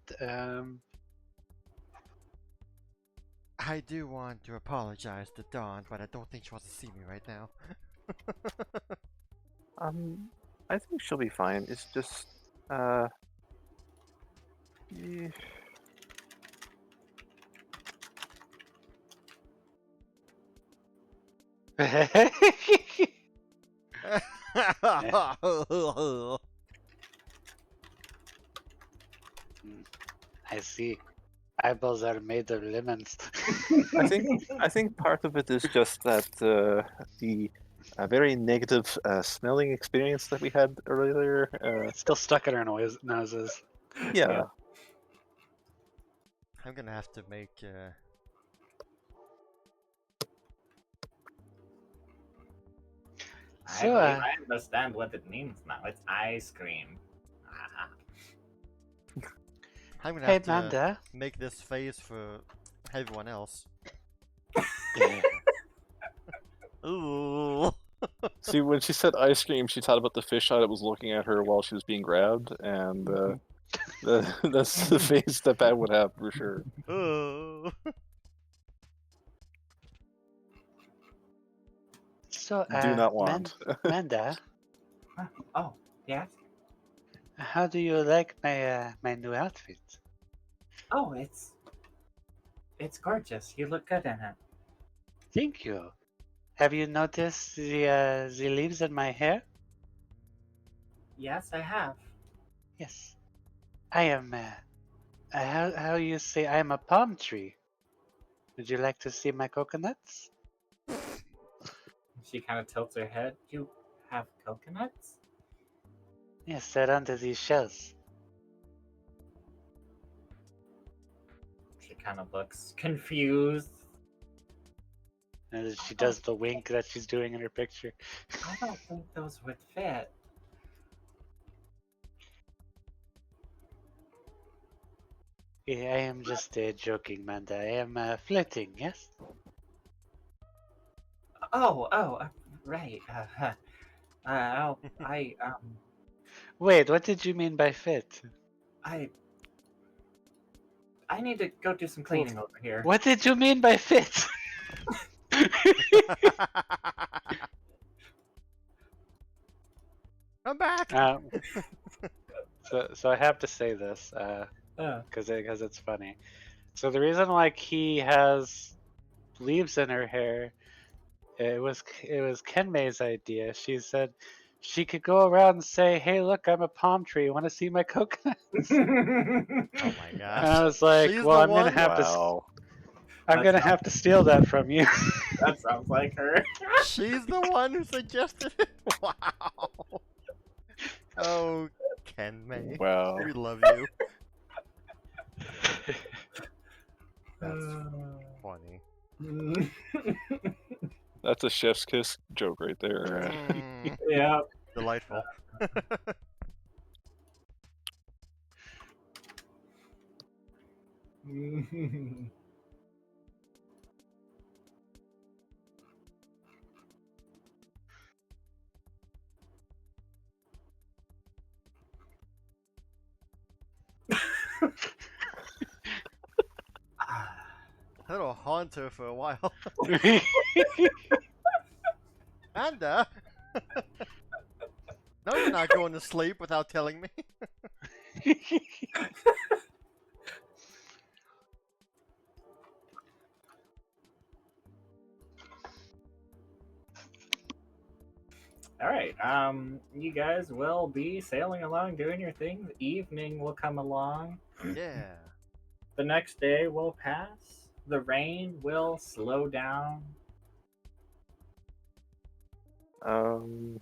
A: I do want to apologize to Dawn, but I don't think she wants to see me right now.
C: I think she'll be fine. It's just, eh,
D: I see. Eyeballs are made of lemons.
C: I think part of it is just that the very negative smelling experience that we had earlier.
D: It's still stuck in our noses.
C: Yeah.
B: Yeah.
A: I'm gonna have to make.
D: So,
B: I understand what it means now. It's ice cream. Ah.
A: I'm gonna
D: hey,
A: have to
D: Manda.
A: make this phase for everyone else. Ooh.
C: See, when she said ice cream, she thought about the fisheye that was looking at her while she was being grabbed, and that's the face that would have for sure.
A: Ooh.
D: So,
C: Do not want.
D: Manda,
B: Oh, yes.
D: how do you like my my new outfit?
B: Oh, it's gorgeous. You look good in it.
D: Thank you. Have you noticed the leaves in my hair?
B: Yes, I have.
D: Yes. I am. How you say? I am a palm tree. Would you like to see my coconuts?
B: She kind of tilts her head. You have coconuts?
D: Yes, they're under these shells.
B: She kind of looks confused.
D: And she does the wink that she's doing in her picture.
B: I don't think those would fit.
D: Yeah, I am just joking, Manda. I am flirting, yes?
B: Right. I
D: Wait, what did you mean by fit?
B: I I need to go do some cleaning over here.
D: What did you mean by fit?
A: Come back.
D: So I have to say this because it's funny. So the reason why Key has leaves in her hair, it was Kenmei's idea. She said she could go around and say, "Hey, look, I'm a palm tree. Want to see my coconut?"
A: Oh my
D: And
A: gosh.
D: I was like,
A: She's
D: "Well,
A: the
D: I'm gonna
A: one?
D: have to.
C: Wow.
D: I'm gonna have to steal that from you."
B: That sounds like her.
A: She's the one who suggested it? Wow. Oh, Ken May.
C: Wow.
A: We love you. That's funny.
C: That's a chef's kiss joke right there.
A: Mm,
B: Yeah.
A: delightful. That'll haunt her for a while. Amanda! No, you're not going to sleep without telling me.
B: All right. You guys will be sailing along, doing your thing. The evening will come along.
A: Yeah.
B: The next day will pass. The rain will slow down
C: Um,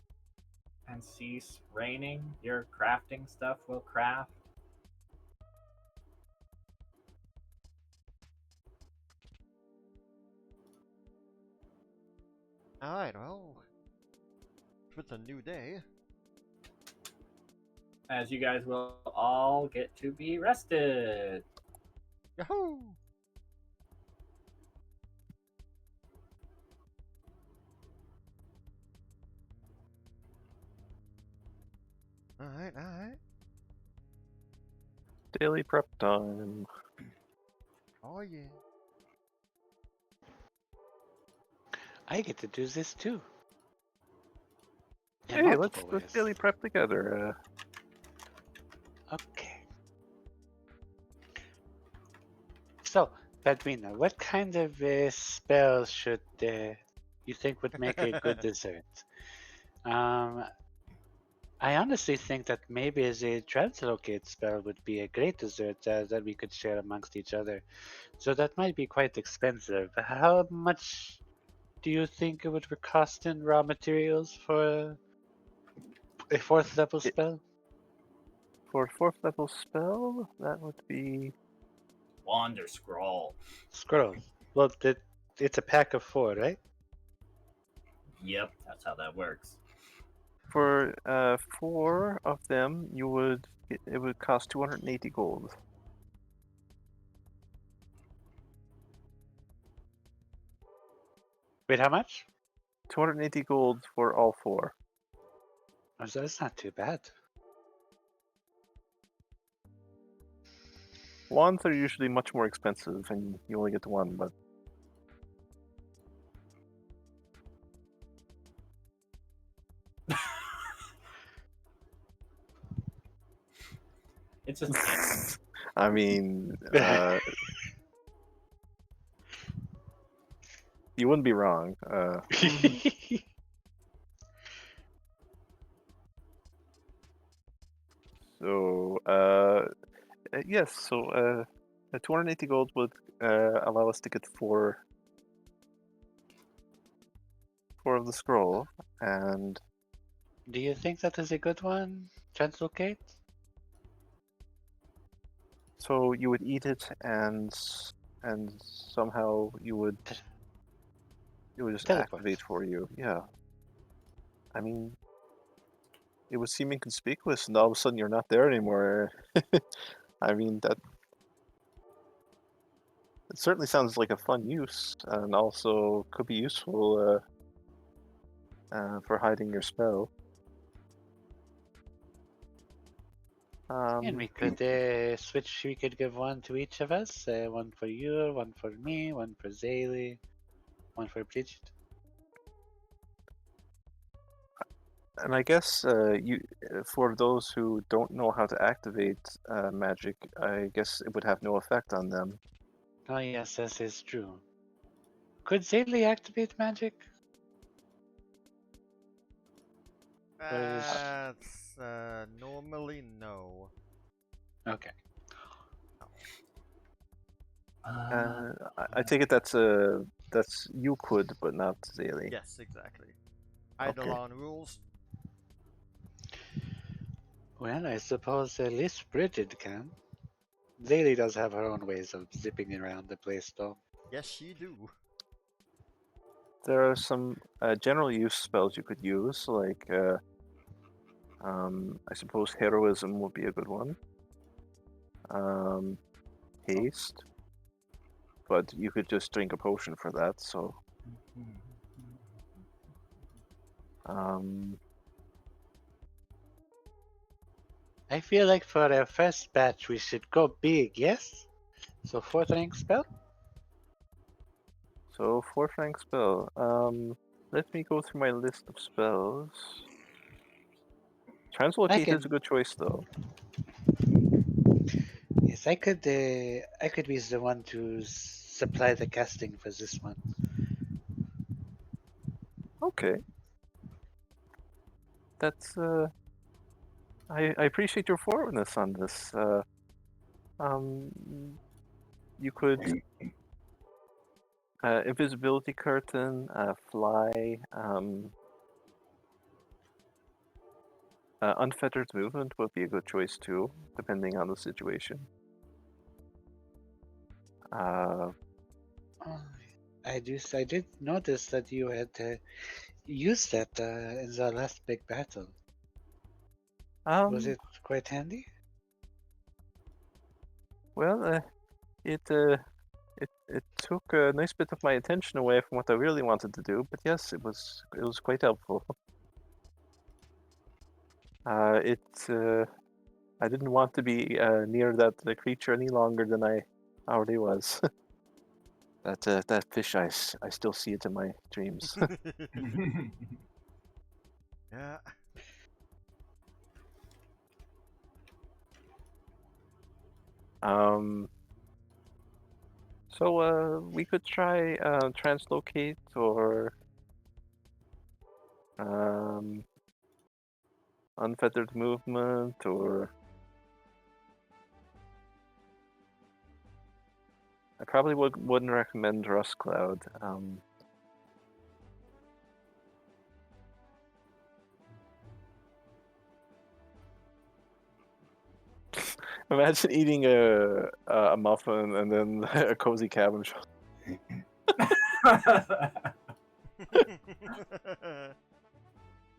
B: and cease raining. Your crafting stuff will craft.
A: Alright, well. If it's a new day.
B: As you guys will all get to be rested.
A: Yahoo! Alright, alright.
C: daily prep time.
A: Oh yeah.
D: I get to do this too. In
C: Hey, let's
D: multiple ways.
C: daily prep together.
D: Okay. So, Badwina, what kind of spell should you think would make a good dessert? I honestly think that maybe the translocate spell would be a great dessert that we could share amongst each other. So that might be quite expensive. How much do you think it would cost in raw materials for a 4th level spell?
C: For 4th level spell, that would be
B: Wander scroll.
D: Scrolls. Well, it's a pack of 4, right?
B: Yep, that's how that works.
C: for 4 of them. It would cost 280 gold.
D: Wait, how much?
C: 280 gold for all 4.
D: Oh, so that's not too bad.
C: Wands are usually much more expensive, and you only get 1, but
B: It's just
C: I mean, you wouldn't be wrong. So, yes. So, 280 gold would allow us to get four of the scroll, and
D: Do you think that is a good one? Translocate?
C: so you would eat it, and somehow you would just
D: Teleport.
C: activate for you. Yeah. I mean, it would seem inconspicuous, and all of a sudden you're not there anymore. I mean, that it certainly sounds like a fun use, and also could be useful for hiding your spell.
D: And we could switch. We could give one to each of us. One for you, one for me, one for Zaylee, one for Bridget.
C: And I guess for those who don't know how to activate magic, I guess it would have no effect on them.
D: Oh yes, this is true. Could Zaylee activate magic?
A: That's normally no.
D: Okay.
C: I take it that's you could, but not Zaylee.
A: Yes, exactly.
C: Okay.
A: Eidolon rules.
D: Well, I suppose at least Bridget can. Zaylee does have her own ways of zipping around the place, though.
A: Yes, she do.
C: There are some general use spells you could use, like I suppose heroism would be a good one. Haste, but you could just drink a potion for that. So,
D: I feel like for our first batch, we should go big, yes? So, fourth rank spell?
C: so fourth rank spell. Let me go through my list of spells. Translocate is a good choice, though.
D: Yes, I could be the one to supply the casting for this one.
C: Okay. That's I appreciate your forwardness on this. Um, you could invisibility curtain, fly, unfettered movement would be a good choice too, depending on the situation.
D: Oh, I did notice that you had used that in the last big battle. Was it quite handy?
C: Well, it took a nice bit of my attention away from what I really wanted to do, but yes, it was quite helpful. I didn't want to be near that creature any longer than I already was. that fish, I still see it in my dreams.
A: Yeah.
C: So we could try translocate or unfettered movement, or I probably wouldn't recommend Rust Cloud. Imagine eating a muffin and then a cozy cabin shop.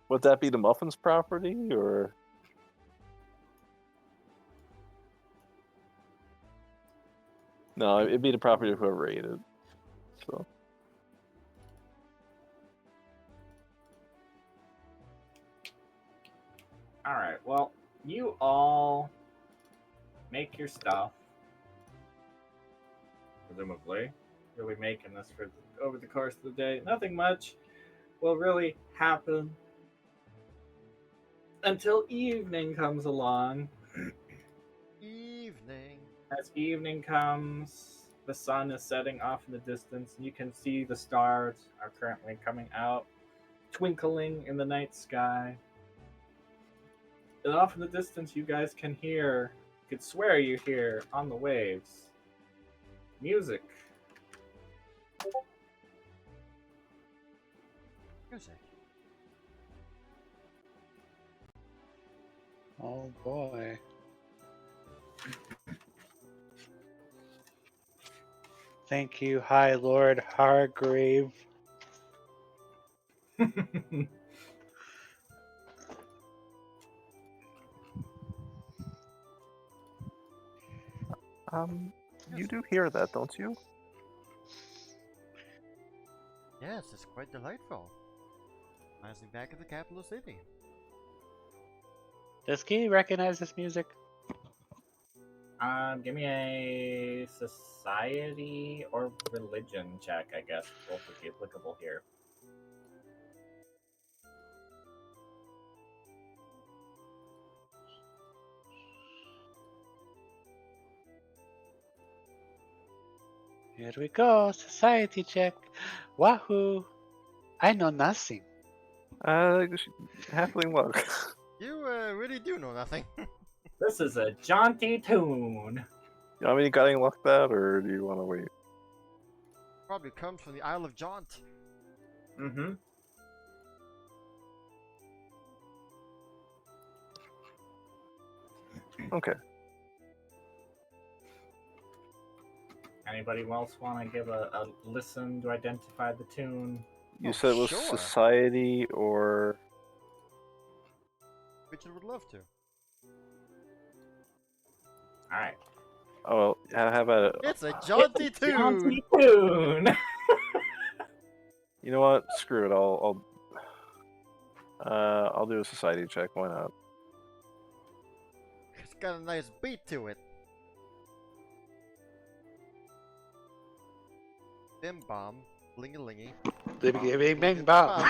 C: Would that be the muffin's property, or? No, it'd be the property of whoever ate it. So.
B: Alright, well, you all make your stuff. Presumably. You'll be making this for over the course of the day. Nothing much will really happen until evening comes along.
A: Evening.
B: As evening comes, the sun is setting off in the distance, and you can see the stars are currently coming out, twinkling in the night sky. And off in the distance, you guys can hear, you could swear you hear on the waves, music.
A: Music.
D: Oh boy. Thank you, High Lord Hargrave.
C: You do hear that, don't you?
A: Yes, it's quite delightful. Rising back in the capital city.
D: Does Key recognize this music?
B: Give me a society or religion check, I guess. Both would be applicable here.
D: Here we go, society check. Wahoo! I know nothing.
C: Halfling luck.
A: You really do know nothing.
B: This is a jaunty tune.
C: I mean, you got any luck that, or do you want to wait?
A: Probably comes from the Isle of Jaunt.
B: Mm-hmm.
C: Okay.
B: Anybody else want to give a listen to identify the tune?
C: You
A: Oh,
C: said it was
A: sure.
C: society or
A: Richard would love to.
B: All right.
C: oh, how about
A: It's a jaunty
B: It's a
A: tune.
B: jaunty tune.
C: you know what? Screw it. I'll do a society check. Why not?
A: It's got a nice beat to it. Bim bom, lingy lingy.
D: Bing bing bong.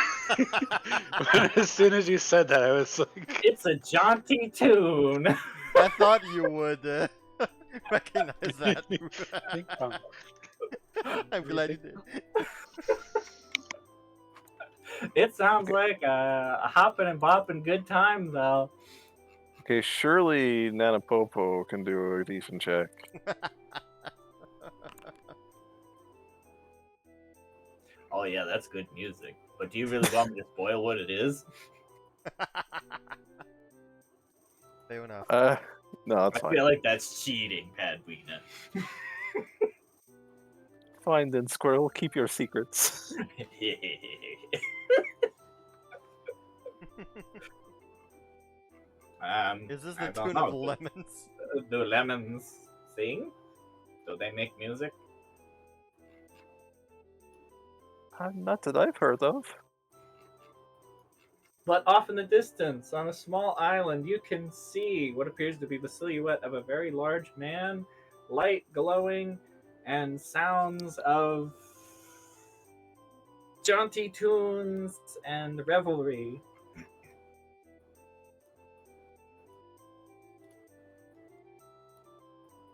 D: As soon as you said that, I was like,
B: It's a jaunty tune.
A: I thought you would recognize that.
D: Bing bong.
A: I'm glad you did.
B: It sounds like a hopping and bopping good time, though.
C: Okay, surely Nanapopo can do a decent check.
B: Oh yeah, that's good music. But do you really want me to spoil what it is?
A: Fair enough.
C: No, it's
B: I
C: fine.
B: feel like that's cheating, Padweena.
C: Fine then, Squirrel. Keep your secrets.
A: Is this
B: I
A: the
B: don't
A: tune
B: know.
A: of lemons?
B: Do lemons sing? Do they make music?
C: Not that I've heard of.
B: But off in the distance, on a small island, you can see what appears to be the silhouette of a very large man, light glowing, and sounds of jaunty tunes and revelry.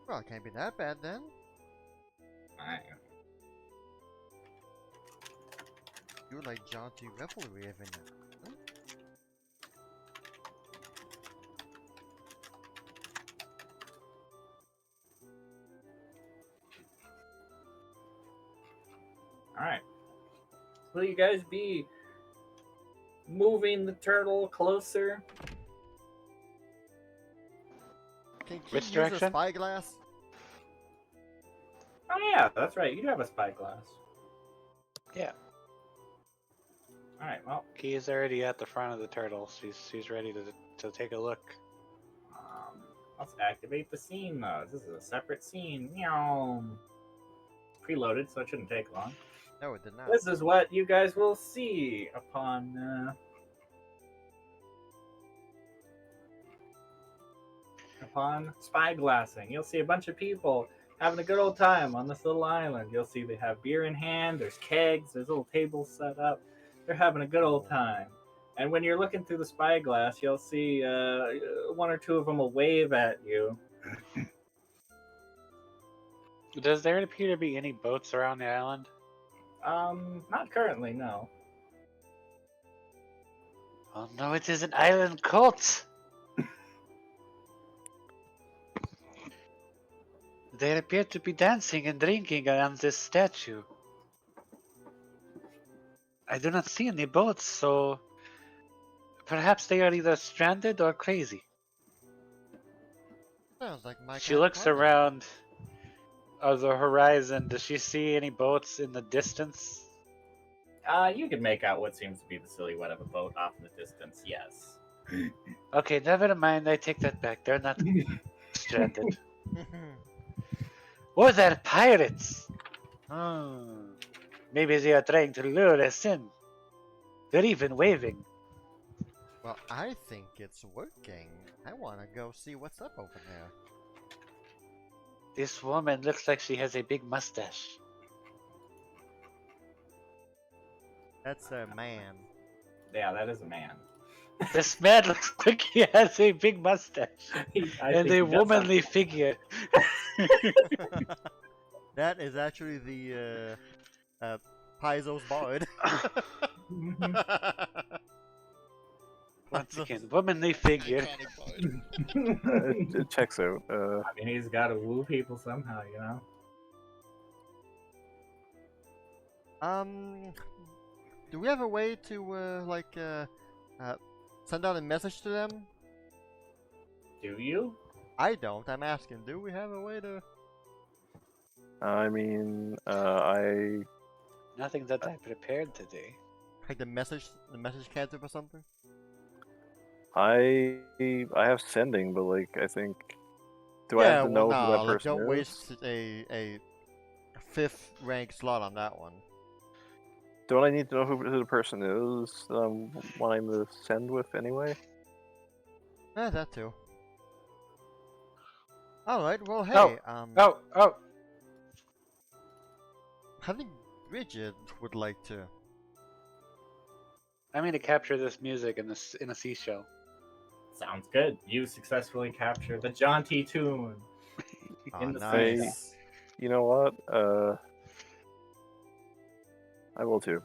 A: Well, it can't be that bad then. You like jaunty revelry every now.
B: Alright. Will you guys be moving the turtle closer?
A: Can
D: Which
A: use a
D: direction?
A: spyglass?
B: Oh yeah, that's right. You do have a spyglass.
D: yeah.
B: Alright, well,
D: Key is already at the front of the turtle. She's ready to take a look.
B: let's activate the scene mode. This is a separate scene. Meow. Preloaded, so it shouldn't take long.
A: No, it did not.
B: This is what you guys will see upon spyglassing. You'll see a bunch of people having a good old time on this little island. You'll see they have beer in hand, there's kegs, there's little tables set up. They're having a good old time. And when you're looking through the spyglass, you'll see one or two of them will wave at you.
D: Does there appear to be any boats around the island?
B: Not currently, no.
D: Oh no, it is an island cult! They appear to be dancing and drinking around this statue. I do not see any boats, so perhaps they are either stranded or crazy.
A: Sounds like my
D: She
A: kind of
D: looks
A: party.
D: around the horizon. Does she see any boats in the distance?
B: You can make out what seems to be the silhouette of a boat off in the distance, yes.
D: Okay, never mind. I take that back. They're not stranded. Or they're pirates. Hmm. Maybe they are trying to lure us in. They're even waving.
A: Well, I think it's working. I want to go see what's up over there.
D: This woman looks like she has a big mustache.
A: That's a man.
B: Yeah, that is a man.
D: This man looks like he has a big mustache
B: I
D: and
B: think he
D: a
B: does
D: womanly
B: have-
D: figure.
A: That is actually the Paizo's bard.
B: Mhm.
D: Once again, womanly figure.
A: Iconic bard.
C: It checks out.
B: I mean, he's got to woo people somehow, you know?
A: Do we have a way to send out a message to them?
B: Do you?
A: I don't. I'm asking. Do we have a way to?
C: I mean, I
D: Nothing that I prepared today.
A: Like the message cancer or something?
C: I have sending, but like I think, do I have to know who that
A: like,
C: person
A: don't
C: is?
A: waste a 5th rank slot on that one.
C: Don't I need to know who the person is that I'm wanting to send with anyway?
A: That too. Alright, well, hey,
D: Oh!
A: I think Bridget would like to.
D: I'm going to capture this music in a seashell.
B: Sounds good. You successfully captured the jaunty tune in the
A: nice.
B: sea.
C: You know what? I will too.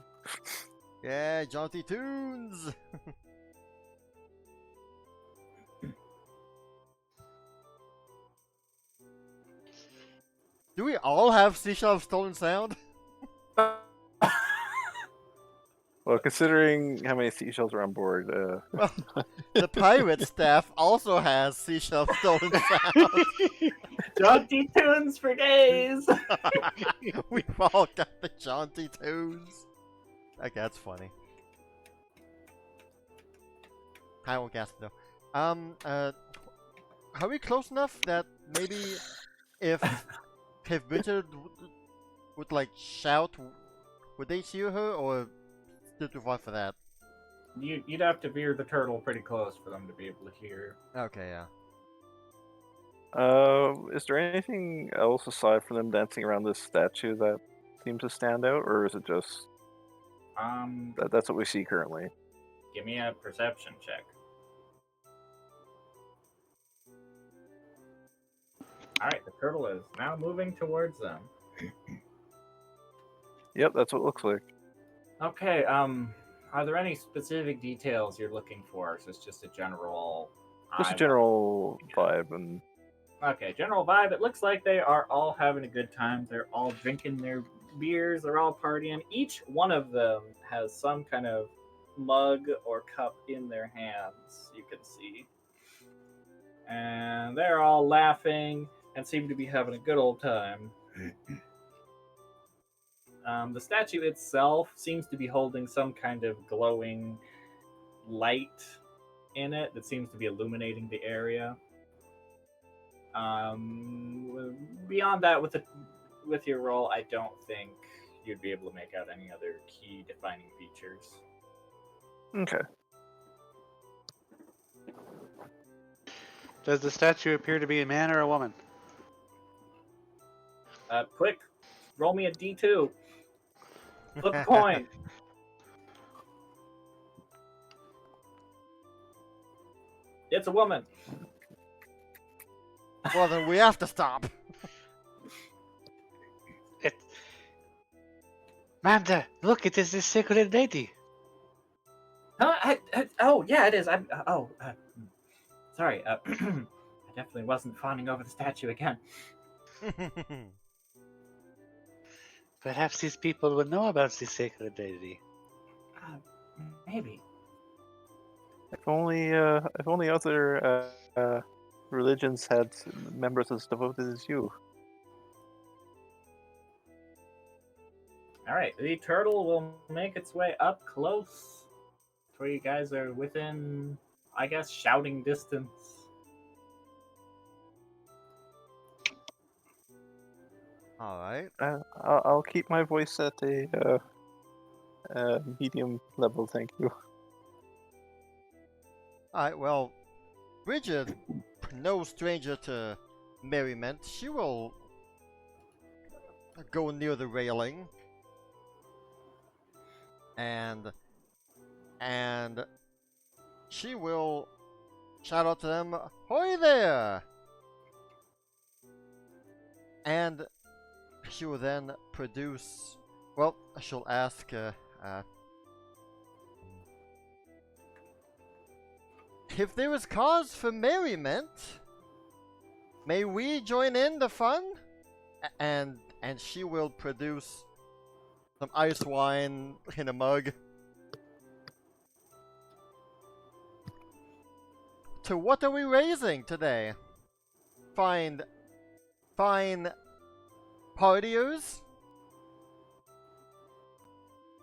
A: Yeah, jaunty tunes! Do we all have Seashell of Stolen Sound?
C: Well, considering how many seashells are on board,
A: The pirate staff also has Seashell of Stolen Sound.
B: Jaunty tunes for days!
A: We've all got the jaunty tunes. Okay, that's funny. I won't guess though. Are we close enough that maybe if Bridget would like shout, would they hear her, or still too far for that?
B: You'd have to veer the turtle pretty close for them to be able to hear.
A: Okay, yeah.
C: is there anything else aside from them dancing around this statue that seems to stand out, or is it just that's what we see currently?
B: Give me a perception check. Alright, the turtle is now moving towards them.
C: Yep, that's what it looks like.
B: Okay, are there any specific details you're looking for? Or is this just a general...
C: Just a general vibe, and
B: Okay, general vibe. It looks like they are all having a good time. They're all drinking their beers. They're all partying. Each one of them has some kind of mug or cup in their hands, you can see. And they're all laughing and seem to be having a good old time. The statue itself seems to be holding some kind of glowing light in it that seems to be illuminating the area. Beyond that, with your role, I don't think you'd be able to make out any other key defining features.
C: okay.
D: Does the statue appear to be a man or a woman?
B: Quick, roll me a D2. Flip a coin. It's a woman.
A: Well, then we have to stop.
D: Manda, look, it is this sacred lady.
B: Huh? Oh, yeah, it is. Sorry. I definitely wasn't fawning over the statue again.
D: Perhaps these people will know about this sacred lady.
B: Maybe.
C: If only other religions had members as devoted as you.
B: All right, the turtle will make its way up close, where you guys are within, I guess, shouting distance.
A: All right.
C: I'll keep my voice at a medium level, thank you.
A: All right. Well, Bridget, no stranger to merriment, she will go near the railing and she will shout out to them, "Hoy there!" And she will then produce. Well, she'll ask. If there is cause for merriment, may we join in the fun? And she will produce some ice wine in a mug. To what are we raising today? Fine partiers?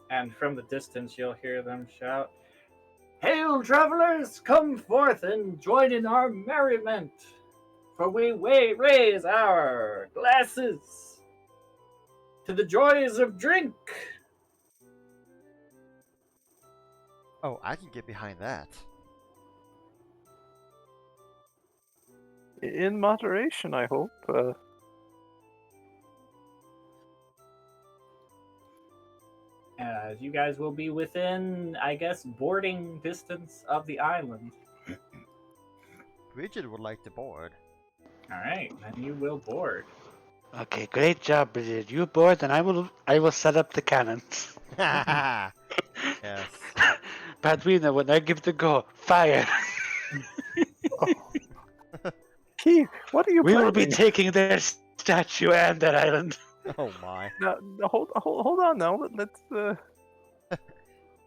B: And from the distance, you'll hear them shout, "Hail, travelers! Come forth and join in our merriment, for we raise our glasses to the joys of drink."
A: Oh, I can get behind that.
C: In moderation, I hope.
B: As you guys will be within, I guess, boarding distance of the island.
A: Bridget would like to board.
B: All right, then you will board.
D: Okay, great job, Bridget. You board, and I will set up the cannons.
A: Yes.
D: Padrina, when I give the go, fire.
C: Key, what are you
D: We will
C: planning?
D: be taking their statue and that island.
A: Oh my.
C: No, hold on now. Let's.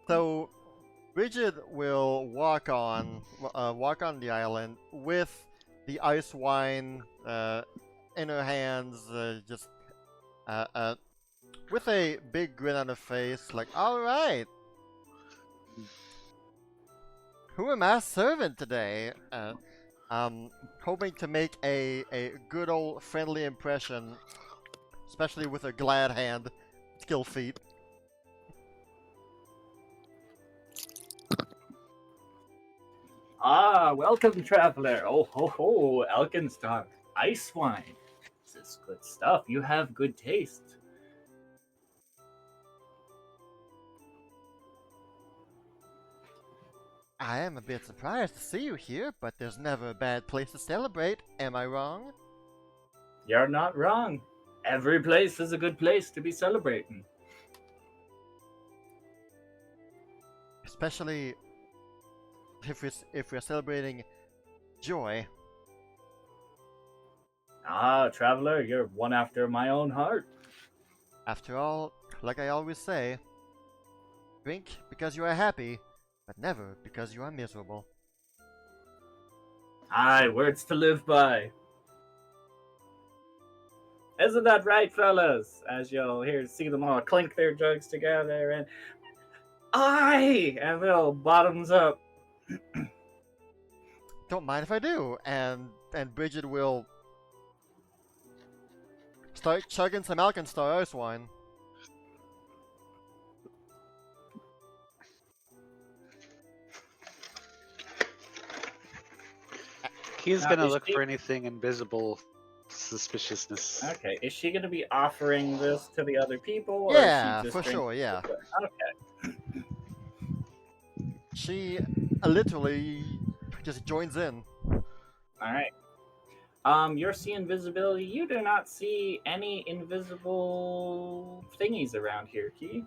A: So, Bridget will walk on the island with the ice wine in her hands, just with a big grin on her face, like, all right. Who am I serving today? Hoping to make a good old friendly impression, especially with a glad hand skill feat.
B: Welcome, traveler. Oh ho ho, Alkenstar. Ice wine. This is good stuff. You have good taste.
A: I am a bit surprised to see you here, but there's never a bad place to celebrate, am I wrong?
B: You're not wrong. Every place is a good place to be celebrating.
A: Especially if we're celebrating joy.
B: Traveler, you're one after my own heart.
A: After all, like I always say, drink because you are happy, but never because you are miserable.
B: Aye, words to live by. Isn't that right, fellas? As you'll see them all clink their jugs together and aye, and they'll bottoms up.
A: Don't mind if I do, and Bridget will start chugging some Alkenstar ice wine.
D: He's
B: Now,
D: gonna
B: is
D: look
B: she-
D: for anything invisible suspiciousness.
B: Okay, is she going to be offering this to the other people? Or
A: Yeah,
B: is she just
A: for
B: drinking
A: sure, yeah.
B: it? Okay.
A: She literally just joins in.
B: All right. You're seeing invisibility. You do not see any invisible thingies around here, Key.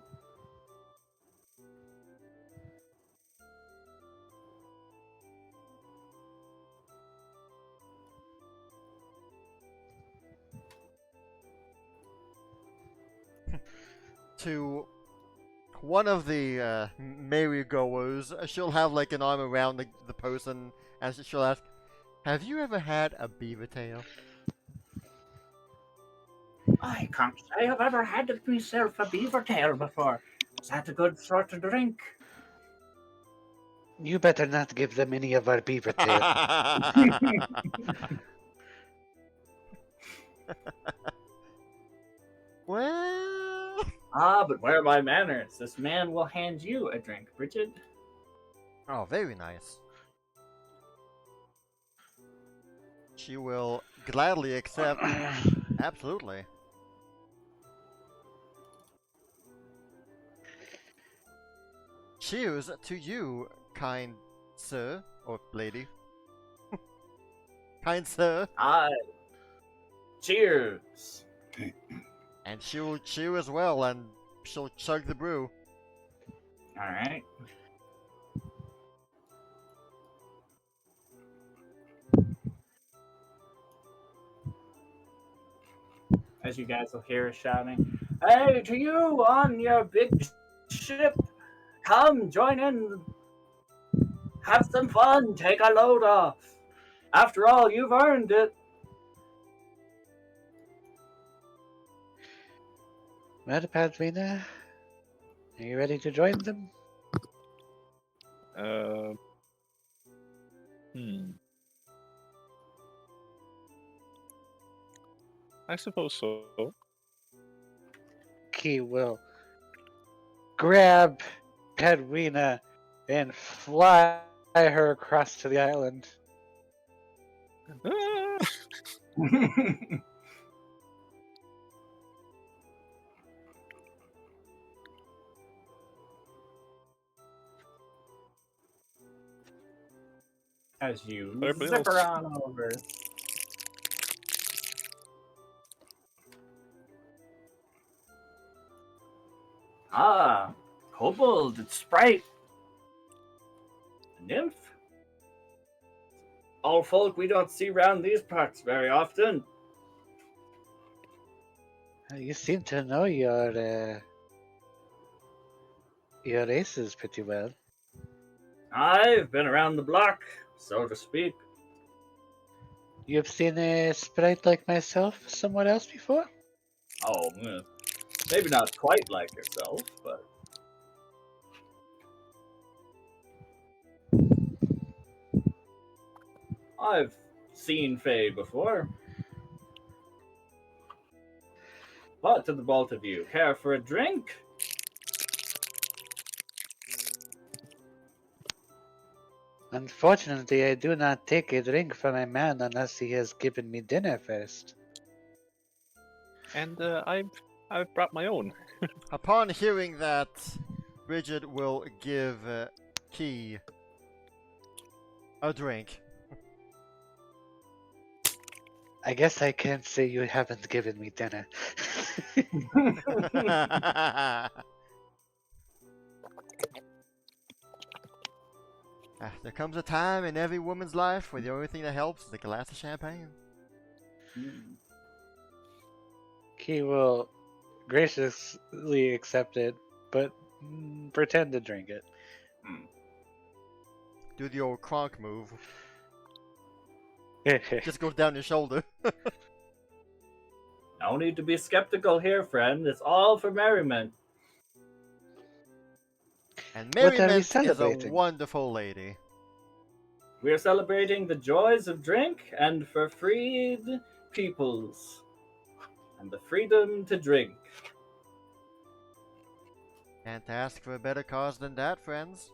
A: To one of the merry-goers, she'll have like an arm around the person, and she'll ask, "Have you ever had a beaver tail?"
B: I can't say I've ever had myself a beaver tail before. Is that a good sort of drink?
D: You better not give them any of our beaver tail.
A: Well,
B: But where are my manners? This man will hand you a drink, Bridget.
A: oh, very nice. She will gladly accept. Absolutely. Cheers to you, kind sir or lady. Kind sir.
B: Cheers.
A: And she'll chew as well, and she'll chug the brew.
B: All right. As you guys will hear her shouting, "Hey, to you on your big ship, come join in. Have some fun. Take a load off. After all, you've earned it."
D: Well, Padrina, are you ready to join them?
C: Uh, hmm. I suppose so.
D: Key will grab Padrina and fly her across to the island.
C: Ah!
B: As you
C: Everybody
B: zip
C: else.
B: her on over. Kobold, it's Sprite. A nymph? All folk we don't see round these parts very often.
D: You seem to know your races pretty well.
B: I've been around the block, so to speak.
D: You've seen a sprite like myself somewhere else before?
B: Oh, maybe not quite like yourself, but I've seen Faye before. But to the both of you, care for a drink?
D: Unfortunately, I do not take a drink from a man unless he has given me dinner first.
C: And I've brought my own.
A: Upon hearing that, Bridget will give Key a drink.
D: I guess I can't say you haven't given me dinner.
A: There comes a time in every woman's life where the only thing that helps is a glass of champagne.
D: He will graciously accept it, but pretend to drink it.
A: Do the old Kronk move. Just goes down your shoulder.
B: No need to be skeptical here, friend. It's all for merriment.
A: And
D: What are we
A: Merriment is a
D: celebrating?
A: wonderful lady.
B: We are celebrating the joys of drink and for freed peoples and the freedom to drink.
A: Can't ask for a better cause than that, friends.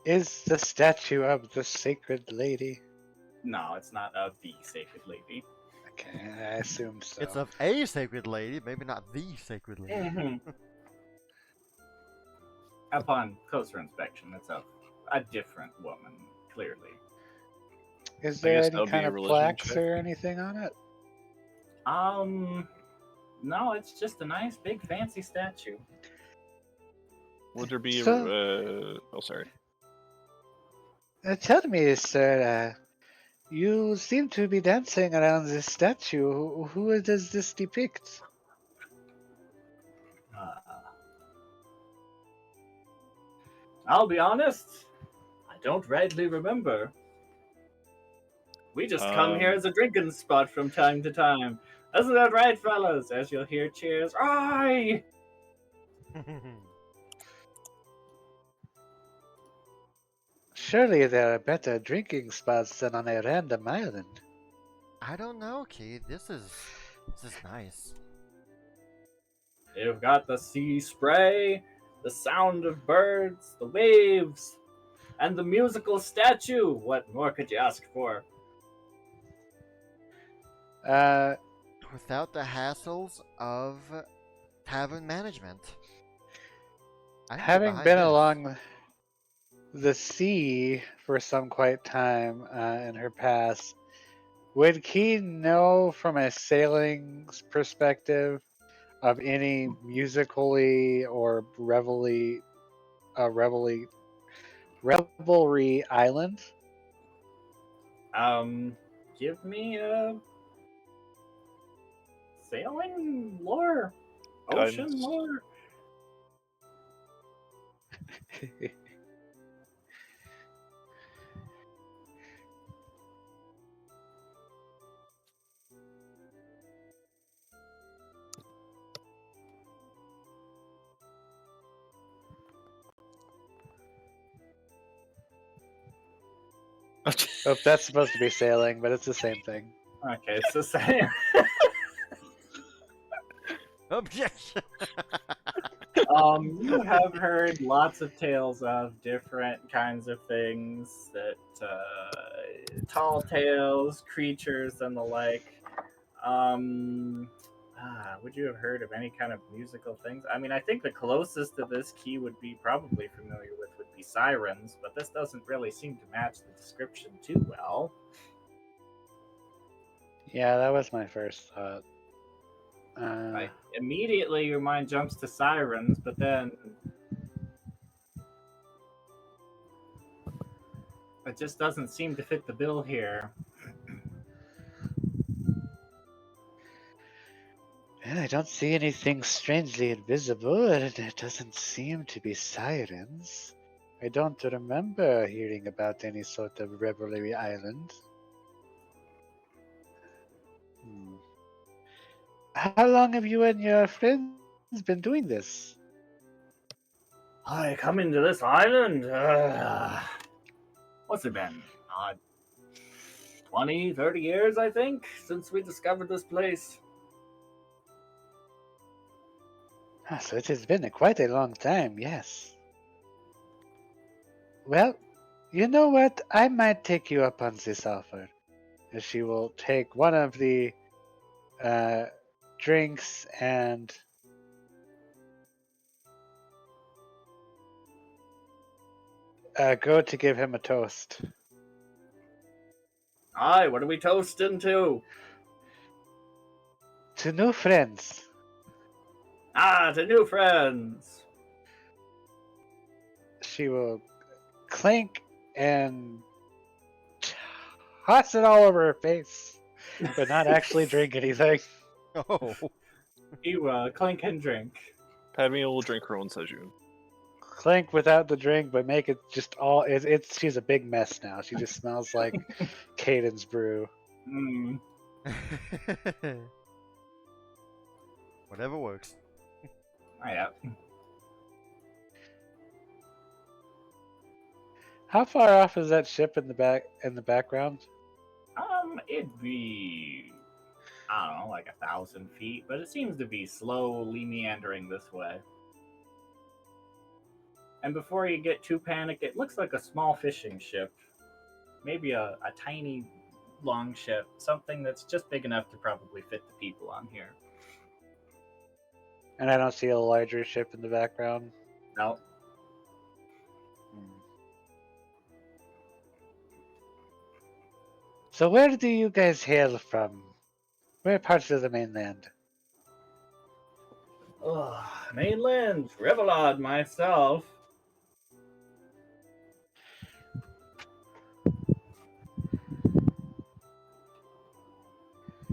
D: Is the statue of the sacred lady?
B: No, it's not of the sacred lady.
D: Okay, I assume so.
A: It's of a sacred lady, maybe not the sacred lady.
B: Upon closer inspection, it's a different woman, clearly.
D: Is
C: I
D: there
C: guess that
D: any
C: would be
D: kind
C: a
D: of
C: religion
D: plaques
C: check.
D: or anything on it?
B: No, it's just a nice big fancy statue.
C: Would there be?
D: So,
C: Oh, sorry.
D: tell me, sir, you seem to be dancing around this statue. Who does this depict?
B: Uh, I'll be honest, I don't rightly remember. We just come here as a drinking spot from time to time. Isn't that right, fellas? As you'll hear cheers. Aye!
D: Surely there are better drinking spots than on a random island.
A: I don't know, Key. This is nice.
B: You've got the sea spray, the sound of birds, the waves, and the musical statue. What more could you ask for?
D: Uh,
A: Without the hassles of tavern management. I can get
D: having
A: behind
D: been
A: this.
D: along the sea for some quiet time in her past, would Key know from a sailing perspective of any musically or revelry island?
B: Give me a sailing lore, ocean
C: Guidance.
B: lore.
D: Oh, that's supposed to be sailing, but it's the same thing.
B: Okay, it's the same.
A: Objection!
B: You have heard lots of tales of different kinds of things that tall tales, creatures, and the like. Would you have heard of any kind of musical things? I mean, I think the closest to this Key would be probably familiar with would be sirens, but this doesn't really seem to match the description too well.
D: Yeah, that was my first thought.
B: Like immediately, your mind jumps to sirens, but then it just doesn't seem to fit the bill here.
D: I don't see anything strangely invisible, and it doesn't seem to be sirens. I don't remember hearing about any sort of revelry island. Hmm. How long have you and your friends been doing this?
B: I come into this island. What's it been? 20, 30 years, I think, since we discovered this place.
D: So it has been quite a long time, yes. Well, you know what? I might take you up on this offer. She will take one of the drinks and go to give him a toast.
B: Aye, what are we toasting to?
D: To new friends.
B: To new friends.
D: She will clink and toss it all over her face, but not actually drink anything.
A: Oh.
B: You clink and drink.
C: Padme will drink her own Sejun.
D: Clink without the drink, but make it just all. It's she's a big mess now. She just smells like Caden's brew.
B: Mm.
A: Whatever works.
B: Oh, yeah.
D: How far off is that ship in the background?
B: It'd be, I don't know, like 1,000 feet, but it seems to be slowly meandering this way. And before you get too panicked, it looks like a small fishing ship. Maybe a tiny long ship. Something that's just big enough to probably fit the people on here.
D: And I don't see a larger ship in the background.
B: No.
D: So where do you guys hail from? Where parts of the mainland?
B: Ugh, mainland, Revelad myself.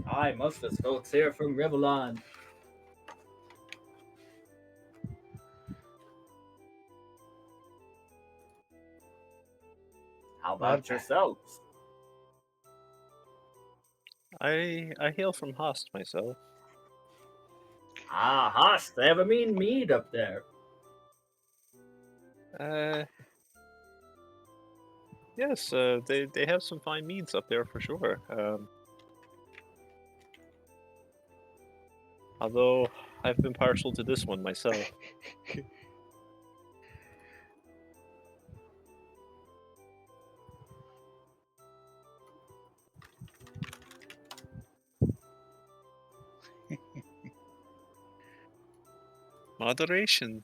B: Aye, most of the folks here from Revelon. How about yourselves?
C: I hail from Host myself.
B: Ah, Hosh, they have a mean mead up there.
C: Yes, they have some fine meads up there for sure. Although I've been partial to this one myself. Moderation.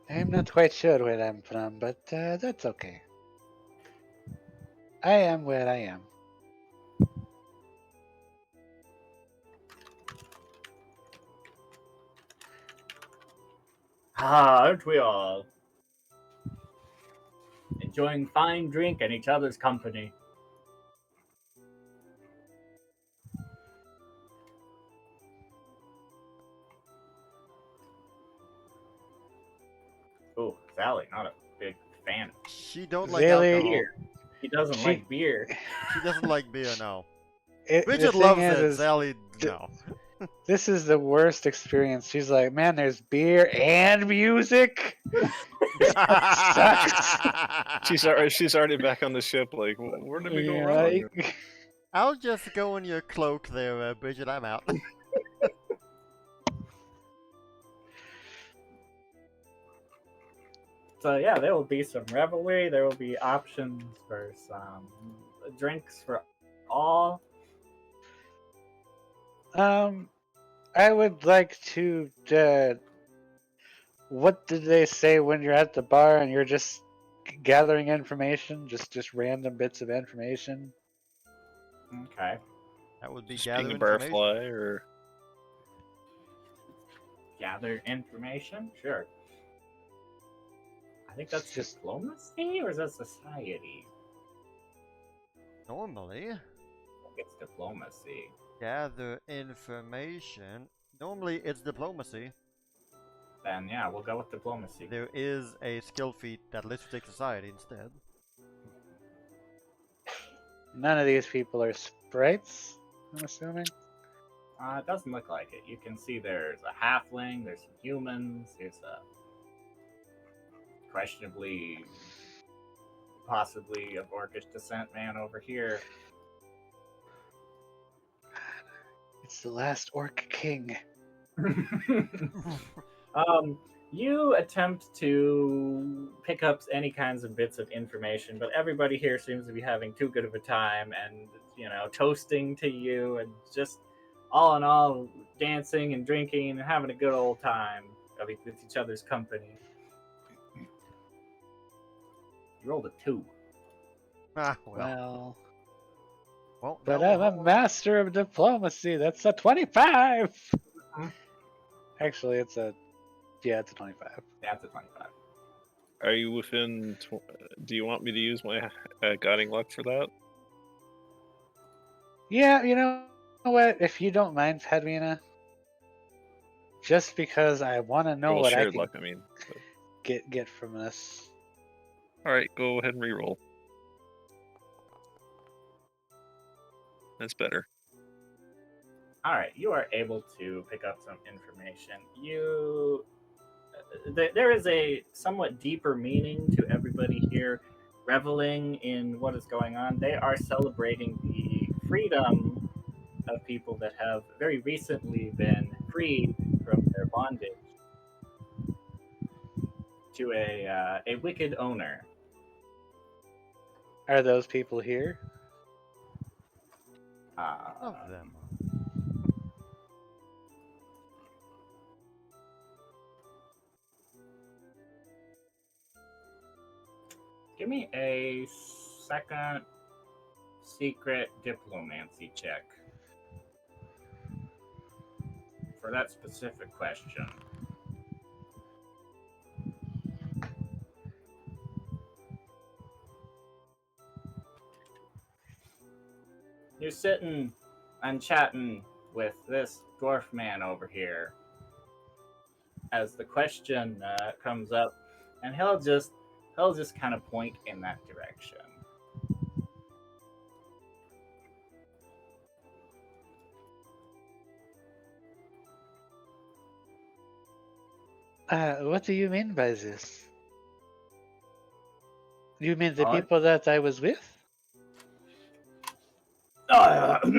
D: I'm not quite sure where I'm from, but that's okay. I am where I am.
B: Ah, aren't we all? Enjoying fine drink and each other's company. Oh, Sally, not a big fan.
A: She don't like
D: Really?
A: alcohol.
B: Beer. He doesn't
D: She-
B: like beer.
A: She doesn't like beer, no.
D: The
A: Bridget
D: thing
A: loves
D: is,
A: it, Sally, no.
D: this is the worst experience. She's like, man, there's beer and music. This sucks.
C: She's already back on the ship. Like, where did we go wrong?
A: I'll just go in your cloak there, Bridget, I'm out.
B: So yeah, there will be some revelry. There will be options for some drinks for all.
D: I would like to. What did they say when you're at the bar and you're just gathering information, just random bits of information?
B: Okay.
A: That would be
C: Just
A: gather
C: being a
A: information.
C: barfly, or
B: Gather information? Sure. I think that's
D: Just-
B: diplomacy, or is that society?
A: Normally,
B: I think it's diplomacy.
A: gather information. Normally, it's diplomacy.
B: Then yeah, we'll go with diplomacy.
A: There is a skill feat that lets you take society instead.
D: None of these people are sprites, I'm assuming.
B: It doesn't look like it. You can see there's a halfling, there's some humans, there's a questionably, possibly of orcish descent man over here.
D: It's the last orc king.
B: You attempt to pick up any kinds of bits of information, but everybody here seems to be having too good of a time and, toasting to you and just all in all dancing and drinking and having a good old time with each other's company. You rolled a 2.
A: Ah, well.
D: But
A: now
D: I'm a master of diplomacy. That's a 25. Actually, it's a 25.
B: That's a 25.
C: are you within? Do you want me to use my guiding luck for that?
D: Yeah, you know what? If you don't mind, Pedmina, just because I want to know
C: Roll
D: what I
C: shared
D: can
C: luck. I mean,
D: get from this.
C: all right, go ahead and reroll. That's better.
B: All right, you are able to pick up some information. There is a somewhat deeper meaning to everybody here reveling in what is going on. They are celebrating the freedom of people that have very recently been freed from their bondage to a wicked owner.
D: Are those people here?
A: of them.
B: Give me a second secret diplomancy check for that specific question. You're sitting and chatting with this dwarf man over here as the question comes up, and he'll just kind of point in that direction.
D: What do you mean by this? You mean the
B: Oh.
D: people that I was with?
B: What do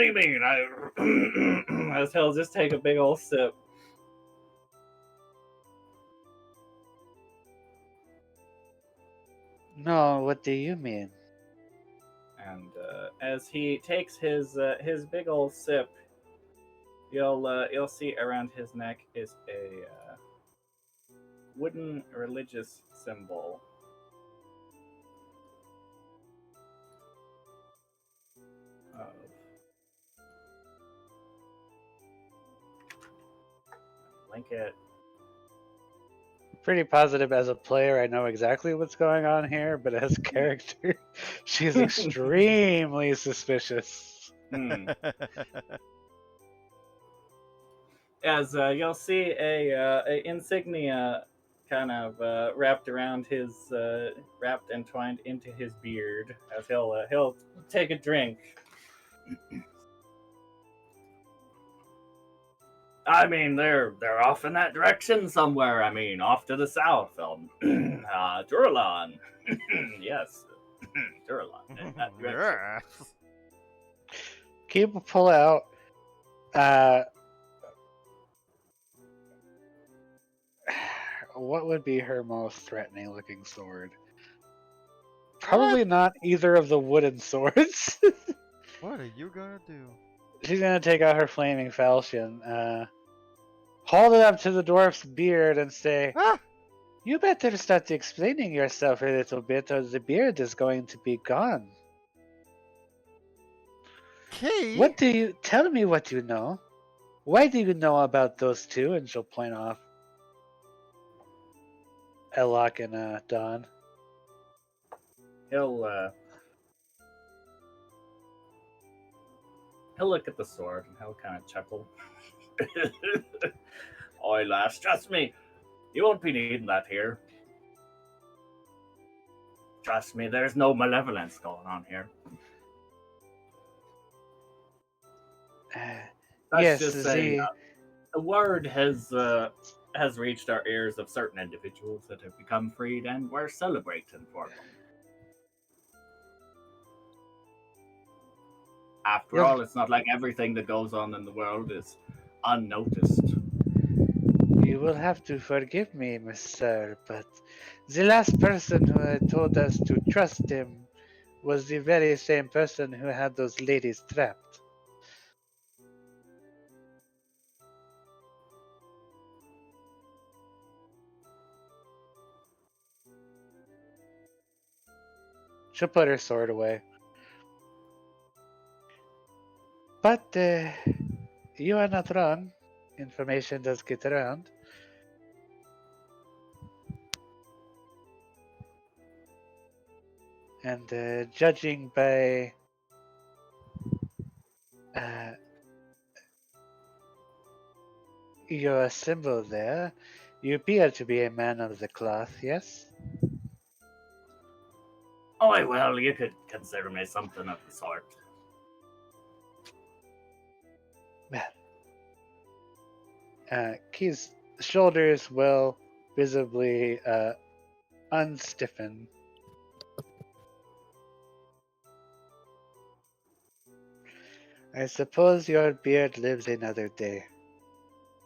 B: you mean? As he'll just take a big old sip.
D: No, what do you mean?
B: And as he takes his big old sip, you'll see around his neck is a wooden religious symbol. Of link it.
D: Pretty positive as a player, I know exactly what's going on here, but as a character, she's extremely suspicious.
B: As you'll see a insignia kind of wrapped around his wrapped and twined into his beard, as he'll take a drink. I mean, they're off in that direction somewhere. I mean, off to the south, Duralon. Yes, Duralon in that direction.
D: Keep pull out. What would be her most threatening looking sword? Probably not either of the wooden swords.
A: What are you gonna do?
D: She's gonna take out her flaming falchion, hold it up to the dwarf's beard and say,
A: Ah!
D: "You better start explaining yourself a little bit or the beard is going to be gone."
A: Key?
D: Tell me what you know? Why do you know about those two? And she'll point off Elok and Dawn.
B: He'll look at the sword and he'll kind of chuckle. Oi, lass, trust me, you won't be needing that here. Trust me, there's no malevolence going on here. Let's
D: Yes,
B: just say the word has reached our ears of certain individuals that have become freed, and we're celebrating for them. After all, it's not like everything that goes on in the world is unnoticed.
D: You will have to forgive me, Miss Sir, but the last person who had told us to trust him was the very same person who had those ladies trapped. She'll put her sword away. But you are not wrong. Information does get around. And judging by your symbol there, you appear to be a man of the cloth, yes?
B: Oh, well, you could consider me something of the sort.
D: Key's shoulders will visibly unstiffen. I suppose your beard lives another day.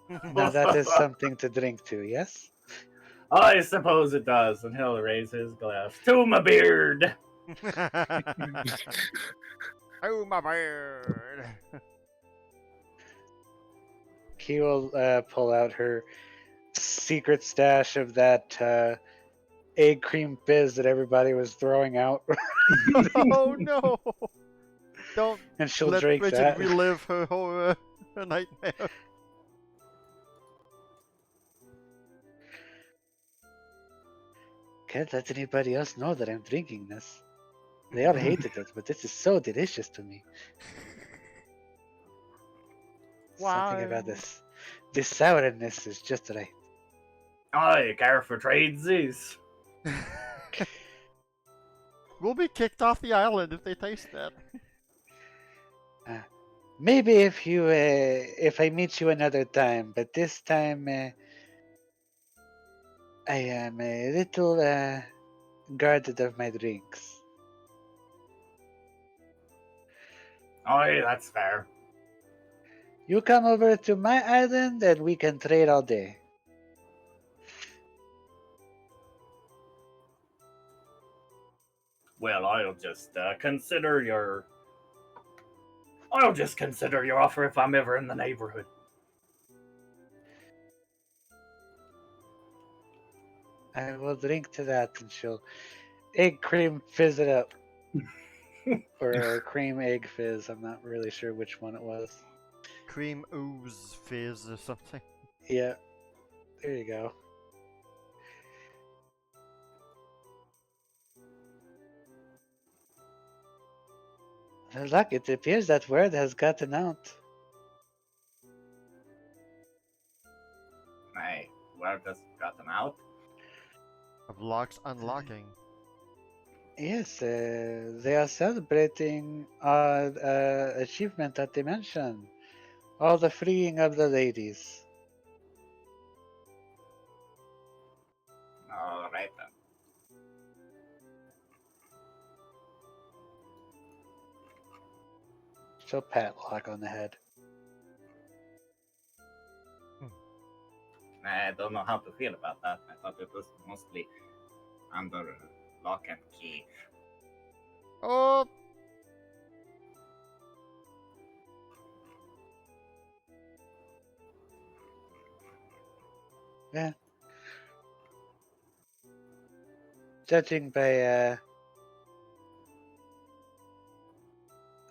D: Now that is something to drink to, yes?
B: I suppose it does, and he'll raise his glass to my beard.
A: Oh, my beard.
D: Key will pull out her secret stash of that egg cream fizz that everybody was throwing out,
A: Oh no! Don't
D: and she'll
A: let
D: drink
A: Bridget
D: that.
A: relive her horror, her nightmare.
D: Can't let anybody else know that I'm drinking this. They all hated it, but this is so delicious to me. Something about
A: Wow.
D: this sourness is just right.
B: I care for tradesies.
A: We'll be kicked off the island if they taste that.
D: Maybe if I meet you another time, but this time I am a little guarded of my drinks.
B: Aye, that's fair.
D: You come over to my island and we can trade all day.
B: Well, I'll just consider your. I'll just consider your offer if I'm ever in the neighborhood.
D: I will drink to that, and she'll egg cream fizz it up. Or cream egg fizz. I'm not really sure which one it was.
A: Cream ooze fizz or something.
D: Yeah, there you go. Well, look, it appears that word has gotten out.
B: Hey, where just got them out?
A: Of locks unlocking.
D: Yes, they are celebrating our achievement at Dimension. All the freeing of the ladies.
B: All right then.
D: She'll pat Locke on the head.
B: I don't know how to feel about that. I thought it was mostly under lock and key.
A: Oh!
D: Yeah. Judging by,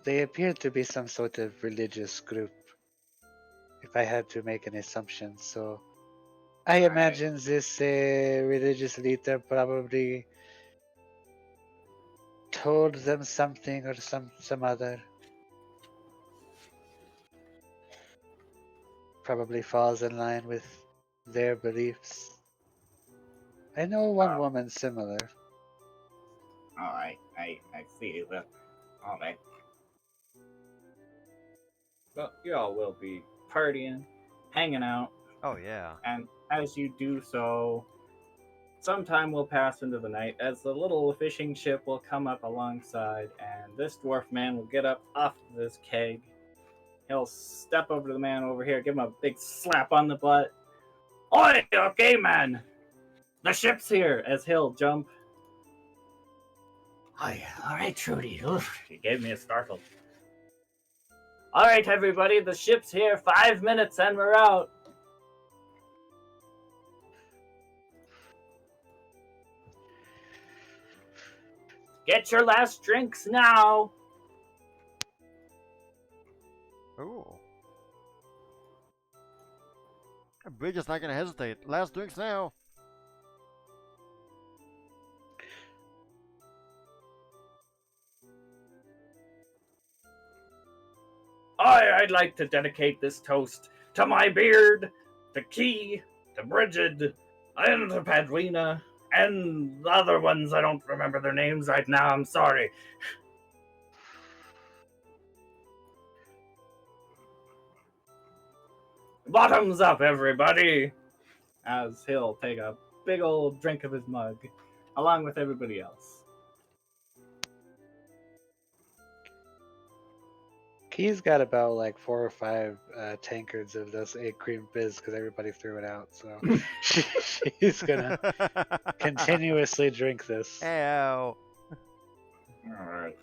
D: they appear to be some sort of religious group. If I had to make an assumption, so I imagine this religious leader probably told them something or some other. Probably falls in line with their beliefs. I know one woman similar.
B: Alright, I see. Well, alright. Well, you all will be partying, hanging out,
A: Oh yeah.
B: and as you do so, some time will pass into the night as the little fishing ship will come up alongside, and this dwarf man will get up off this keg. He'll step over to the man over here, give him a big slap on the butt. Oi, okay, man! The ship's here! As he'll jump. Alright, Trudy. Oof, he gave me a startle. Alright, everybody, the ship's here. 5 minutes and we're out. Get your last drinks now.
A: Ooh. Bridget's not gonna hesitate. Last drinks now.
B: I'd like to dedicate this toast to my beard, to Key, to Bridget, and to Padwina, and the other ones I don't remember their names right now. I'm sorry. Bottoms up, everybody! As he'll take a big old drink of his mug, along with everybody else.
D: Key's got about like 4 or 5 tankards of this egg cream fizz because everybody threw it out. So she's gonna continuously drink this.
A: Ow.
B: Alright.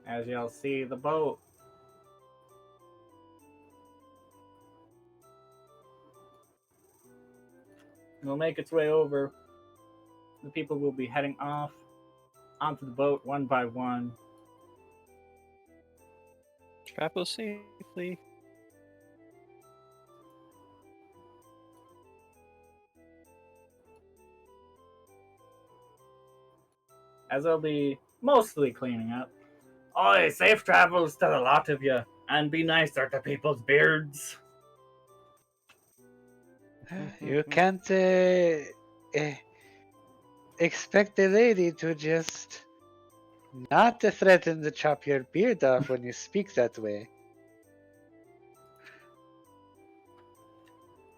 B: As you'll see, the boat It'll make its way over. The people will be heading off onto the boat one by one.
C: Travel safely.
B: As they'll be mostly cleaning up. Oi, safe travels to the lot of you, and be nicer to people's beards.
D: You can't eh, expect a lady to just not to threaten to chop your beard off when you speak that way.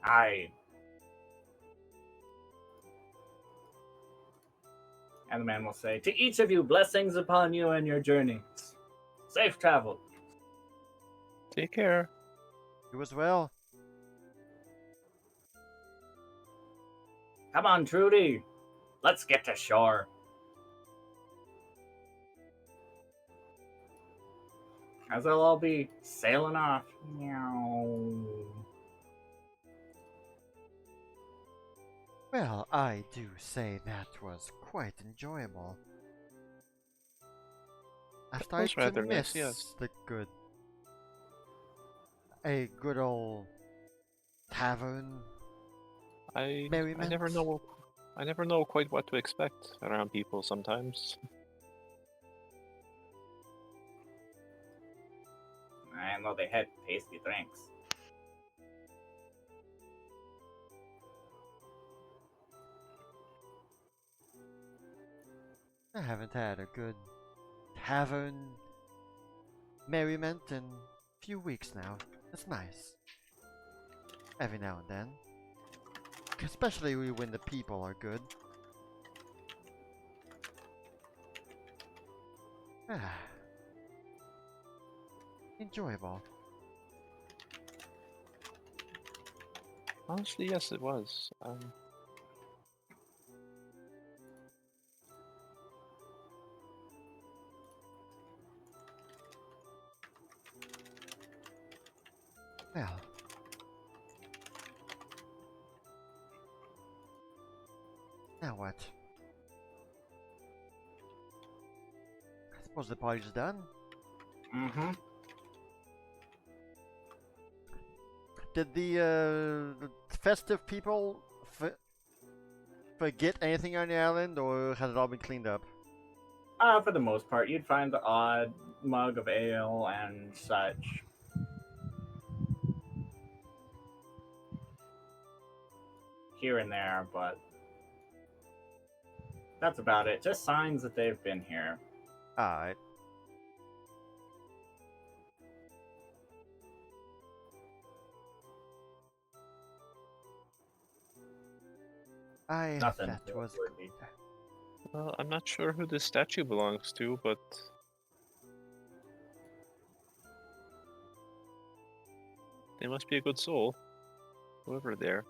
B: Aye. And the man will say, to each of you, blessings upon you and your journeys. Safe travel.
C: Take care.
A: You as well.
B: Come on, Trudy. Let's get to shore. As they'll all be sailing off. Meow.
A: Well, I do say that was quite enjoyable. I
C: was
A: started to
C: rather nice,
A: miss
C: yes.
A: a good old tavern
C: I
A: merriment.
C: never know quite what to expect around people sometimes.
B: I know they had tasty drinks.
A: I haven't had a good tavern merriment in a few weeks now. It's nice. Every now and then. Especially when the people are good. Ah. Enjoyable.
C: Honestly, yes, it was.
A: Well. Now what? I suppose the party's done.
B: Mm-hmm.
A: Did the festive people forget anything on the island, or has it all been cleaned up?
B: For the most part, you'd find the odd mug of ale and such. Here and there, but that's about it. Just signs that they've been here.
A: Alright.
B: Nothing
A: That was
B: noteworthy.
C: Well, I'm not sure who this statue belongs to, but they must be a good soul, whoever they're.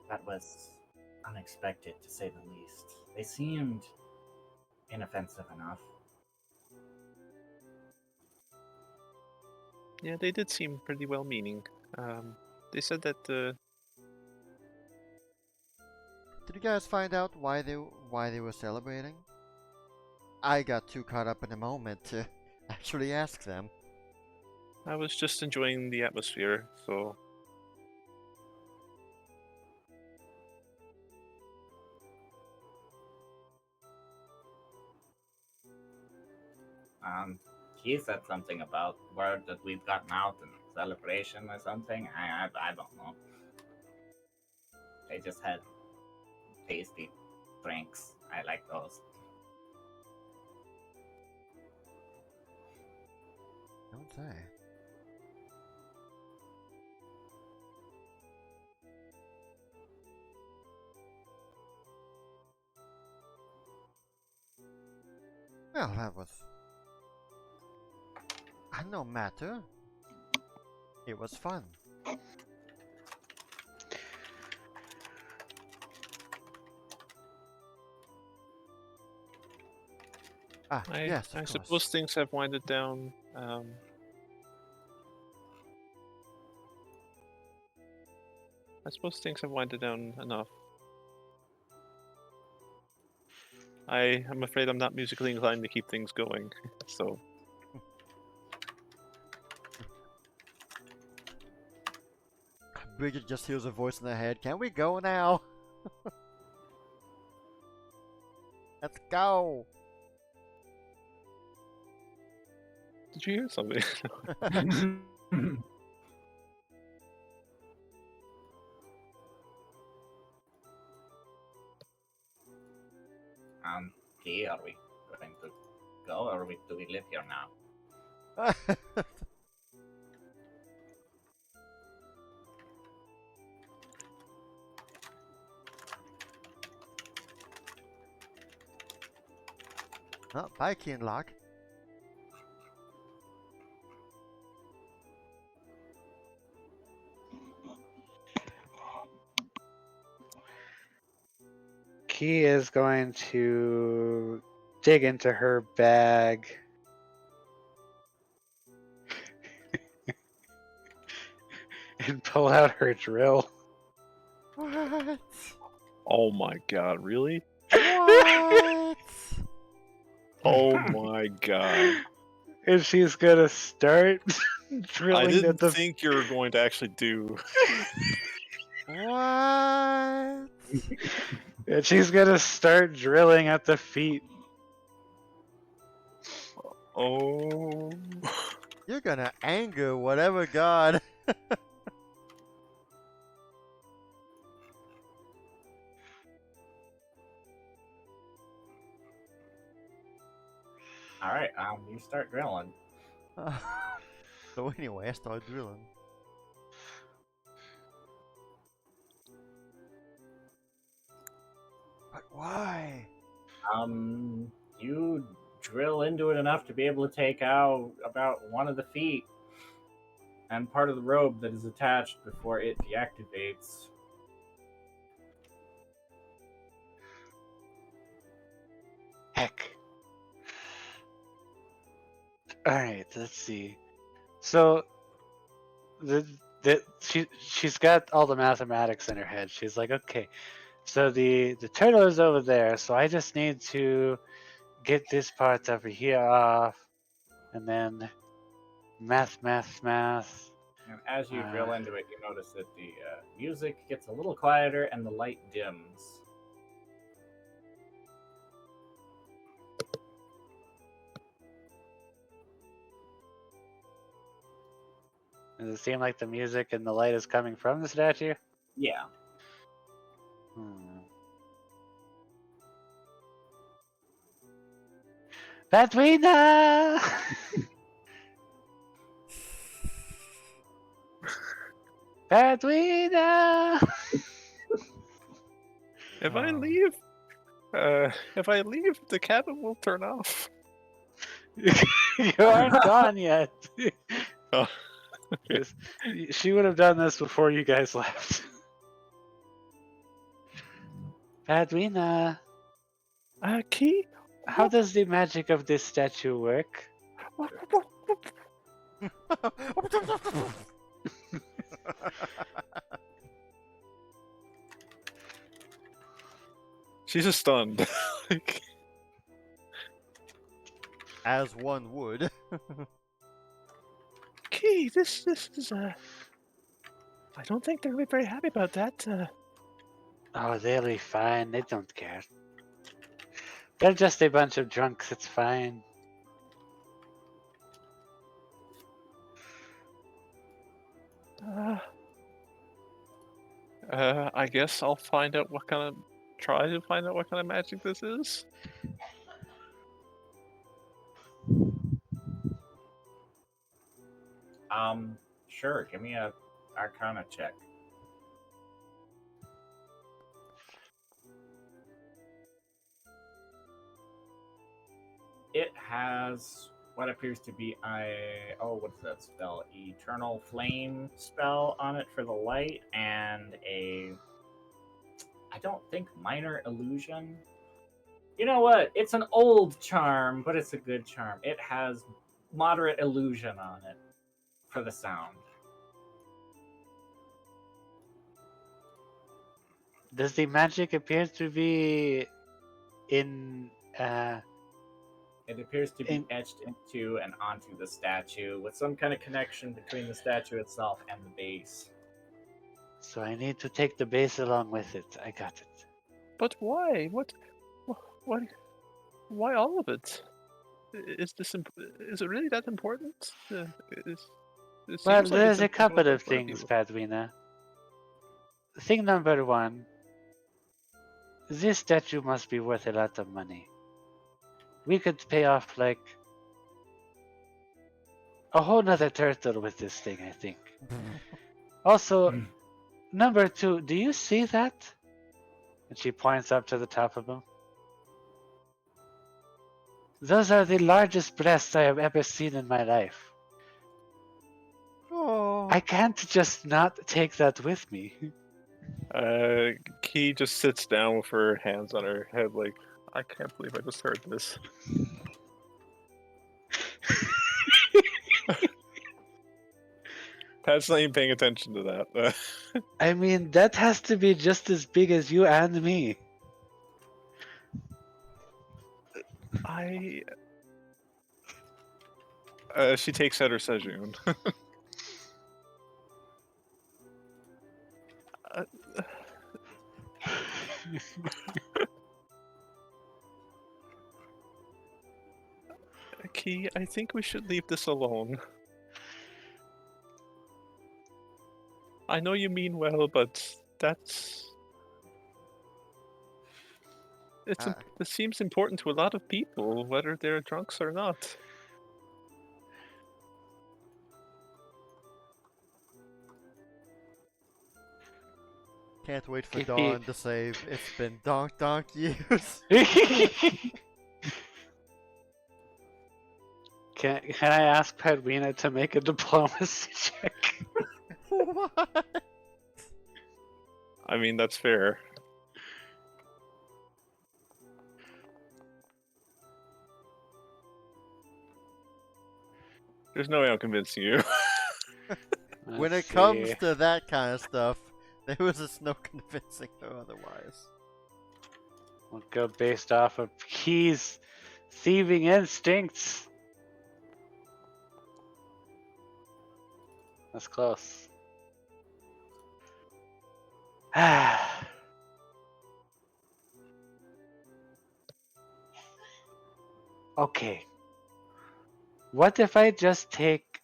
B: That was unexpected, to say the least. They seemed inoffensive enough.
C: Yeah, they did seem pretty well-meaning. They said that
A: Did you guys find out why they were celebrating? I got too caught up in the moment to actually ask them.
C: I was just enjoying the atmosphere, so
B: He said something about word that we've gotten out and celebration or something. I don't know. They just had tasty drinks. I like those.
A: Don't say. Well, that was no matter. It was fun. Ah, yes, of
C: I
A: course.
C: suppose things have winded down I suppose things have winded down enough. I'm afraid I'm not musically inclined to keep things going, so...
A: Bridget just hears a voice in her head. Can we go now? Let's go.
C: Did you hear something?
B: Key, are we going to go, or do we live here now?
A: Oh, bye, key and lock.
D: Key is going to dig into her bag. And pull out her drill.
A: What?
C: Oh my god, really?
A: What?
C: Oh my god.
D: And she's gonna start drilling
C: I
D: at
C: didn't
D: the.
C: think you were going to actually do...
A: What?
D: And she's gonna start drilling at the feet.
C: Oh...
A: You're gonna anger whatever god.
B: All right, you start drilling.
A: So anyway, I started drilling. But why?
B: You drill into it enough to be able to take out about one of the feet and part of the robe that is attached before it deactivates.
D: Heck. Alright, let's see. So she's got all the mathematics in her head. She's like, okay, so the turtle is over there, so I just need to get this part over here off, and then math.
B: And as you drill into it, you notice that the music gets a little quieter and the light dims.
D: Does it seem like the music and the light is coming from the statue?
B: Yeah.
D: Batwina! Batwina!
C: If I leave, the cabin will turn off.
D: You aren't gone yet.
C: Oh.
D: She would have done this before you guys left. Badwina,
C: Key?
D: how does the magic of this statue work?
C: She's just stunned.
A: As one would.
C: Key, this is I don't think they're very happy about that.
D: Oh, they'll be fine. They don't care. They're just a bunch of drunks. It's fine.
C: I guess I'll find out try to find out what kind of magic this is.
B: Sure. Give me a Arcana check. It has what appears to be what is that spell? Eternal Flame spell on it for the light, and I don't think Minor Illusion. You know what? It's an old charm, but it's a good charm. It has moderate illusion on it for the sound.
D: Does the magic appear to be in
B: It appears to be
D: In-
B: etched into and onto the statue with some kind of connection between the statue itself and the base.
D: so I need to take the base along with it. I got it.
C: But why? Why? Why all of it? Is this is it really that important? It
D: Well,
C: seems like
D: there's
C: it's
D: a couple
C: important
D: of
C: for other
D: things,
C: people.
D: Padwina. Thing number one, this statue must be worth a lot of money. We could pay off like a whole nother turtle with this thing, I think. Also, number two, do you see that? And she points up to the top of him. Those are the largest breasts I have ever seen in my life.
A: Oh.
D: I can't just not take that with me.
C: Key just sits down with her hands on her head, like, I can't believe I just heard this. Pat's not even paying attention to that.
D: I mean, that has to be just as big as you and me.
C: She takes out her Sejun. Key, I think we should leave this alone. I know you mean well, but that's... It seems important to a lot of people, whether they're drunks or not.
A: Can't wait for
D: Keep
A: Dawn to say it's been donk years.
D: Can I ask Padwina to make a diplomacy check?
A: What?
C: I mean, that's fair. There's no way I'm convincing you.
A: When it
D: Let's
A: comes
D: see.
A: to that kind of stuff, there was just no convincing her otherwise.
D: We'll go based off of Key's thieving instincts. That's close. Okay. What if I just take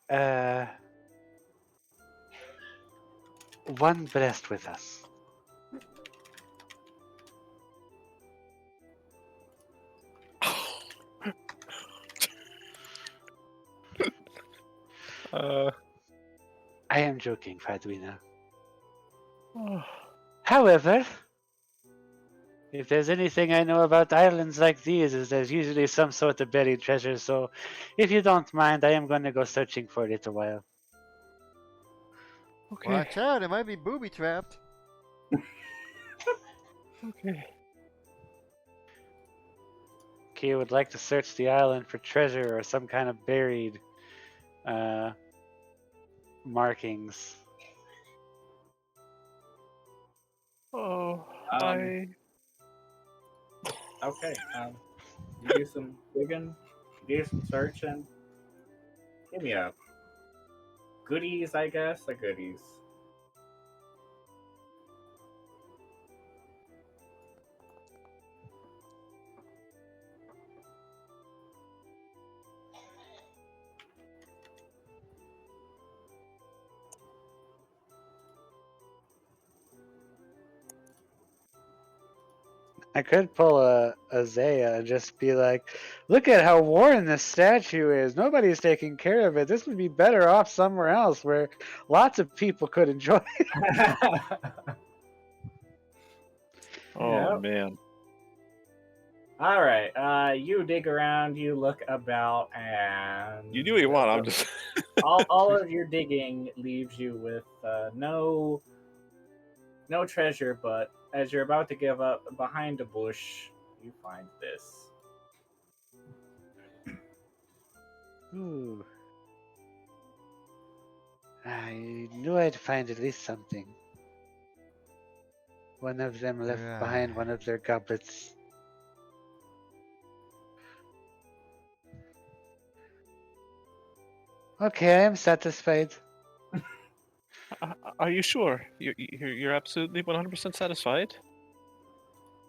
D: one breast with us? I am joking, Fadwina. However, if there's anything I know about islands like these, is there's usually some sort of buried treasure. So, if you don't mind, I am going to go searching for it a while.
C: Okay.
A: Watch out, it might be booby trapped.
C: Okay.
D: Kia would like to search the island for treasure or some kind of buried markings.
C: Oh,
B: Okay. You do some digging, you do some searching. Give me a goodies, I guess. A goodies.
D: I could pull a Zaya and just be like, look at how worn this statue is. Nobody's taking care of it. This would be better off somewhere else where lots of people could enjoy it.
C: oh
B: Yep.
C: man.
B: All right. You dig around, you look about, and
C: You do what you want. I'm just.
B: all of your digging leaves you with no treasure. But as you're about to give up, behind a bush, you find this.
D: Ooh. I knew I'd find at least something. One of them left behind one of their goblets. Okay, I am satisfied.
C: Are you sure? You're absolutely 100% satisfied?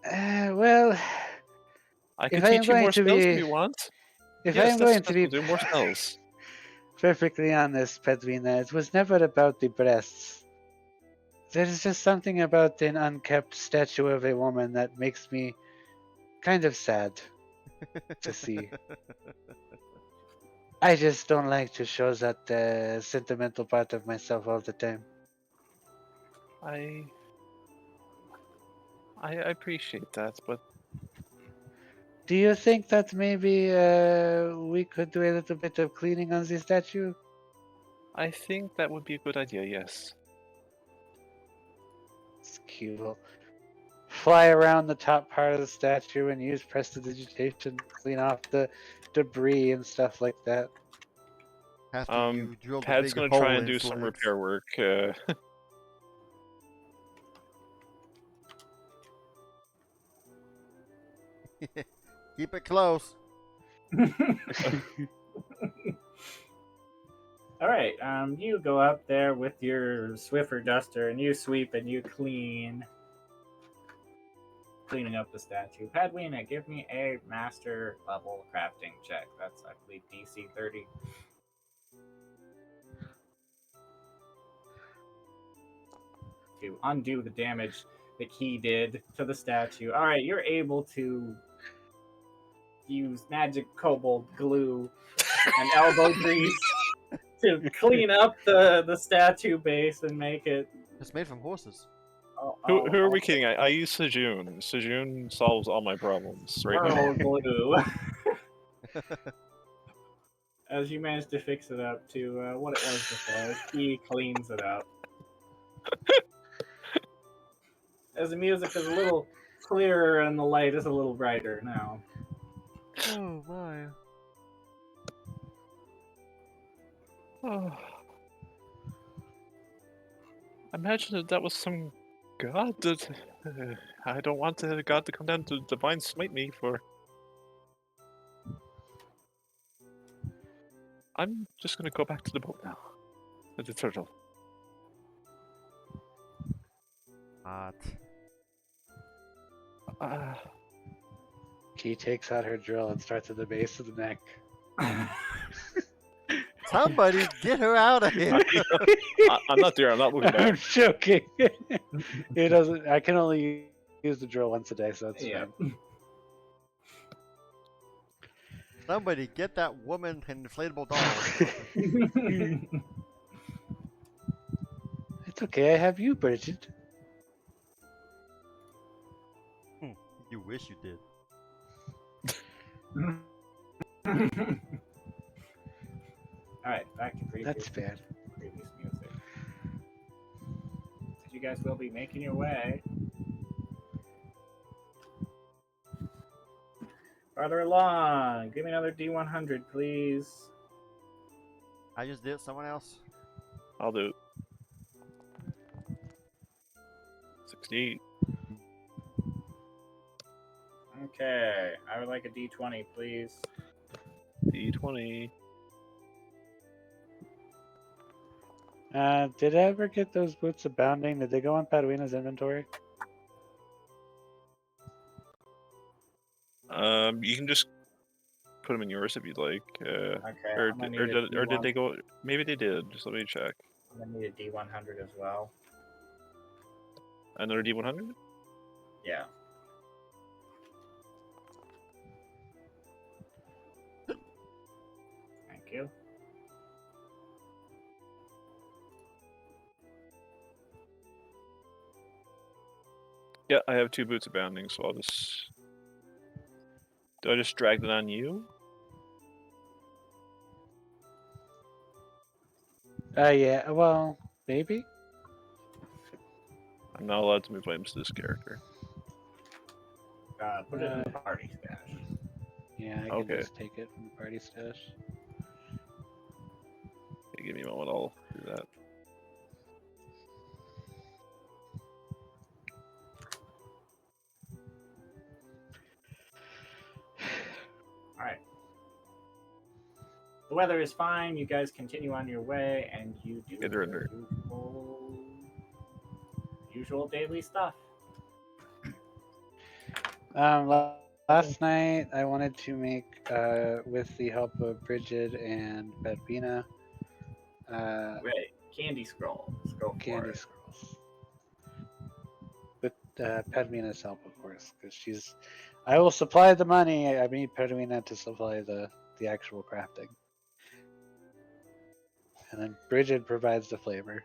D: Well,
C: I
D: if
C: could
D: I am
C: teach you
D: going
C: more
D: to
C: spells if
D: be,
C: you want.
D: if I
C: Yes,
D: am going to
C: we'll
D: be
C: do more spells.
D: perfectly honest, Pedrina, it was never about the breasts. There's just something about an unkept statue of a woman that makes me kind of sad to see. I just don't like to show that sentimental part of myself all the time.
C: I appreciate that, but
D: Do you think that maybe we could do a little bit of cleaning on the statue?
C: I think that would be a good idea. Yes.
D: It's cute. Fly around the top part of the statue and use prestidigitation to clean off the debris and stuff like that.
A: After you drill the
C: Pad's
A: big
C: gonna
A: hole
C: try and
A: in
C: do some
A: slits.
C: repair work.
A: Keep it close.
B: All right, you go up there with your Swiffer duster and you sweep and you cleaning up the statue. Padwina, give me a master level crafting check. That's, I believe, DC 30. To undo the damage that he did to the statue. All right, you're able to use magic kobold glue and elbow grease to clean up the statue base and make it.
A: It's made from horses.
C: Who are we kidding? I use Sejun. Sejun solves all my problems right now.
B: Glue. As you manage to fix it up to what it was before, he cleans it up. As the music is a little clearer and the light is a little brighter now.
A: Oh my.
C: Oh. Imagine that was some god that I don't want the god to come down to divine smite me for. I'm just gonna go back to the boat now. With the turtle.
A: Hot.
D: Key takes out her drill and starts at the base of the neck.
A: Somebody get her out of here.
C: I'm not there. I'm not looking
D: I'm
C: back.
D: joking. It doesn't. I can only use the drill once a day, so that's fine.
A: Somebody get that woman an inflatable doll.
D: It's okay. I have you, Bridget.
A: You wish you did.
B: Alright, back to previous,
D: That's bad.
B: previous music. You guys will be making your way farther along. Give me another D100, please.
A: I just did it. Someone else.
C: I'll do it. 68.
B: Okay, I would like a D20, please.
C: D20.
D: Did I ever get those boots of bounding? Did they go on Padwina's inventory?
C: You can just put them in yours if you'd like.
B: Okay,
C: Or
B: I'm gonna need
C: or did they go? Maybe they did. Just let me check.
B: I'm gonna need a D100 as well.
C: Another D100?
B: Yeah. Thank you.
C: Yeah, I have 2 boots of bounding, so I'll just. Do I just drag it on you?
D: Yeah. Well, maybe.
C: I'm not allowed to move items to this character.
B: Put it in the party stash.
D: Yeah, I can
C: Okay.
D: just take it from the party stash.
C: Give me a moment, I'll do that.
B: All right. The weather is fine. You guys continue on your way, and you do
C: Get
B: your
C: under.
B: usual daily stuff.
D: Last night I wanted to make, with the help of Bridget and Bedbina,
B: Wait, candy scrolls. Go for
D: candy
B: it.
D: scrolls. With Pedmina's help, of course, because she's. I will supply the money. I need Pedmina to supply the actual crafting, and then Bridget provides the flavor.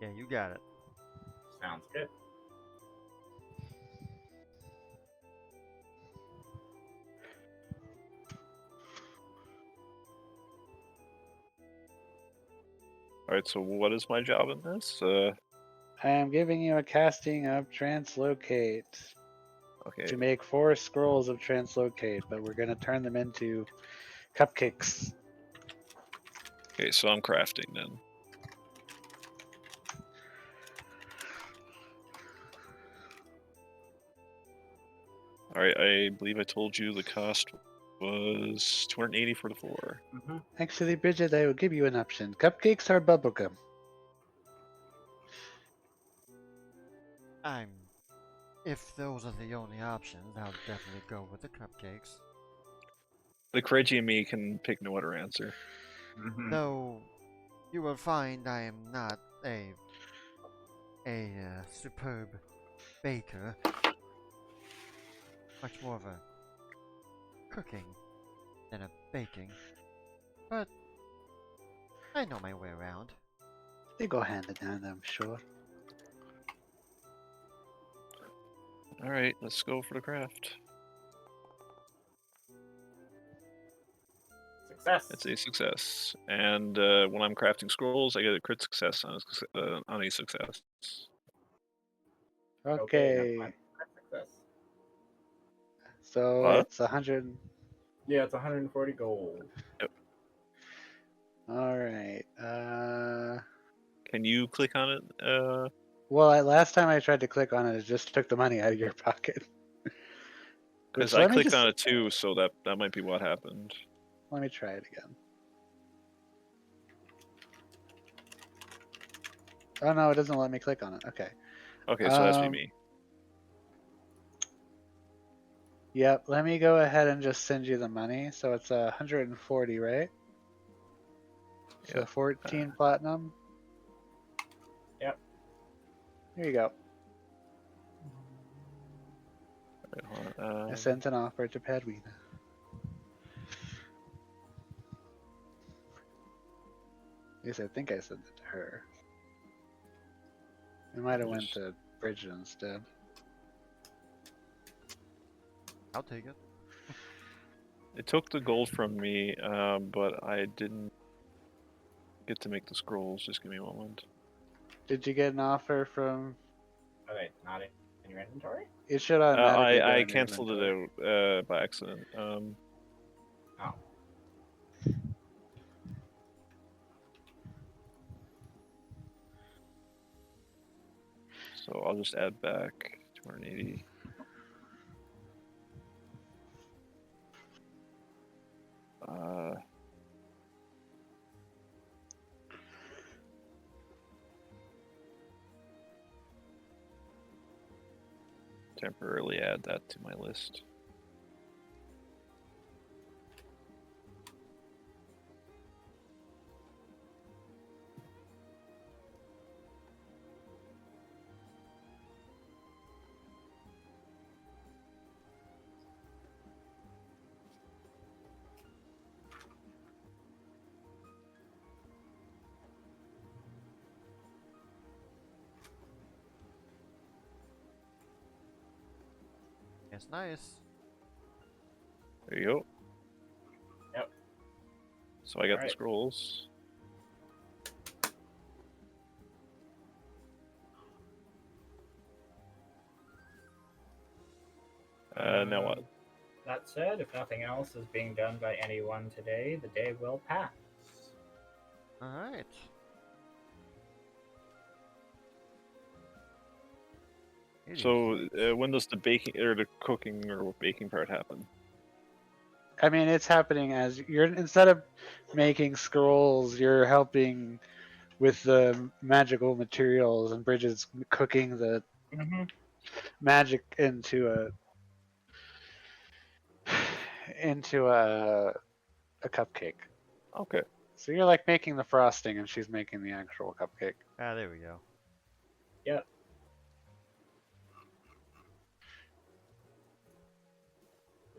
A: Yeah, you got it.
B: Sounds good.
C: Alright, so what is my job in this?
D: I am giving you a casting of Translocate
C: Okay,
D: to make 4 scrolls of Translocate, but we're going to turn them into cupcakes.
C: okay, so I'm crafting then. Alright, I believe I told you the cost was 280 for the 4.
B: Mm-hmm.
D: Actually, Bridget, I will give you an option. Cupcakes are bubblegum.
A: If those are the only options, I'll definitely go with the cupcakes.
C: The Craigie and me can pick no other answer.
B: Mm-hmm.
A: Though, you will find I am not a superb baker. Much more of a cooking than a baking. But I know my way around.
D: They go hand in hand, I'm sure.
C: Alright, let's go for the craft.
B: Success.
C: It's a success. And when I'm crafting scrolls, I get a crit success on a success.
D: Okay,
B: That's success.
D: so
C: What?
D: it's 100.
B: Yeah, it's 140 gold.
D: All right.
C: Can you click on it?
D: Well, last time I tried to click on it, it just took the money out of your pocket.
C: Because
D: Which
C: I
D: let me
C: clicked
D: just
C: on it too, so that might be what happened.
D: let me try it again. Oh no, it doesn't let me click on it. Okay.
C: Okay, so that's me.
D: Yep. Let me go ahead and just send you the money. So it's 140, right? So
C: Yeah.
D: 14 platinum.
B: Yep.
D: Here you go.
C: Wait, hold on,
D: I sent an offer to Pedwina. At least I think I sent it to her. It might have went to Bridget instead.
A: I'll take it.
C: It took the gold from me, but I didn't get to make the scrolls. Just give me a moment.
D: Did you get an offer from?
B: Oh, wait, not in your inventory?
D: It should automatically go
C: I
D: in your
C: canceled
D: inventory.
C: it out by accident.
B: Oh.
C: So I'll just add back 280. Temporarily add that to my list.
A: It's nice.
C: There you go.
B: Yep.
C: So I got the
B: Alright.
C: scrolls. Now what?
B: That said, if nothing else is being done by anyone today, the day will pass.
A: Alright.
C: So when does the baking or the cooking or baking part happen?
D: I mean, it's happening as you're instead of making scrolls, you're helping with the magical materials, and Bridget's cooking the
B: Mm-hmm.
D: magic into a cupcake.
C: Okay.
D: So you're like making the frosting, and she's making the actual cupcake.
A: Ah, there we go.
B: Yep.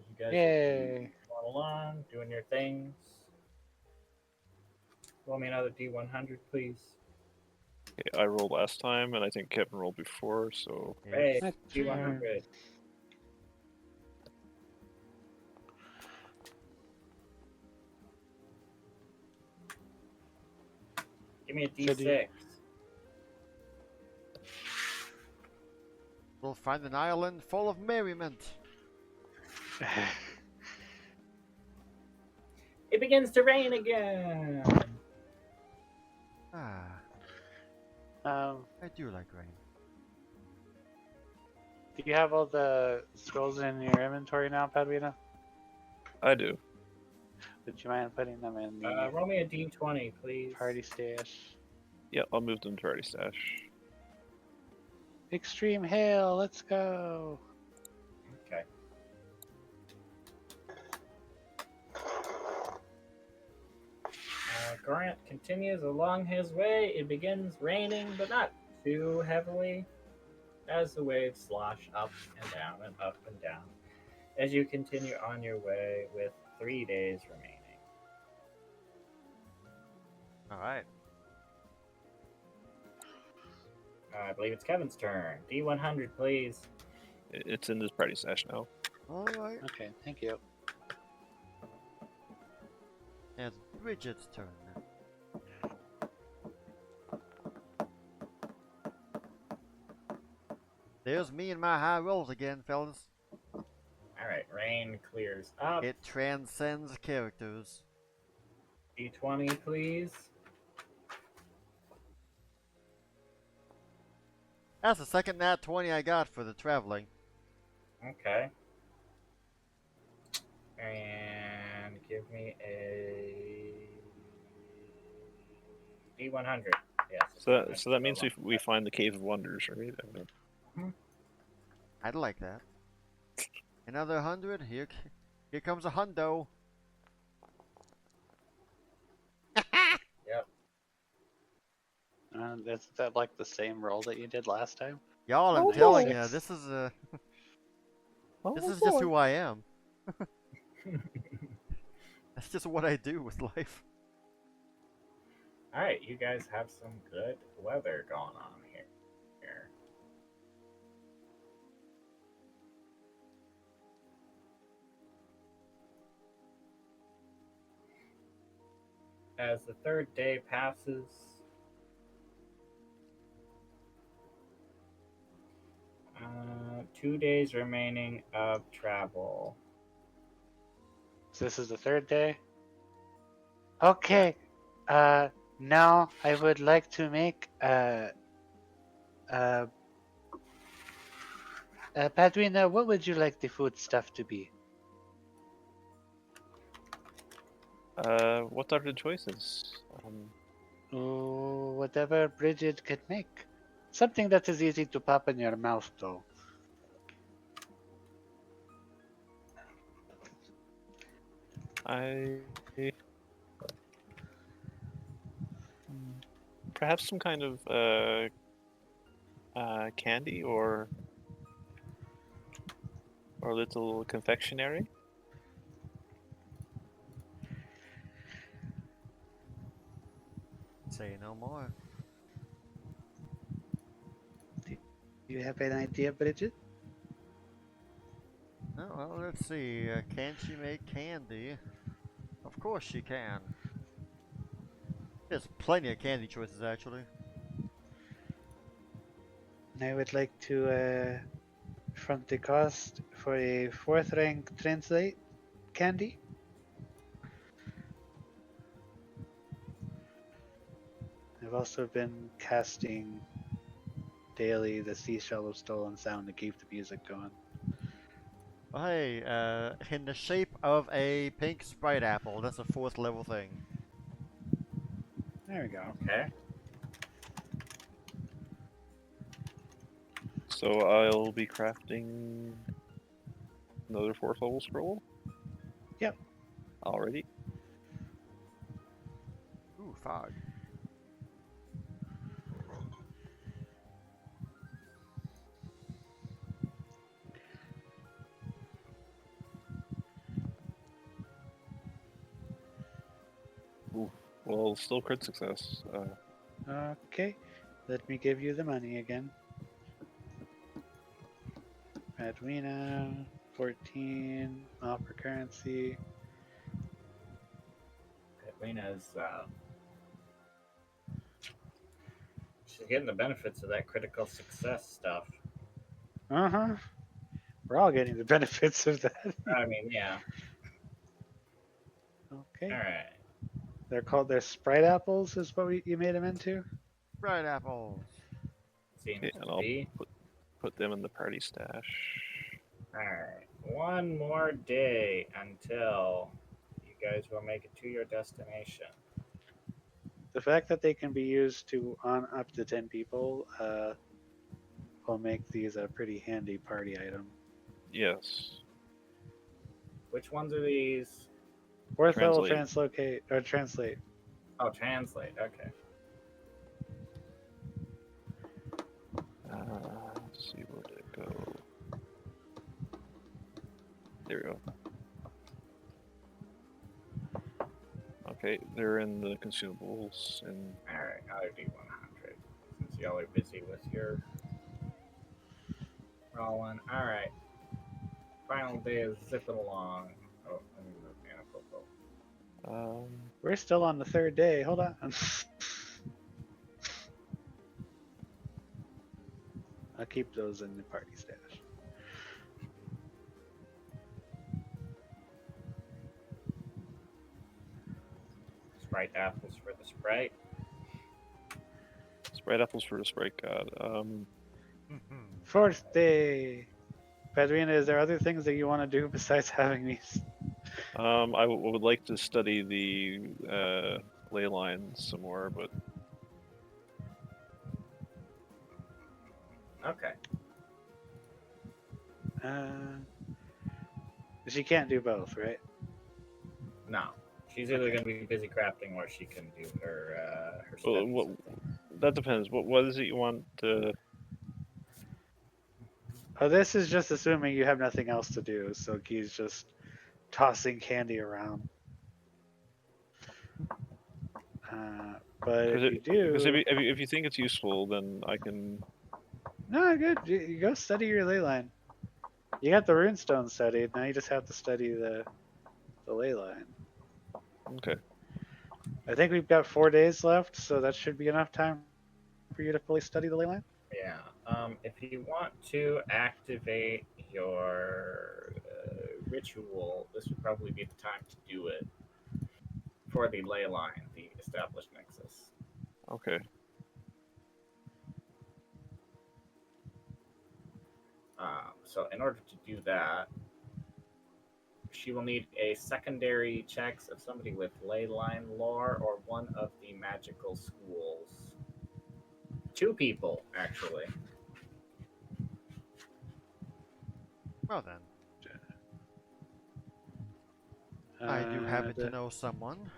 B: You guys
D: Yay!
B: going along, doing your things. Roll me another D100, please.
C: Okay, I rolled last time, and I think Kevin rolled before, so
B: Hey,
A: It's
B: D100. Give me a
D: So
B: D6.
D: do you-
A: We'll find an island full of merriment.
B: It begins to rain again.
A: Ah,
D: um,
A: I do like rain.
D: do you have all the scrolls in your inventory now, Padwina?
C: I do.
D: Would you mind putting them in the
B: Roll me a D20, please.
D: party stash?
C: Yeah, I'll move them to party stash.
D: Extreme hail, let's go!
B: Okay. Grant continues along his way. It begins raining, but not too heavily, as the waves slosh up and down and up and down as you continue on your way with 3 days remaining.
A: Alright.
B: I believe it's Kevin's turn. D100, please.
C: It's in this party stash now.
A: Alright.
D: Okay, thank you.
A: It's Bridget's turn. There's me and my high rolls again, fellas.
B: Alright, rain clears up.
A: It transcends characters.
B: D20, please.
A: That's the second nat 20 I got for the traveling.
B: Okay. And give me a D100. Yes.
C: So that means we find the Cave of Wonders, right?
A: I'd like that. Another 100. Here comes a hundo.
B: Yep.
D: Is that like the same roll that you did last time?
A: Y'all, I'm
C: Oh,
A: telling
C: boy.
A: you, this is
C: Oh,
A: this is
C: boy.
A: just who I am. That's just what I do with life.
B: Alright, you guys have some good weather going on here. As the third day passes, 2 days remaining of travel.
D: So this is the third day? Okay. Now I would like to make Padwina, what would you like the food stuff to be?
C: What are the choices?
D: Oh, whatever Bridget can make. Something that is easy to pop in your mouth, though.
C: Perhaps some kind of candy or little confectionery.
A: Say no more.
D: Do you have an idea, Bridget?
A: Oh, well, let's see. Can she make candy? Of course she can. There's plenty of candy choices, actually.
D: I would like to front the cost for a 4th rank translate candy. I've also been casting daily the Seashell of Stolen Sound to keep the music going.
A: Well, hey, in the shape of a pink Sprite apple. That's a 4th level thing.
D: There we go.
B: Okay.
C: So I'll be crafting another 4th level scroll.
D: Yep.
C: Already.
A: Ooh, fog.
C: Ooh. Well, still crit success.
D: Okay, let me give you the money again. Edwina, 14, offer currency.
B: Edwina's she's getting the benefits of that critical success stuff.
D: Uh-huh. We're all getting the benefits of that.
B: I mean, yeah.
D: Okay.
B: All right.
D: They're Sprite apples is what you made them into?
A: Sprite apples.
B: Seems
C: Okay,
B: to
C: and I'll
B: be.
C: put them in the party stash.
B: All right. One more day until you guys will make it to your destination.
D: The fact that they can be used to on up to 10 people will make these a pretty handy party item.
C: Yes.
B: Which ones are these?
D: 4th level
C: Translate.
D: translate.
B: Oh, translate. Okay.
C: Let's see where to go. There we go. Okay, they're in the consumables and
B: All right. I'll do 100 since y'all are busy with your rolling. All right. Final day is zipping along. Oh, let me move Manifold.
D: We're still on the 3rd day. Hold on. I'll keep those in the party stash.
B: Sprite apples for the Sprite.
C: Sprite apples for the Sprite God.
D: 4th day. Pedrina, is there other things that you want to do besides having these?
C: I would like to study the Leyline some more, but
B: Okay.
D: She can't do both, right?
B: No. She's either going to be busy crafting or she can do her
C: well,
B: stuff.
C: that depends. What is it you want to?
D: Oh, this is just assuming you have nothing else to do, so Key's just tossing candy around. But if you do,
C: because if you think it's useful, then I can.
D: no, good. You go study your ley line. You got the runestone studied. Now you just have to study the ley line.
C: Okay.
D: I think we've got 4 days left, so that should be enough time for you to fully study the ley line.
B: Yeah. If you want to activate your ritual, this would probably be the time to do it for the ley line, the established nexus.
C: Okay.
B: So in order to do that, she will need a secondary checks of somebody with ley line lore or one of the magical schools. 2 people, actually.
A: Well then. I do happen to know someone.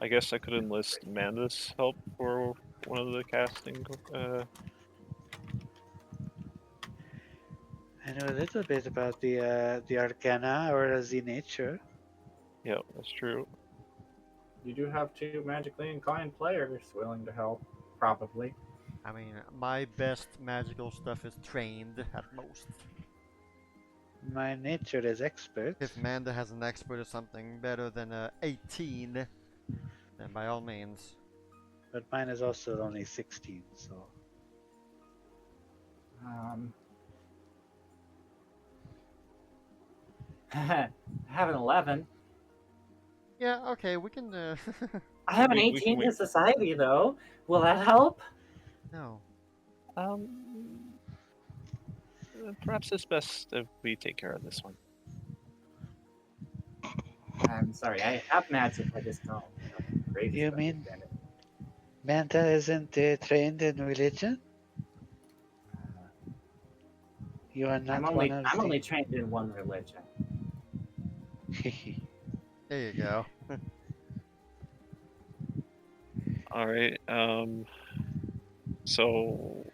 C: I guess I could enlist Amanda's help for one of the casting.
D: I know a little bit about the arcana or the nature.
C: Yeah, that's true.
B: You do have 2 magically inclined players willing to help, probably.
A: I mean, my best magical stuff is trained at most.
D: My nature is expert.
A: If Manda has an expert or something better than 18, then by all means.
D: But mine is also only 16, so.
B: I have an 11.
A: Yeah, okay, we can,
B: I have an
C: We
B: 18
C: can
B: in society, though. Will that help?
A: no.
C: Perhaps it's best if we take care of this one.
B: I'm sorry, I have magic, I just don't have the greatest
D: You mean
B: understanding.
D: Manta isn't trained in religion? You are not one of
B: I'm
D: the.
B: only trained in one religion.
A: There you go.
C: All right. So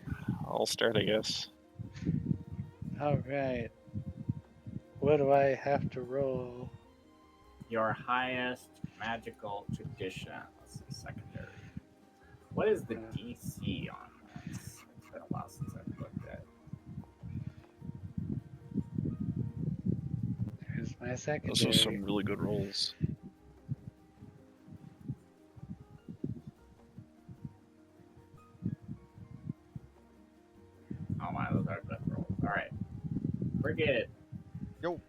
C: I'll start, I guess.
D: All right. What do I have to roll?
B: Your highest magical tradition. Let's see, secondary. What is the DC on this? It's been a while since I've looked at.
D: There's my
C: Those
D: secondary.
C: are some really good rolls.
B: Oh my, those are good rolls. All right, Frigate.
A: Yo.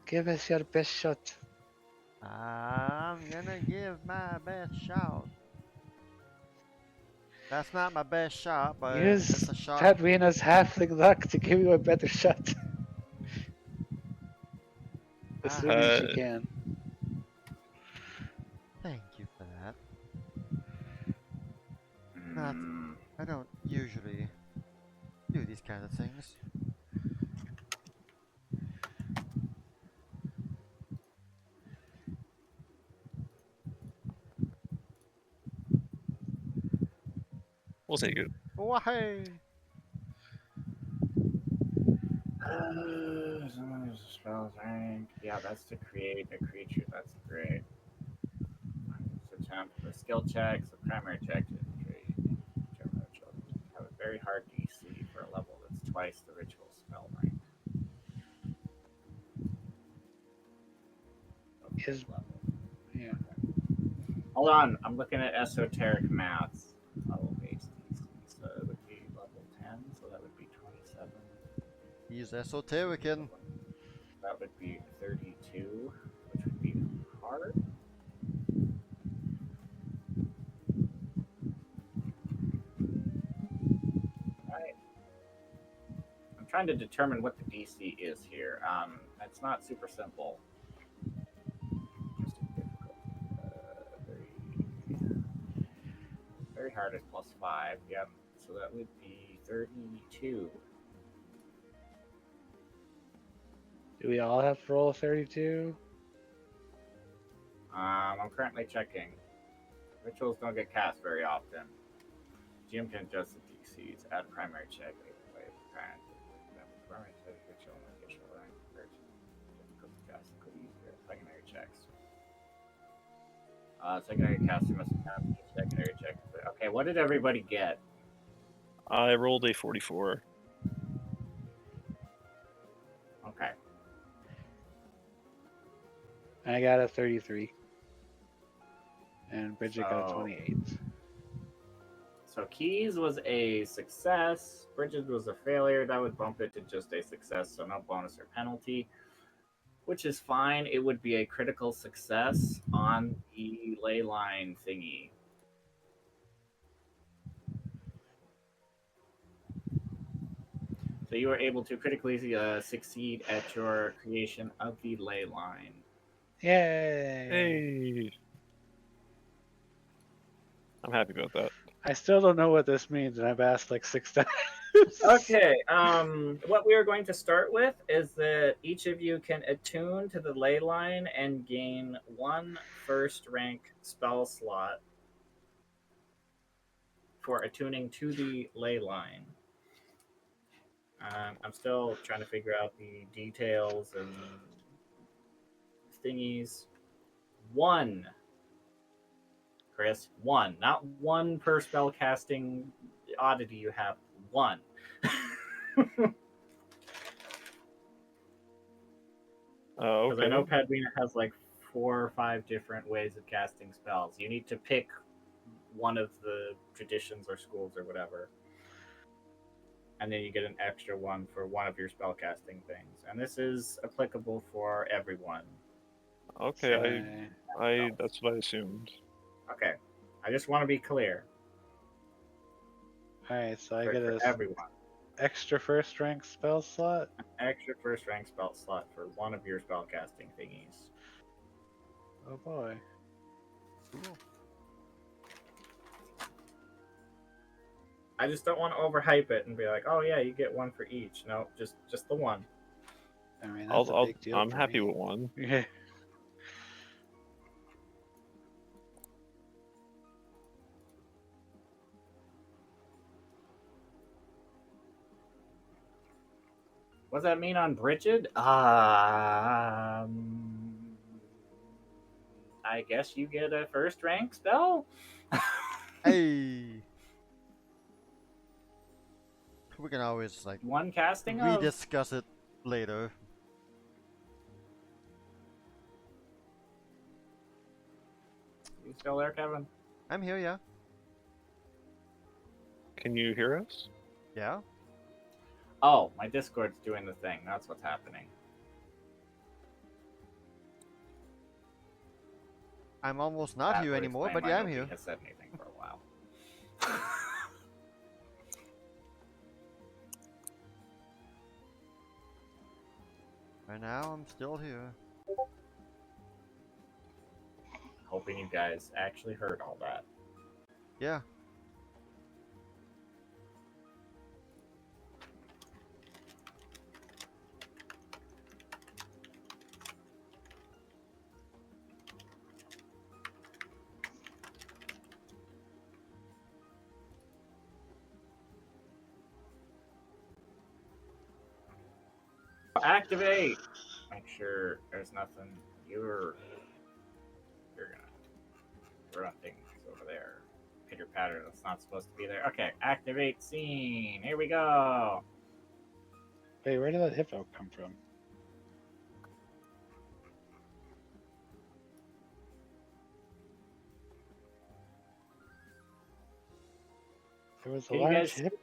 D: Give us your best shot.
A: I'm gonna give my best shot. That's not my best shot, but it's
D: Use
A: a shot.
D: Padwina's halfling luck to give you a better shot. Assuming she can.
A: Thank you for that.
B: Mm,
A: I don't usually do these kind of things.
C: We'll take it.
A: Oh, hey!
B: spells rank. Yeah, that's to create a creature. That's great. Attempt the skill checks, the primary check to create whichever ritual. Have a very hard DC for a level that's twice the ritual spell rank.
D: Is
B: Level.
D: yeah.
B: Hold on, I'm looking at esoteric maths. Level based DC, so it would be level 10, so that would be 27.
A: He's esotericin.
B: That would be 32, which would be hard. Right. I'm trying to determine what the DC is here. It's not super simple. Just difficult. Very hard is +5. Yep. So that would be 32.
D: Do we all have to roll 32?
B: I'm currently checking. Rituals don't get cast very often. GM can adjust the DCs. Add primary check. Primary check. Ritual and official rank. Difficult to cast. Could easier. Secondary checks. Secondary caster must have secondary check. Okay, what did everybody get?
C: I rolled a 44.
B: Okay.
D: I got a 33. And Bridget got a
B: So-
D: 28.
B: So Keys was a success. Bridget was a failure. That would bump it to just a success, so no bonus or penalty, which is fine. It would be a critical success on the Leyline thingy. So you were able to critically succeed at your creation of the Leyline.
D: Yay!
C: Hey! I'm happy about that.
D: I still don't know what this means, and I've asked like 6 times.
B: Okay, what we are going to start with is that each of you can attune to the Leyline and gain 1 first rank spell slot for attuning to the Leyline. I'm still trying to figure out the details and thingies. 1, Chris. 1, not 1 per spell casting oddity you have. 1. Because
C: Okay.
B: I know Padwina has like 4 or 5 different ways of casting spells. You need to pick one of the traditions or schools or whatever. and then you get an extra one for one of your spellcasting things. And this is applicable for everyone.
C: Okay,
D: So,
C: I that's what I assumed.
B: Okay, I just want to be clear
D: Alright, so I
B: for,
D: get
B: for
D: a
B: everyone.
D: extra first rank spell slot.
B: Extra first rank spell slot for one of your spellcasting thingies.
D: Oh boy.
A: Cool.
B: I just don't want to overhype it and be like, oh yeah, you get one for each. No, just the one.
D: I mean, that's a big deal.
C: I'm
D: for
C: happy
D: me.
C: with one.
D: Yeah.
B: What does that mean on Bridget? I guess you get a first rank spell.
A: Hey. We can always like
B: One casting of.
A: rediscuss it later.
B: You still there, Kevin?
A: I'm here, yeah.
C: Can you hear us?
A: Yeah.
B: Oh, my Discord's doing the thing. That's what's happening.
A: I'm almost not
B: That
A: here
B: would
A: anymore,
B: explain
A: but
B: why
A: yeah, I'm
B: nobody
A: here.
B: has said anything for a while.
A: For now, I'm still here.
B: Hoping you guys actually heard all that.
A: Yeah.
B: Activate. Make sure there's nothing. You're gonna run things over there. Pitter patter. That's not supposed to be there. Okay. Activate scene. Here we go.
D: Wait, where did that hippo come from? There was a
B: Can you
D: large
B: guys-
D: hippo.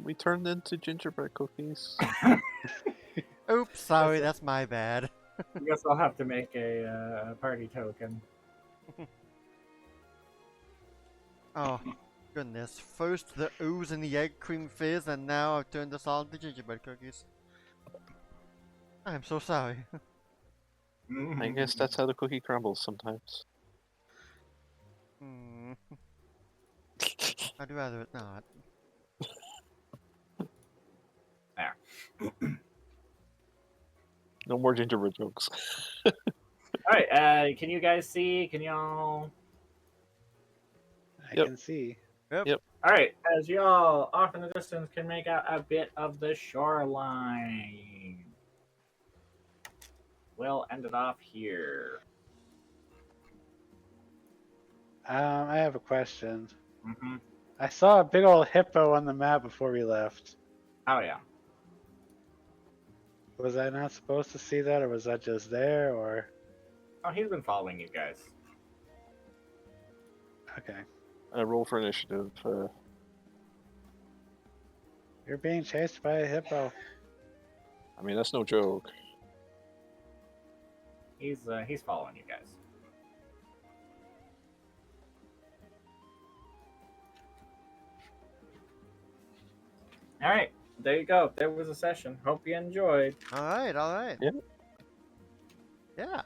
C: We turned into gingerbread cookies.
A: Oops, sorry, that's my bad.
B: I guess I'll have to make a party token.
A: Oh, goodness. First the ooze and the egg cream fizz, and now I've turned us all into gingerbread cookies. I'm so sorry.
C: I guess that's how the cookie crumbles sometimes.
A: Hmm. I'd rather it not.
C: No more gingerbread jokes.
B: All right. Can you guys see? Can y'all?
D: I
C: Yep.
D: can see.
B: All right. As y'all off in the distance can make out a bit of the shoreline. We'll end it off here.
D: I have a question.
B: Mm-hmm.
D: I saw a big old hippo on the map before we left.
B: Oh yeah.
D: Was I not supposed to see that, or was that just there, or?
B: Oh, he's been following you guys.
D: Okay.
C: Roll for initiative.
D: You're being chased by a hippo.
C: I mean, that's no joke.
B: He's following you guys. All right. There you go. There was a session. Hope you enjoyed.
A: Alright, alright.
C: Yeah.
A: Yeah.